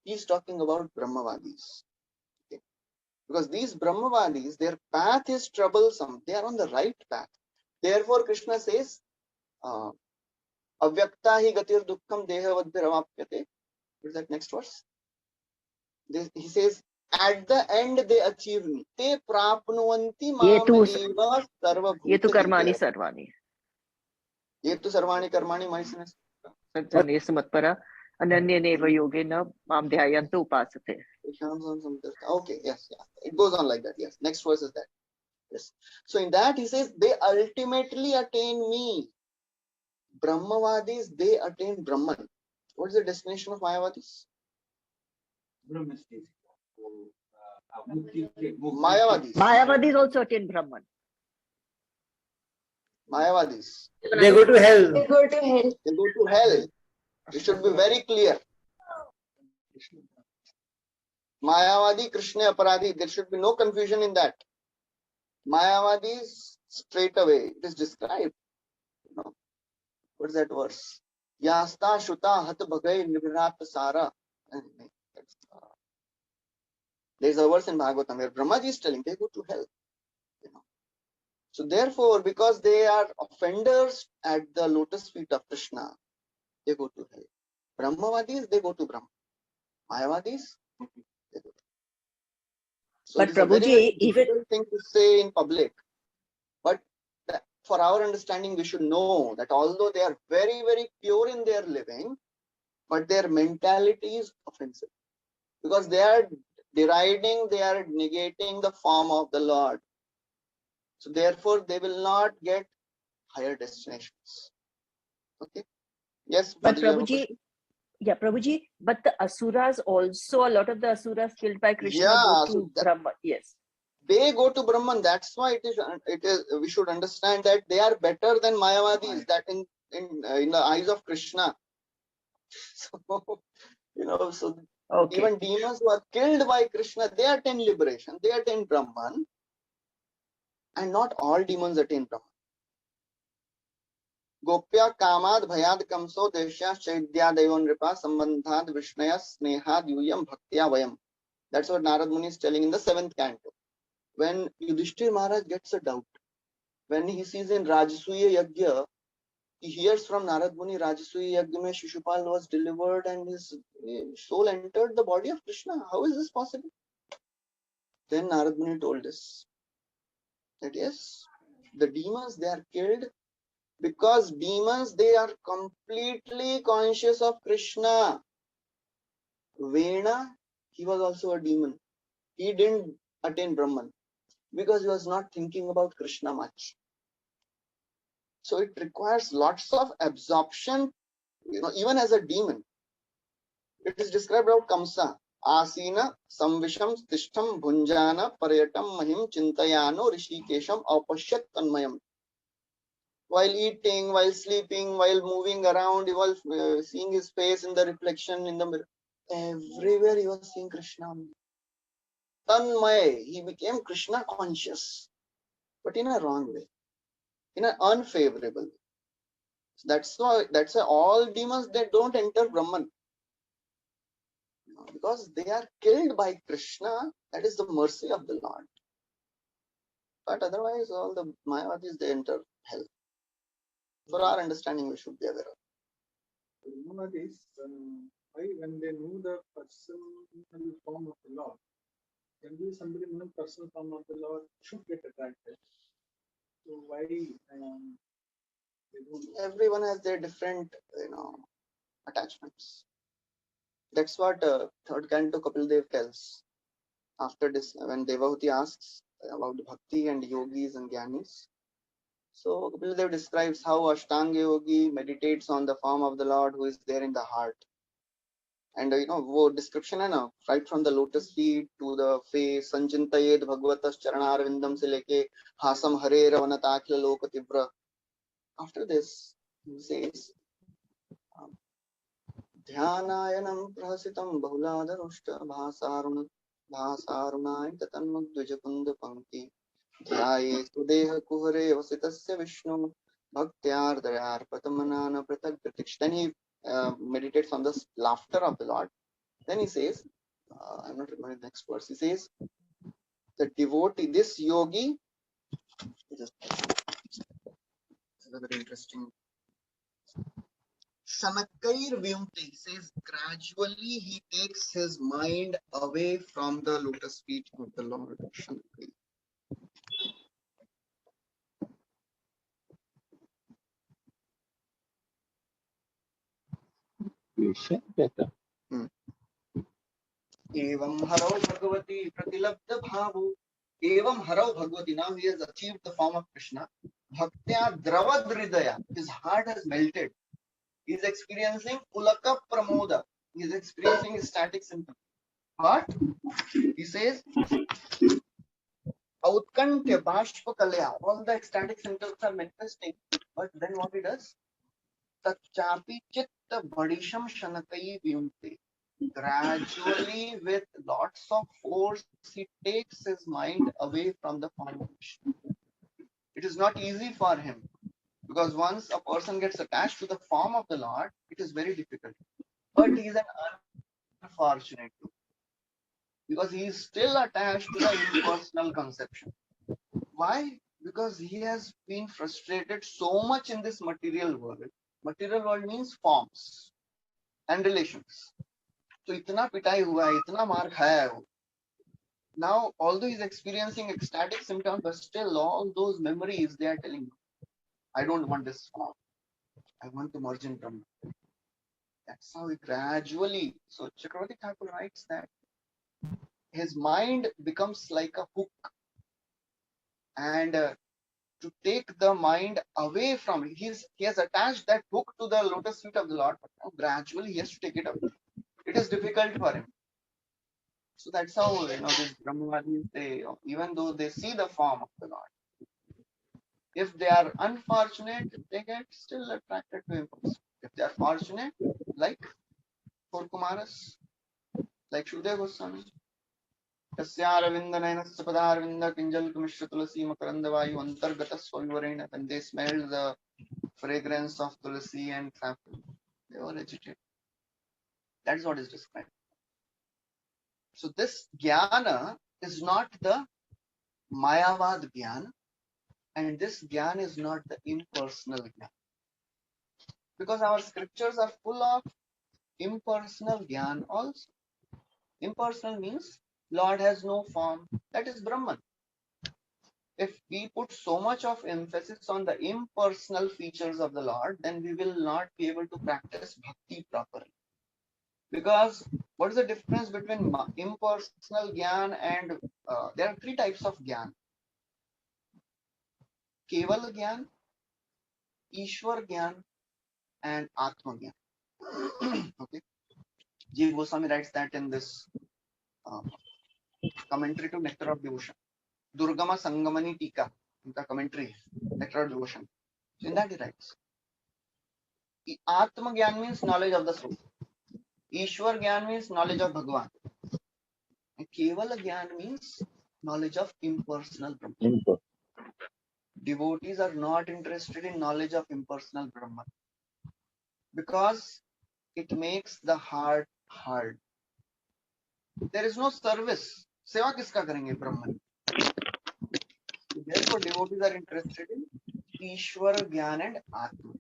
he is talking about Brahmavadis. Okay. Because these Brahmavadis, their path is troublesome. They are on the right path. Therefore, Krishna says, Avyakta hi gatir dukkham dehavadbhiravapyate. What is that next verse? He says, at the end they achieve me. Te prapnuvanti ये mam तू eva sarvabhuta ये तू कर्माणि hite. सर्वाणि Ye tu sarvani karmani maisine. सज्जनेषु मत्परा अनन्येनैव योगेन मां ध्यायन्त उपासते. Okay, yes, yeah. It goes on like that. Yes. Next verse is that. Yes. So in that he says they ultimately attain me. Brahmavadis, they attain Brahman. What is the destination of Mayavadis? Mayavadis. Mayavadis also attain Brahman. Mayavadis. They go to hell. They go to hell. They go to hell. We should be very clear. Mayavadi, Krishna, Aparadhi. There should be no confusion in that. Mayavadis, straight away, it is described. What is that verse? Yasta Shuta Hat Bhagai Nibhirat Sara. There is a verse in Bhagavatam where Brahmaji is telling they go to hell. So therefore, because they are offenders at the lotus feet of Krishna, they go to hell. Brahmavadis, they go to Brahma. Mayavadis, they go to. So But it is a very, Prabhuji, very even difficult thing to say in public. But for our understanding, we should know that although they are very, very pure in their living, but their mentality is offensive. Because they are deriding, they are negating the form of the Lord. So therefore, they will not get higher destinations. Okay. Yes, but Mataji, you have a Prabhuji, question? yeah, Prabhuji, but the asuras also, a lot of the asuras killed by Krishna Yeah, go to so Brahma. Yes. they go to Brahman. That's why it is. We should understand that they are better than Mayavadis. That in the eyes of Krishna. So so Okay. even demons who are killed by Krishna, they attain liberation. They attain Brahman, and not all demons attain Brahman. Gopya kamad bhayad kamso deshya shaidya devan ripa sambandhad vishnaya snehad yuyam bhaktya vayam. That's what Narad Muni is telling in the 7th canto. When Yudhishthir Maharaj gets a doubt, when he sees in Rajasuya Yagya, he hears from Narad Muni, Rajasuya Yagya mein Shishupal was delivered and his soul entered the body of Krishna. How is this possible? Then Narad Muni told us that yes, the demons, they are killed because demons, they are completely conscious of Krishna. Vena, he was also a demon. He didn't attain Brahman because he was not thinking about Krishna much. So it requires lots of absorption, even as a demon. It is described about Kamsa. Asina samvisham tishtam bhunjana paryatam mahim chintayano rishikesham apashyat tanmayam. While eating, while sleeping, while moving around, while seeing his face in the reflection in the mirror, everywhere he was seeing Krishna. Tanmay, he became Krishna conscious, but in a wrong way, in an unfavorable way. That's why all demons, they don't enter Brahman. Because they are killed by Krishna. That is the mercy of the Lord. But otherwise, all the Mayavadis, they enter hell. For our understanding, we should be aware of. Brahmavadis, why when they know the personal form of the Lord, when somebody knows the personal form of the Lord, should get attracted. So why they don't? Everyone has their different, attachments. That's what 3rd canto Kapil Dev tells. After this, when Devahuti asks about Bhakti and yogis and jnanis, so Kapil Dev describes how Ashtanga yogi meditates on the form of the Lord who is there in the heart. And wo description hai na, right from the lotus feet to the face, Sanchintayed Bhagavatas Charanar Vindam se leke Hasam Hare Ravanata Akhila Loka Tibra. After this, he says, Dhyanayanam prahasitam bahuladarushta bhasarunaय tatanmudvijapunda pankti dhyaye sudeha kuhare vasitasya vishnu bhaktyardayar patamanana pratagratich. Then he meditates on the laughter of the Lord. Then he says, I'm not remembering the next verse. He says, the devotee, this yogi, it's a very interesting. Shanakair Vyumti says gradually he takes his mind away from the lotus feet of the Lord. Shanakair. Evam Haro Bhagavati Pratilabdha Bhavu. Evam Haro Bhagavati. Now he has achieved the form of Krishna. Bhaktya Dravadridaya. His heart has melted. He is experiencing Pulaka Pramoda. He is experiencing ecstatic symptoms. What? He says Autkantya Bashpa Kalya. All the ecstatic symptoms are manifesting. But then what he does? Tachapi Chitta Bhadisham Shanakai Vyumte. Gradually, with lots of force, he takes his mind away from the form of Krishna. It is not easy for him because once a person gets attached to the form of the Lord, it is very difficult. But he is an unfortunate too, because he is still attached to the impersonal conception. Why? Because he has been frustrated so much in this material world. Material world means forms and relations. So itna pitai hua hai, itna maar khaya hai wo. Now, although he's experiencing ecstatic symptoms, but still all those memories, they are telling him, I don't want this form. I want to merge in Brahman. That's how he gradually, so Chakravarti Thakur writes that his mind becomes like a hook, and to take the mind away from it, he has attached that hook to the lotus feet of the Lord, but now gradually he has to take it away. It is difficult for him. So that's how, these Brahmavadis, they, even though they see the form of the Lord, if they are unfortunate, they get still attracted to him. If they are fortunate, like four Kumaras, like Shudeva Goswami, Tasyaravindanayanasya Padarvinda Kinjal Kumishra Tulasi Makarandavayu Antargata Swavivarena, when they smelled the fragrance of Tulasi and saffron, they were agitated. That's what is described. So this jnana is not the Mayavad jnana, and this jnana is not the impersonal jnana. Because our scriptures are full of impersonal jnana also. Impersonal means Lord has no form. That is Brahman. If we put so much of emphasis on the impersonal features of the Lord, then we will not be able to practice bhakti properly. Because what is the difference between impersonal jnana and there are three types of jnana. Keval jnana, Ishwar jnana, and Atma jnana. Okay. Jiva Goswami writes that in this commentary to Nectar of Devotion. Durgama Sangamani Tika, in the commentary, Nectar of Devotion. So in that he writes, Atma Gyan means knowledge of the soul. Ishwar Gyan means knowledge of Bhagavan. And Kevala Gyan means knowledge of impersonal Brahman. Devotees are not interested in knowledge of impersonal Brahman because it makes the heart hard. There is no service. Seva kiska karenge Brahman? Therefore, devotees are interested in Ishwara Gyan and Atma.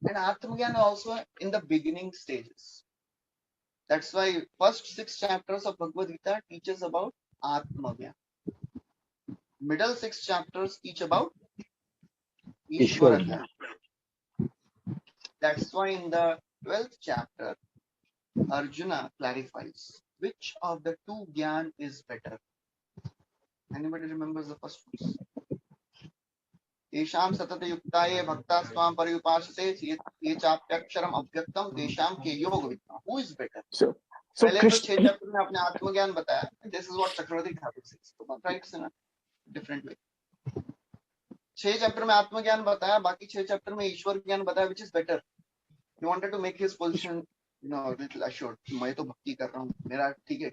And Atma Gyan also in the beginning stages. That's why first 6 chapters of Bhagavad Gita teaches about Atma Gyan. Middle 6 chapters teach about Ishwara Gyan. That's why in the 12th chapter, Arjuna clarifies which of the two Gyan is better. Anybody remembers the first verse? Tesham satata yuktaye bhakta swam pariyupashate ye chapyaksharam abhyaktam tesham ke yoga vidna. Who is better? So पहले तो Krishna, 6 chapter में आपने आत्मज्ञान बताया. This is what Chakravarti Thakur says. So writes in a different way. 6 chapter में आत्मज्ञान बताया, बाकी 6 चैप्टर में ईश्वर ज्ञान बताया. Which is better? He wanted to make his position, little assured. मैं तो भक्ति कर रहा हूँ, मेरा ठीक है.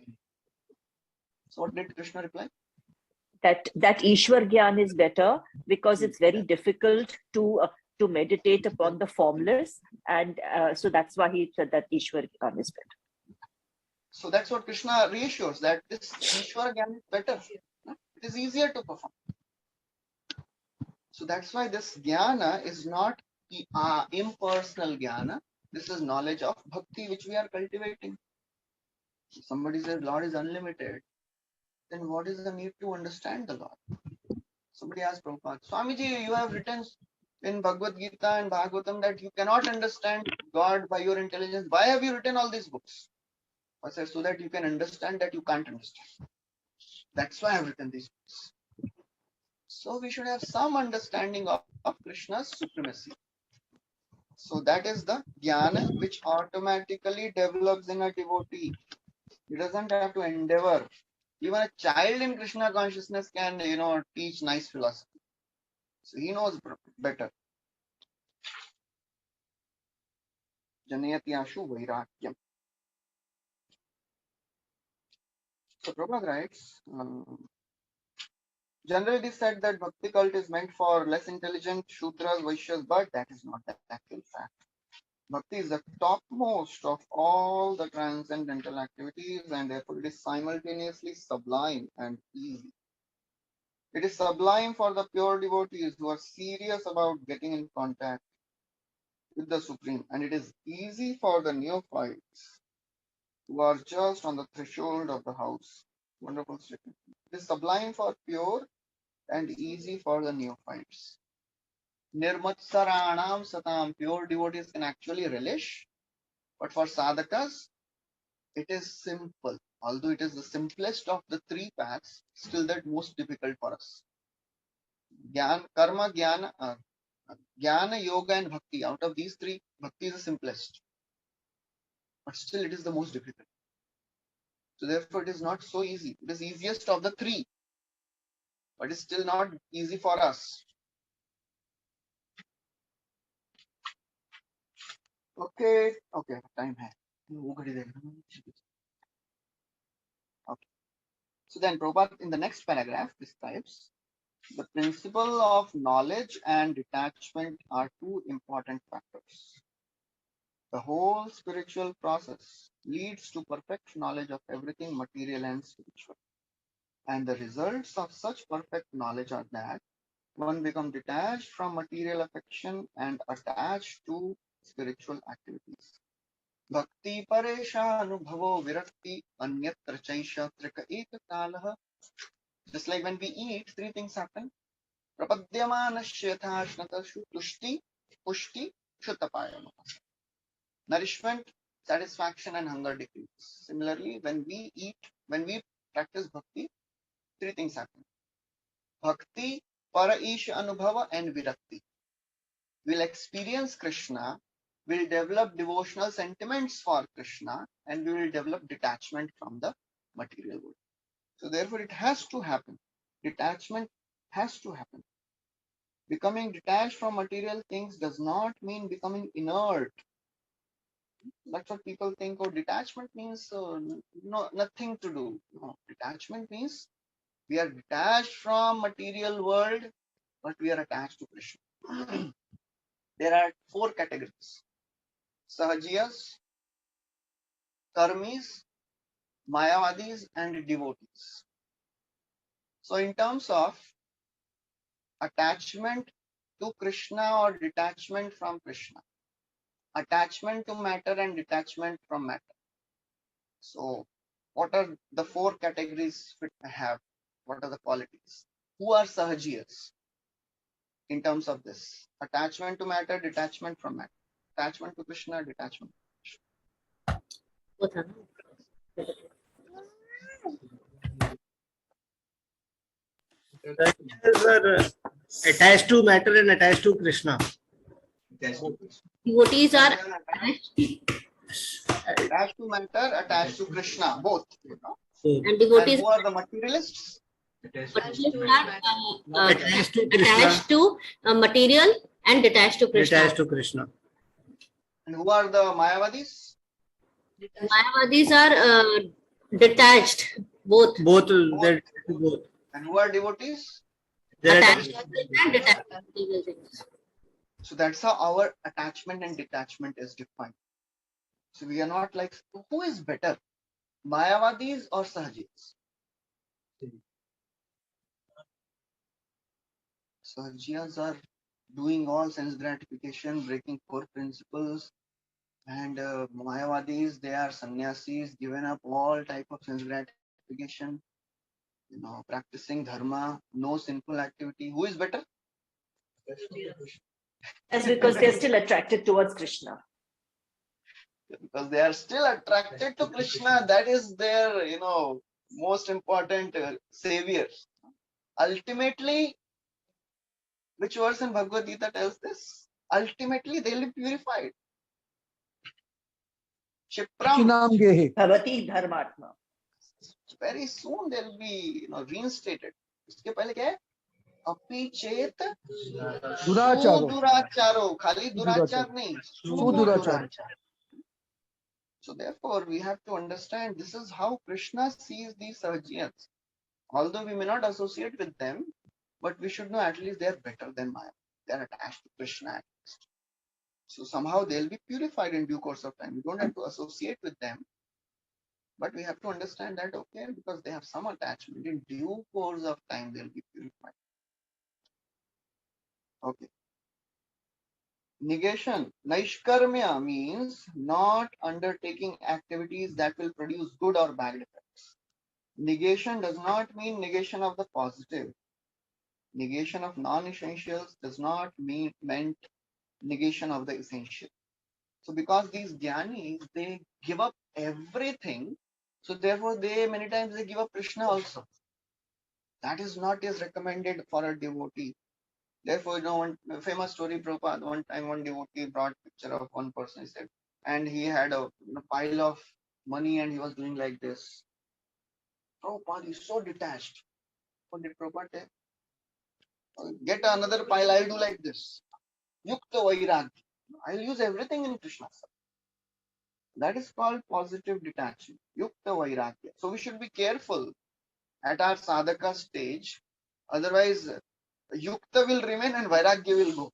So what did Krishna reply? that Ishwar Gyan is better because it's very difficult to meditate upon the formless, and so that's why he said that Ishwar Gyan is better. So that's what Krishna reassures, that this Ishwara Gyan is better. It is easier to perform. So that's why this Jnana is not impersonal Jnana. This is knowledge of bhakti which we are cultivating. If somebody says Lord is unlimited, then what is the need to understand the Lord? Somebody asked Prabhupada, Swamiji, you have written in Bhagavad Gita and Bhagavatam that you cannot understand God by your intelligence. Why have you written all these books? I said, so that you can understand that you can't understand. That's why I have written these books. So we should have some understanding of Krishna's supremacy. So that is the jnana which automatically develops in a devotee. He doesn't have to endeavor. Even a child in Krishna consciousness can, teach nice philosophy. So he knows better. Janayatyashu vairakyam. So Prabhupada writes, generally it is said that bhakti cult is meant for less intelligent Shudras, Vaishyas, but that is not the actual fact. Bhakti is the topmost of all the transcendental activities and therefore it is simultaneously sublime and easy. It is sublime for the pure devotees who are serious about getting in contact with the Supreme, and it is easy for the neophytes who are just on the threshold of the house. Wonderful statement. It is sublime for pure and easy for the neophytes. Nirmatsaranam satam, pure devotees can actually relish, but for sadhakas, it is simple. Although it is the simplest of the three paths, still that most difficult for us. Karma, jnana, yoga and bhakti. Out of these three, bhakti is the simplest. But still it is the most difficult. So therefore it is not so easy. It is easiest of the three. But it's still not easy for us. Okay, time hai. Okay. So then Prabhupada in the next paragraph describes the principle of knowledge and detachment are two important factors. The whole spiritual process leads to perfect knowledge of everything material and spiritual. And the results of such perfect knowledge are that one becomes detached from material affection and attached to spiritual activities. Bhakti paresha anubhavo virakti anyatra chaisha trika ekakalah. Just like when we eat, three things happen. Prapadyamanasya ythashnata tushti, pushti, shuttapayama. Nourishment, satisfaction, and hunger decrease. Similarly, when we eat, when we practice bhakti, three things happen. Bhakti, paraisha anubhava, and virakti. We'll experience Krishna, we'll develop devotional sentiments for Krishna, and we will develop detachment from the material world. So therefore, it has to happen. Detachment has to happen. Becoming detached from material things does not mean becoming inert. That's what people think. Oh, detachment means nothing to do. No, detachment means we are detached from material world, but we are attached to Krishna. There are four categories: Sahajiyas, Karmis, Mayavadis, and devotees. So in terms of attachment to Krishna or detachment from Krishna, attachment to matter and detachment from matter. So what are the four categories fit have? What are the qualities? Who are Sahajiyas in terms of this? Attachment to matter, detachment from matter. Attachment to Krishna, detachment. Attached to matter and attached to Krishna. Devotees are attached to matter, attached to Krishna, both. And devotees. And who are the materialists? Attached to material and detached to Krishna. Detached to Krishna. And who are the Mayavadis? Mayavadis are detached, both. Both. Both. And who are devotees? Attached and detached. So that's how our attachment and detachment is defined. So we are not like, who is better, Mayavadis or Sahajiyas? Sahajiyas are doing all sense gratification, breaking core principles, And Mayavadis, they are sannyasis, given up all type of sense gratification, practicing dharma, no sinful activity. Who is better? That's because they're still attracted towards Krishna. Because they are still attracted to Krishna. That is their, most important savior. Ultimately, which verse in Bhagavad Gita tells this? Ultimately, they will be purified. Shipram. Shinam gehi. Bhavati dharmatma. Very soon they will be, reinstated. इसके पहले क्या है? अपि चेत सुदुराचारो, खाली दुराचार नहीं, सुदुराचार. So therefore, we have to understand this is how Krishna sees these Sahajians. Although we may not associate with them, but we should know at least they are better than Maya. They are attached to Krishna at least. So somehow they'll be purified in due course of time. We don't have to associate with them, but we have to understand that, okay, because they have some attachment, in due course of time they'll be purified. Okay. Negation. Naishkarmya means not undertaking activities that will produce good or bad effects. Negation does not mean negation of the positive. Negation of non-essentials does not meant negation of the essential. So because these jnanis, they give up everything, so therefore they many times they give up Krishna also. That is not as recommended for a devotee. Therefore, one famous story, Prabhupada, one time one devotee brought picture of one person, he said, and he had a pile of money and he was doing like this. Prabhupada is so detached. What did Prabhupada say? Get another pile, I'll do like this. Yukta Vairagya. I'll use everything in Krishna. That is called positive detachment. Yukta Vairagya. So we should be careful at our sadhaka stage. Otherwise, Yukta will remain and Vairagya will go.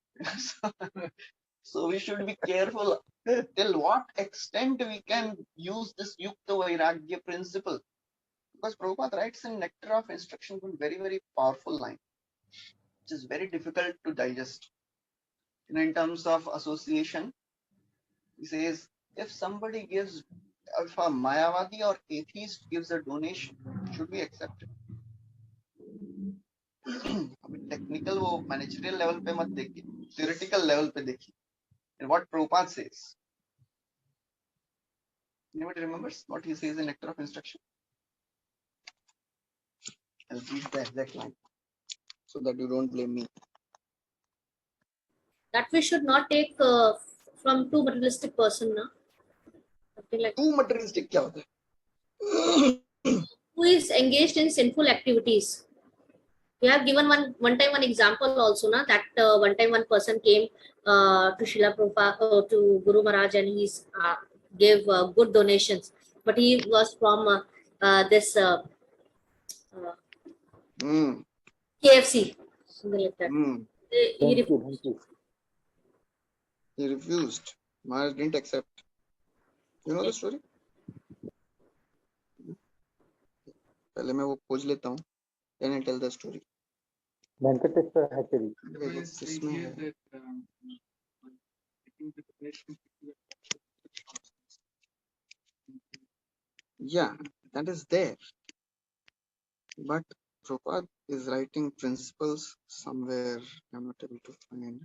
So we should be careful till what extent we can use this Yukta Vairagya principle. Because Prabhupada writes in Nectar of Instruction one very, very powerful line, which is very difficult to digest. In terms of association, he says, if somebody gives, if a Mayavadi or atheist gives a donation, should we accept it? Technical वो managerial level पे मत देखिए, theoretical level पे देखिए. And what Prabhupada says. Anybody remembers what he says in Nectar of Instruction? I'll read the exact line so that you don't blame me. That we should not take from too materialistic person, na? Something like too materialistic क्या होता है? Who is engaged in sinful activities. We have given one time one example also, na, that one time one person came to Srila Prabhupada, to Guru Maharaj, and he gave good donations, but he was from this KFC, something like that. He refused. Maharaj didn't accept. You know the story? पहले मैं वो खोज लेता हूँ. Then I tell the story. Venkateshwar Hatchery. Yeah, that is there. But Prabhupada is writing principles somewhere. I'm not able to find.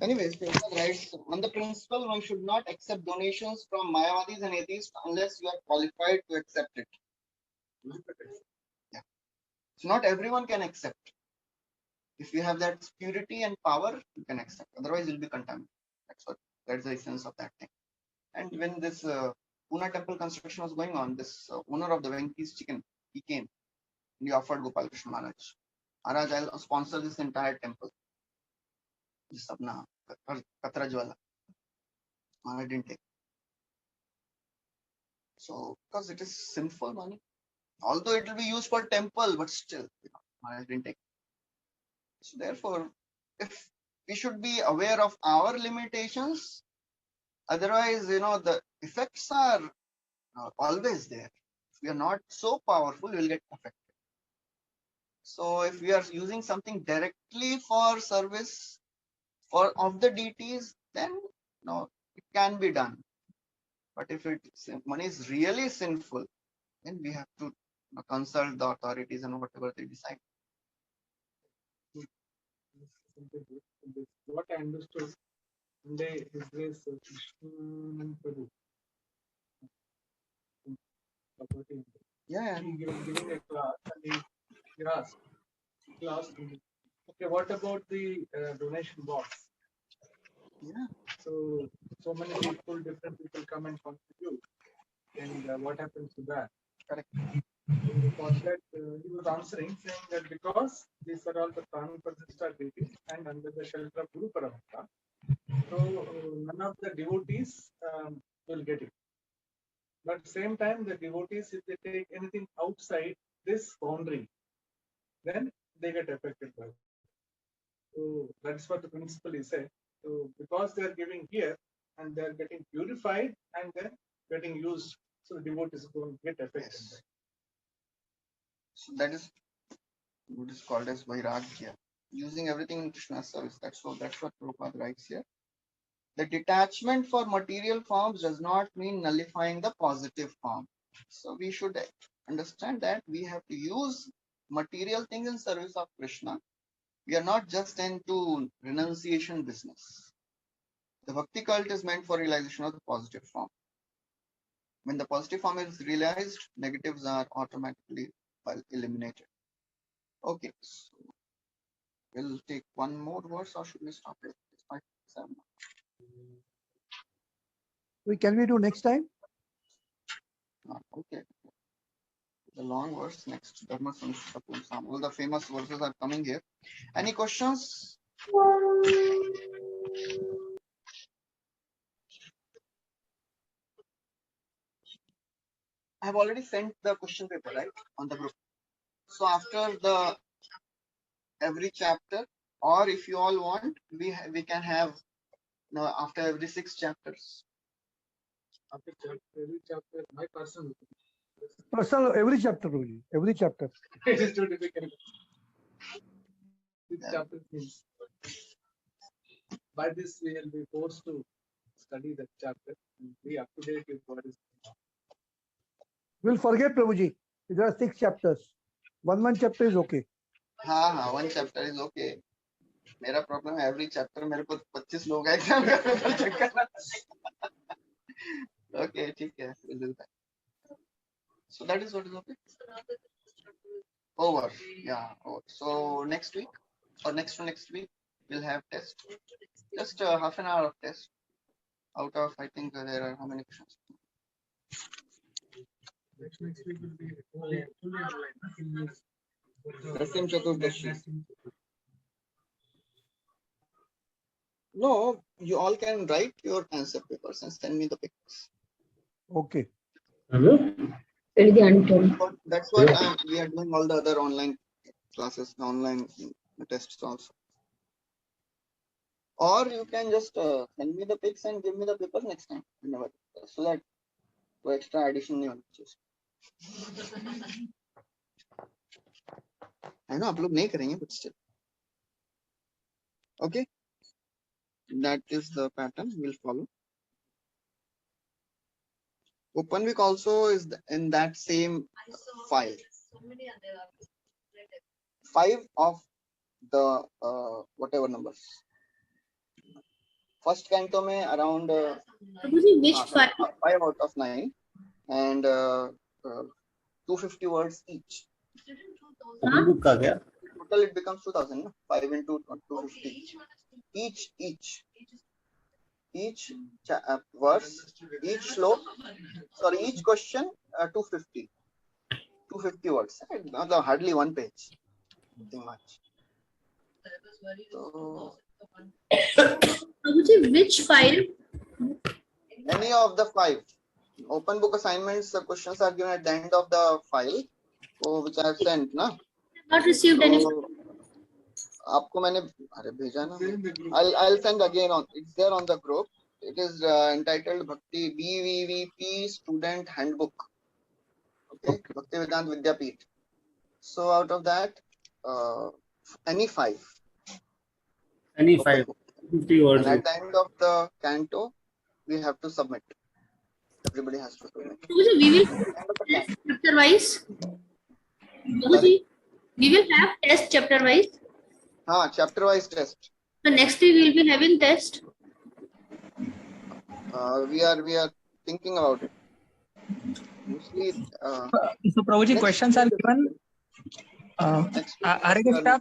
Anyways, Prabhupada writes, on the principle, one should not accept donations from Mayavadis and atheists unless you are qualified to accept it. Yeah. So not everyone can accept. If you have that purity and power, you can accept. Otherwise, you'll be contaminated. That's the essence of that thing. And when this Pune temple construction was going on, this owner of the Venki's chicken, he came and he offered Gopal Krishna Maharaj, Maharaj, I'll sponsor this entire temple. This apna Katrajwala. Maharaj didn't take. So, because it is sinful money, although it will be used for temple, but still, Maharaj didn't take. So therefore, if we should be aware of our limitations, otherwise, the effects are always there. If we are not so powerful, we will get affected. So if we are using something directly for service of the deities, then can be done. But if one is really sinful, then we have to consult the authorities and whatever they decide. What I understood, Sunday is this Krishnan Prabhu. Yeah. He was giving a class and he asked, okay, what about the donation box? Yeah. So many people, different people come and contribute. And what happens to that? Correct. So for that, he was answering, saying that because these are all the Prana Pratishtha deities and under the shelter of Guru Parampara, so none of the devotees will get it. But at the same time, the devotees, if they take anything outside this boundary, then they get affected by it. So that's what the principle is said. So because they are giving here and they are getting purified and then getting used, so devotees don't get affected. Yes. So that is what is called as Vairagya, using everything in Krishna's service. That's what Prabhupada writes here. The detachment for material forms does not mean nullifying the positive form. So we should understand that we have to use material things in service of Krishna. We are not just into renunciation business. The Bhakti cult is meant for realization of the positive form. When the positive form is realized, negatives are automatically eliminated. Okay, so we'll take one more verse, or should we stop it? It's 5:07. Can we do next time? Okay. The long verse next. All the famous verses are coming here. Any questions? I have already sent the question paper, right, on the group. So after the every chapter, or if you all want, we can have after every 6 chapters. After every chapter, my personal. Personal, every chapter, Ruji. Every chapter. It is too difficult. This chapter means by this we will be forced to study that chapter and be up to date with what is going on. We'll forget, Prabhuji. There are 6 chapters. One chapter is okay. हाँ, one chapter is okay. मेरा problem है every chapter मेरे को 25 लोग exam करना. Okay, ठीक है. We'll do that. So that is what is okay. Over. Yeah. Over. So next week or next to next week we'll have test. Just half an hour of test. Out of I think there are how many questions? Next week will be fully online. Rasim Chaturdashi. No, you all can write your answer papers and send me the pictures. Okay. That's what we are doing all the other online classes, online tests also. Or you can just send me the pics and give me the papers next time, whenever, so that वो extra addition नहीं होना चाहिए. I know आप लोग नहीं करेंगे, but still. Okay. That is the pattern we'll follow. Open week also is in that same file. 5 of the whatever numbers. First canto mein around 5 out of 9 and 250 words each. Total it becomes 2000. No? 5 into 250. Each verse, each slope, sorry, each question 250 words. Hardly one page. Nothing much. So, which file? Any of the 5. Open book assignments, the questions are given at the end of the file, which I have sent. Na? Not received any. आपको मैंने अरे भेजा ना. I'll send again on. It's there on the group. It is entitled Bhakti BVVP Student Handbook. Okay, Bhakti Vedant Vidyapeeth. So out of that, any 5. Any 5. 50 words. And at the end of the canto, we have to submit. Everybody has to submit. Prabhuji, we will test chapter wise. Prabhuji, we will have test chapter wise. Chapter wise test. So next week we will be having test. We are thinking about it. Mostly. So Prabhuji, questions are given. Hare Krishna.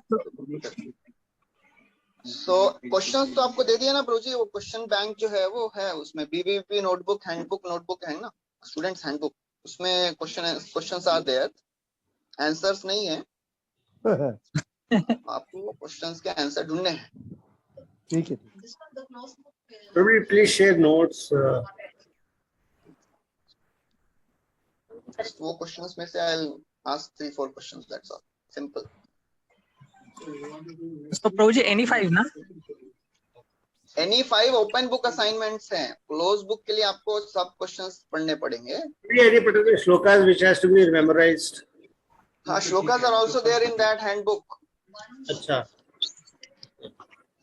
So questions तो आपको दे दिया ना प्रभु जी, वो question bank जो है वो है उसमें बीबीपी नोटबुक नोटबुक है ना, स्टूडेंट्स हैंडबुक, उसमें क्वेश्चंस आर देयर, आंसर्स नहीं है। आपको क्वेश्चंस के आंसर ढूंढने हैं। ठीक है। Probably please share notes. वो क्वेश्चंस में से I'll ask 3-4 questions, that's all, simple. So Prabhuji, any 5 ना? Any 5 ओपन बुक असाइनमेंट्स हैं, क्लोज बुक के लिए आपको सब क्वेश्चंस पढ़ने पड़ेंगे। Any particular shlokas which has to be memorized? हाँ, shlokas are also there in that handbook. अच्छा।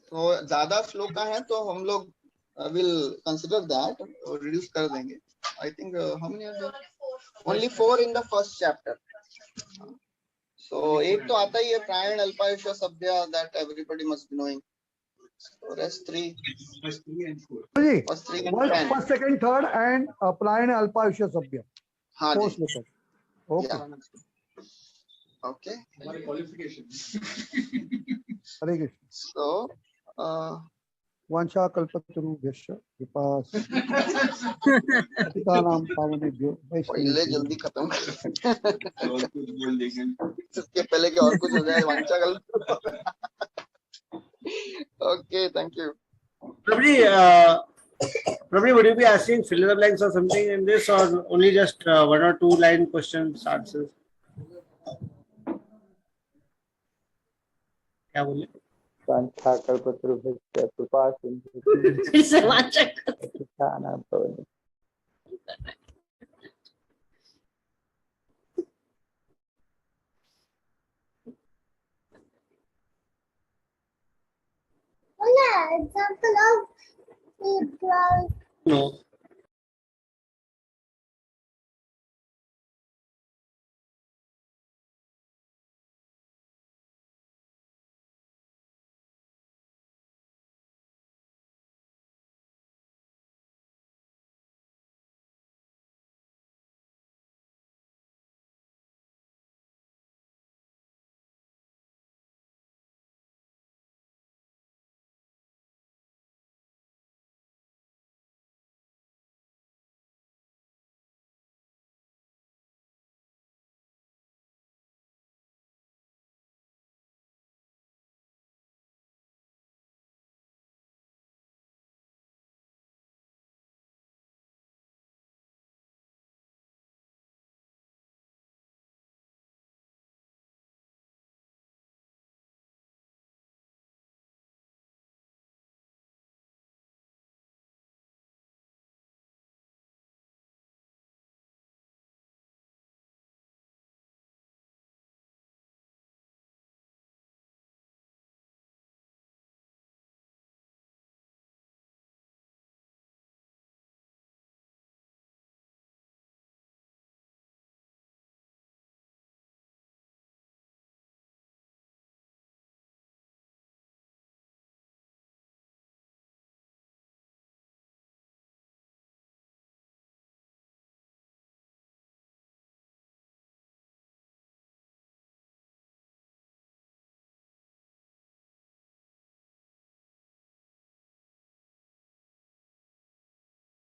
तो ज्यादा श्लोका है तो हम लोग will consider that और reduce कर देंगे। I think how many are there? Only 4 in the first chapter. So एक तो आता ही है प्रायण अल्पायुष सभ्य, that everybody must be knowing. So rest 3. First 3 and 4. First, second, third, and Prayan Alpayusha Sabhya. हाँ जी. Okay. Yeah. Okay. हमारी qualification. Hare Krishna. So. वांछा कल्पतरुभ्यश्च कृपा पतितानां पावनेभ्यो पहले जल्दी खत्म कर और कुछ बोल देंगे इसके पहले कि और कुछ हो जाए। वांछा कल्प। Okay, thank you. Probably would you be asking fill in the blanks or something in this, or only just 1 or 2 line questions answers? क्या बोले? वांछा कल्पतरुभ्यश्च कृपा सिन्धु फिर से वांछा पतितानां पावनेभ्यो। No.